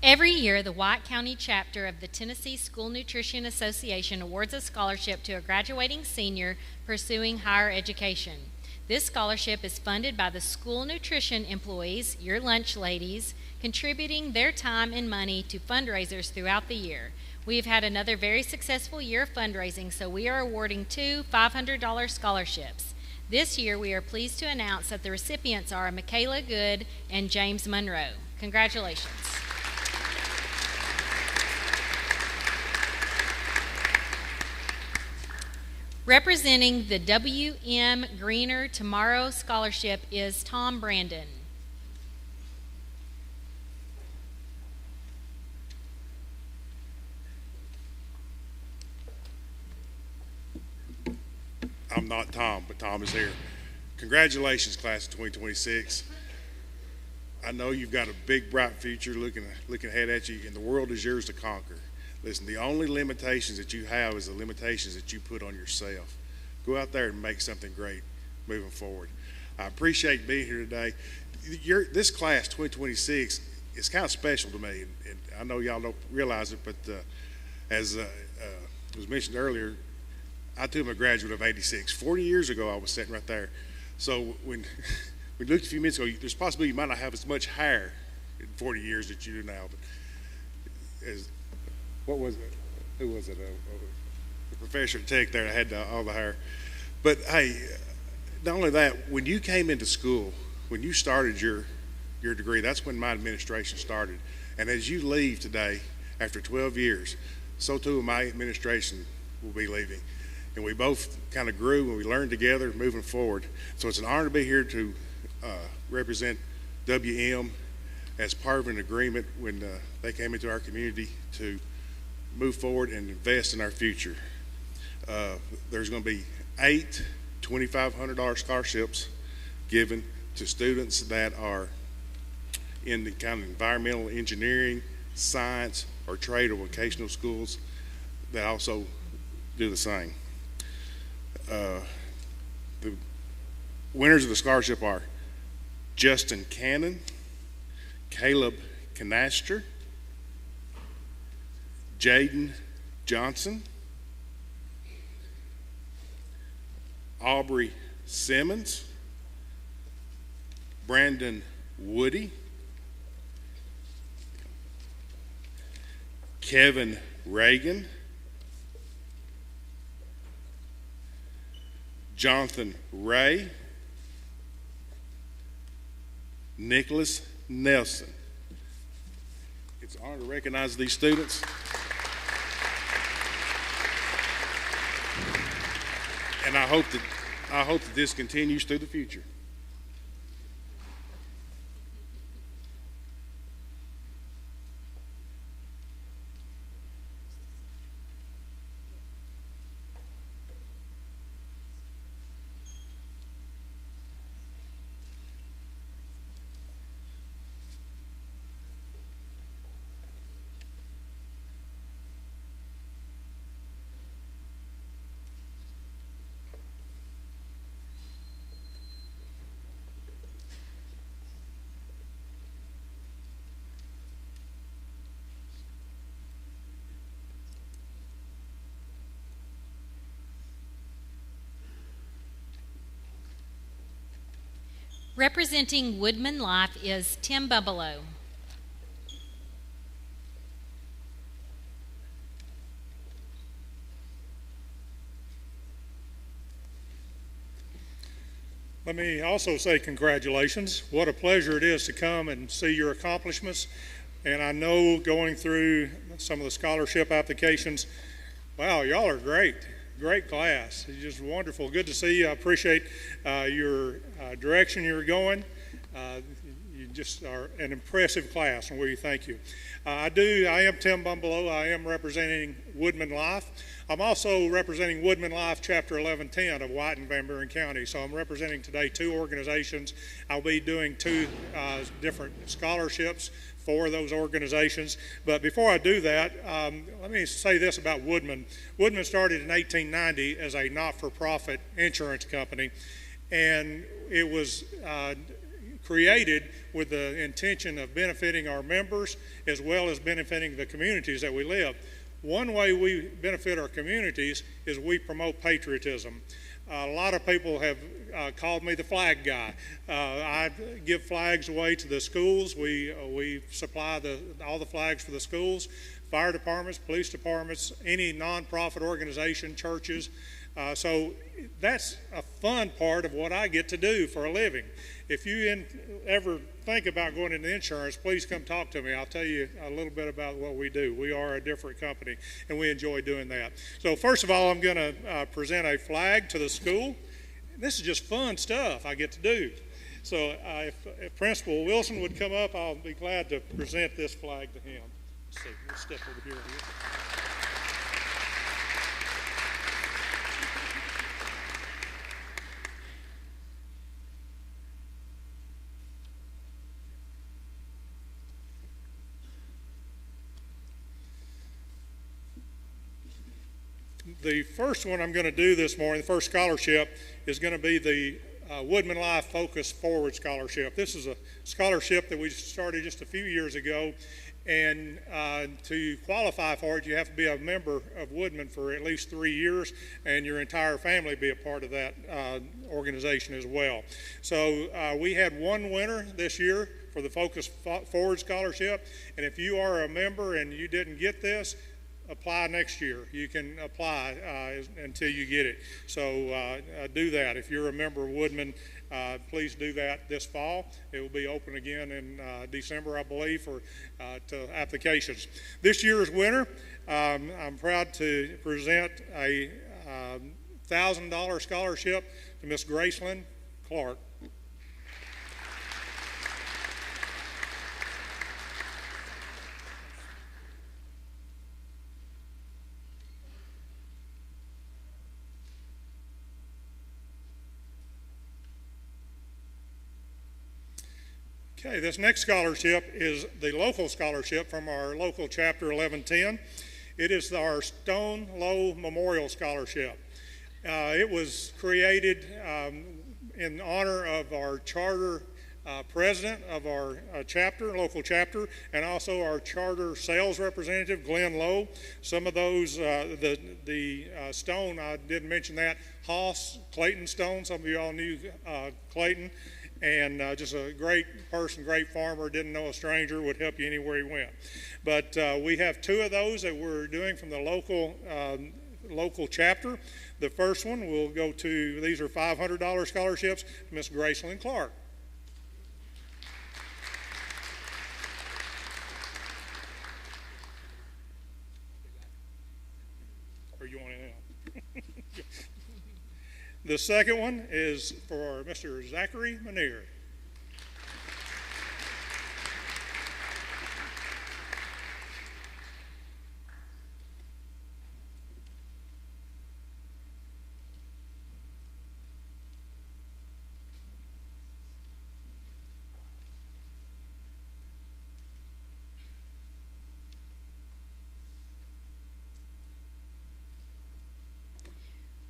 Every year, the White County chapter of the Tennessee School Nutrition Association awards a scholarship to a graduating senior pursuing higher education. This scholarship is funded by the school nutrition employees, your lunch ladies, contributing their time and money to fundraisers throughout the year. We have had another very successful year of fundraising, so we are awarding 2 $500 scholarships. This year, we are pleased to announce that the recipients are Michaela Good and James Monroe. Congratulations. Representing the W.M. Greener Tomorrow Scholarship is Tom Brandon. I'm not Tom, but Tom is here. Congratulations, class of 2026. I know you've got a big, bright future looking ahead at you, and the world is yours to conquer. Listen, the only limitations that you have is the limitations that you put on yourself. Go out there and make something great moving forward. I appreciate being here today. This class, 2026, is kind of special to me, and I know y'all don't realize it, but as was mentioned earlier, I too am a graduate of '86. 40 years ago, I was sitting right there. So when we looked a few minutes ago, there's a possibility you might not have as much hair in 40 years that you do now. But what was it? Who was it? The professor at Tech there that had all the hair. But hey, not only that, when you came into school, when you started your degree, that's when my administration started. And as you leave today, after 12 years, so too my administration will be leaving. And we both kind of grew and we learned together moving forward. So it's an honor to be here to represent WM as part of an agreement when they came into our community to move forward and invest in our future. There's going to be 8 $2,500 scholarships given to students that are in the kind of environmental engineering, science, or trade or vocational schools that also do the same. The winners of the scholarship are Justin Cannon, Caleb Canaster, Jaden Johnson, Aubrey Simmons, Brandon Woody, Kevin Reagan, Jonathan Ray, Nicholas Nelson. It's an honor to recognize these students. And I hope that this continues through the future. Representing Woodman Life is Tim Bumbleau. Let me also say congratulations. What a pleasure it is to come and see your accomplishments. And I know going through some of the scholarship applications, wow, y'all are great. Great class. It's just wonderful. Good to see you. I appreciate your direction you're going. You just are an impressive class, and we thank you. I am Tim Bumbleau. I am representing Woodman Life. I'm also representing Woodman Life Chapter 1110 of White and Van Buren County. So I'm representing today two organizations. I'll be doing two different scholarships for those organizations. But before I do that, let me say this about Woodman. Woodman started in 1890 as a not-for-profit insurance company, and it was created with the intention of benefiting our members as well as benefiting the communities that we live. One way we benefit our communities is we promote patriotism. A lot of people have called me the flag guy. I give flags away to the schools. We supply all the flags for the schools, fire departments, police departments, any nonprofit organization, churches. So that's a fun part of what I get to do for a living. If you ever think about going into insurance, please come talk to me. I'll tell you a little bit about what we do. We are a different company, and we enjoy doing that. So first of all, I'm going to present a flag to the school. This is just fun stuff I get to do. So if Principal Wilson would come up, I'll be glad to present this flag to him. Let's see, let's step over here. The first one I'm going to do this morning, the first scholarship, is going to be the Woodman Life Focus Forward Scholarship. This is a scholarship that we started just a few years ago, and to qualify for it, you have to be a member of Woodman for at least 3 years, and your entire family be a part of that organization as well. So we had one winner this year for the Focus Forward Scholarship, and if you are a member and you didn't get this, apply next year. You can apply until you get it. So do that. If you're a member of Woodman, please do that this fall. It will be open again in December, I believe, for to applications. This year's winner, I'm proud to present a $1,000 scholarship to Miss Gracelyn Clark. Okay, this next scholarship is the local scholarship from our local chapter 1110. It is our Stone Low Memorial Scholarship. It was created in honor of our charter president of our local chapter, and also our charter sales representative, Glenn Lowe. Some of those, the stone, I didn't mention that, Hoss Clayton Stone. Some of you all knew Clayton. And just a great person, great farmer, didn't know a stranger, would help you anywhere he went. But we have two of those that we're doing from the local chapter. The first one will go to, these are $500 scholarships, Miss Gracelyn Clark. The second one is for Mr. Zachary Manier.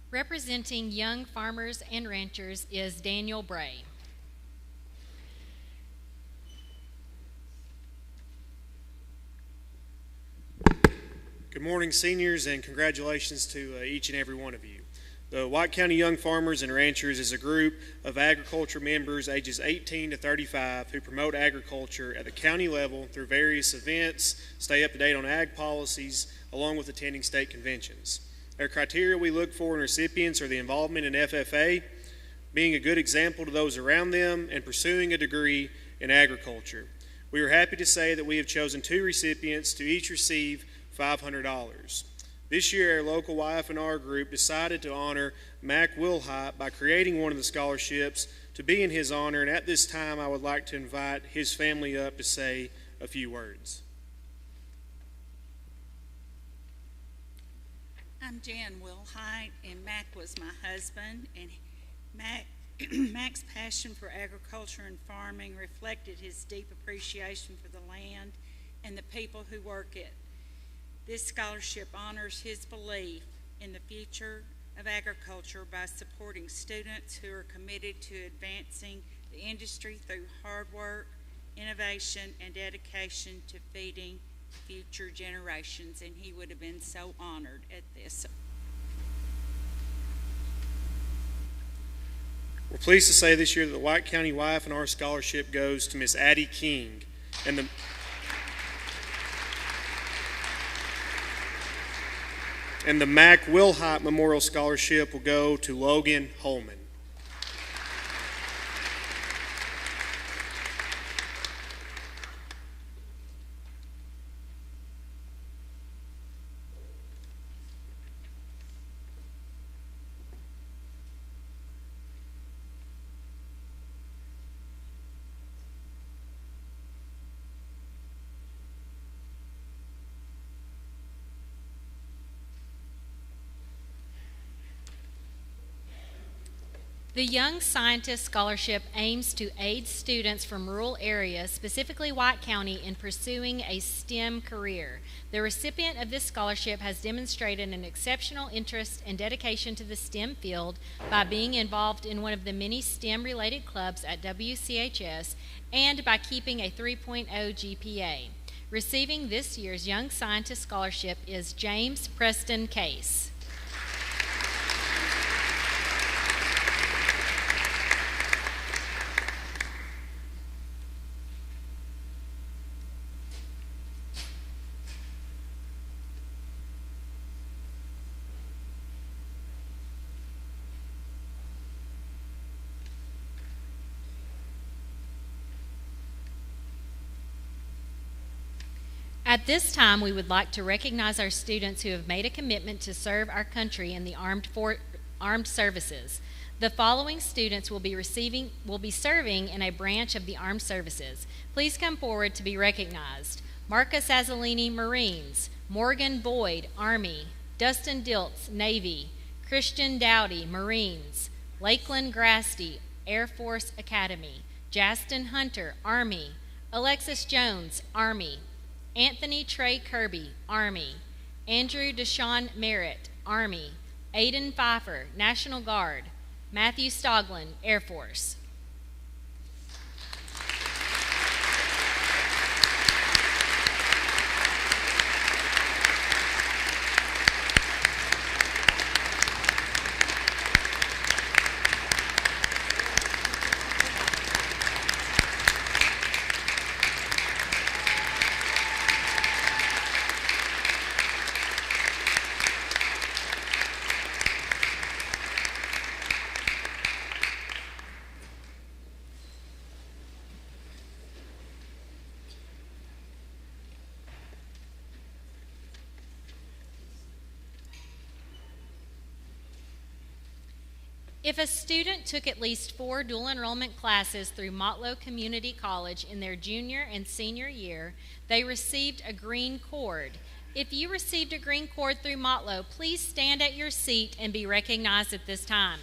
Representing young farmers and ranchers is Daniel Bray. Good morning, seniors, and congratulations to each and every one of you. The White County Young Farmers and Ranchers is a group of agriculture members ages 18 to 35 who promote agriculture at the county level through various events, stay up to date on ag policies, along with attending state conventions. Our criteria we look for in recipients are the involvement in FFA, being a good example to those around them, and pursuing a degree in agriculture. We are happy to say that we have chosen 2 recipients to each receive $500. This year, our local YF&R group decided to honor Mac Wilhite by creating one of the scholarships to be in his honor, and at this time I would like to invite his family up to say a few words. I'm Jan Wilhite, and Mac was my husband, and Mac's passion for agriculture and farming reflected his deep appreciation for the land and the people who work it. This scholarship honors his belief in the future of agriculture by supporting students who are committed to advancing the industry through hard work, innovation, and dedication to feeding future generations, and he would have been so honored at this. We're pleased to say this year that the White County YF&R Scholarship goes to Miss Addie King, and the Mac Wilhite Memorial Scholarship will go to Logan Holman. The Young Scientist Scholarship aims to aid students from rural areas, specifically White County, in pursuing a STEM career. The recipient of this scholarship has demonstrated an exceptional interest and dedication to the STEM field by being involved in one of the many STEM-related clubs at WCHS and by keeping a 3.0 GPA. Receiving this year's Young Scientist Scholarship is James Preston Case. At this time, we would like to recognize our students who have made a commitment to serve our country in the armed services. The following students will be serving in a branch of the armed services. Please come forward to be recognized. Marcus Azzolini, Marines; Morgan Boyd, Army; Dustin Diltz, Navy; Christian Dowdy, Marines; Lakeland Grasty, Air Force Academy; Justin Hunter, Army; Alexis Jones, Army; Anthony Trey Kirby, Army; Andrew Deshaun Merritt, Army; Aiden Pfeiffer, National Guard; Matthew Stoglin, Air Force. If a student took at least 4 dual enrollment classes through Motlow Community College in their junior and senior year, they received a green cord. If you received a green cord through Motlow, please stand at your seat and be recognized at this time.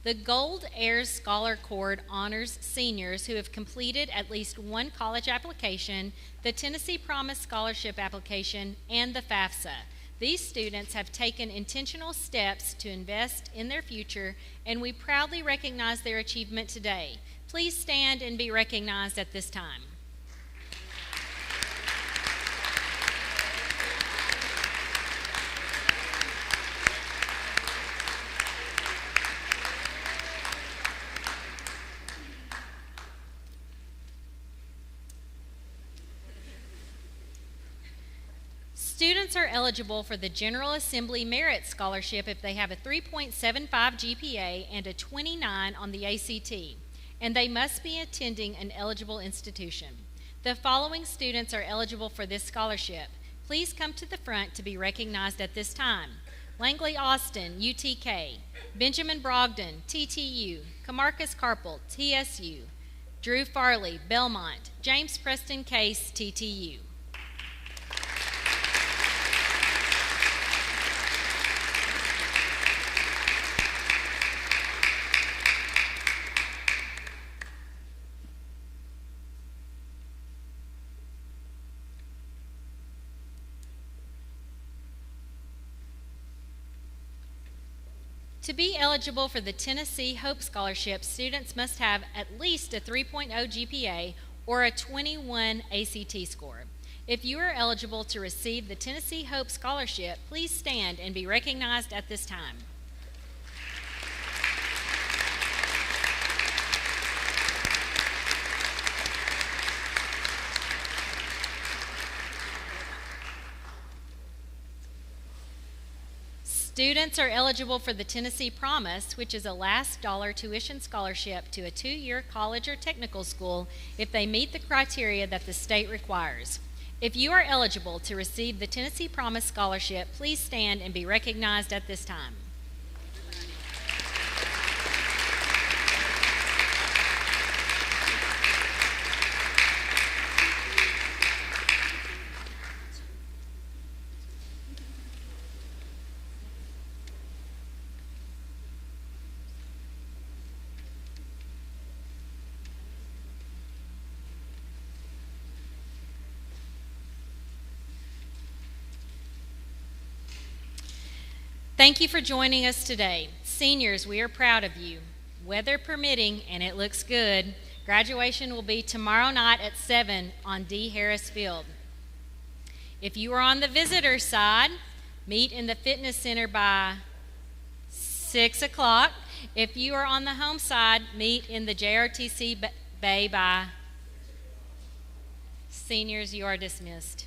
The Gold Heirs Scholar Cord honors seniors who have completed at least one college application, the Tennessee Promise Scholarship application, and the FAFSA. These students have taken intentional steps to invest in their future, and we proudly recognize their achievement today. Please stand and be recognized at this time. Students are eligible for the General Assembly Merit Scholarship if they have a 3.75 GPA and a 29 on the ACT, and they must be attending an eligible institution. The following students are eligible for this scholarship. Please come to the front to be recognized at this time. Langley Austin, UTK. Benjamin Brogdon, TTU. Camarcus Carpel, TSU. Drew Farley, Belmont. James Preston Case, TTU. To be eligible for the Tennessee Hope Scholarship, students must have at least a 3.0 GPA or a 21 ACT score. If you are eligible to receive the Tennessee Hope Scholarship, please stand and be recognized at this time. Students are eligible for the Tennessee Promise, which is a last dollar tuition scholarship to a 2-year college or technical school if they meet the criteria that the state requires. If you are eligible to receive the Tennessee Promise Scholarship, please stand and be recognized at this time. Thank you for joining us today. Seniors, we are proud of you. Weather permitting, and it looks good, graduation will be tomorrow night at 7 on D. Harris Field. If you are on the visitor side, meet in the fitness center by 6 o'clock. If you are on the home side, meet in the JRTC bay by. Seniors, you are dismissed.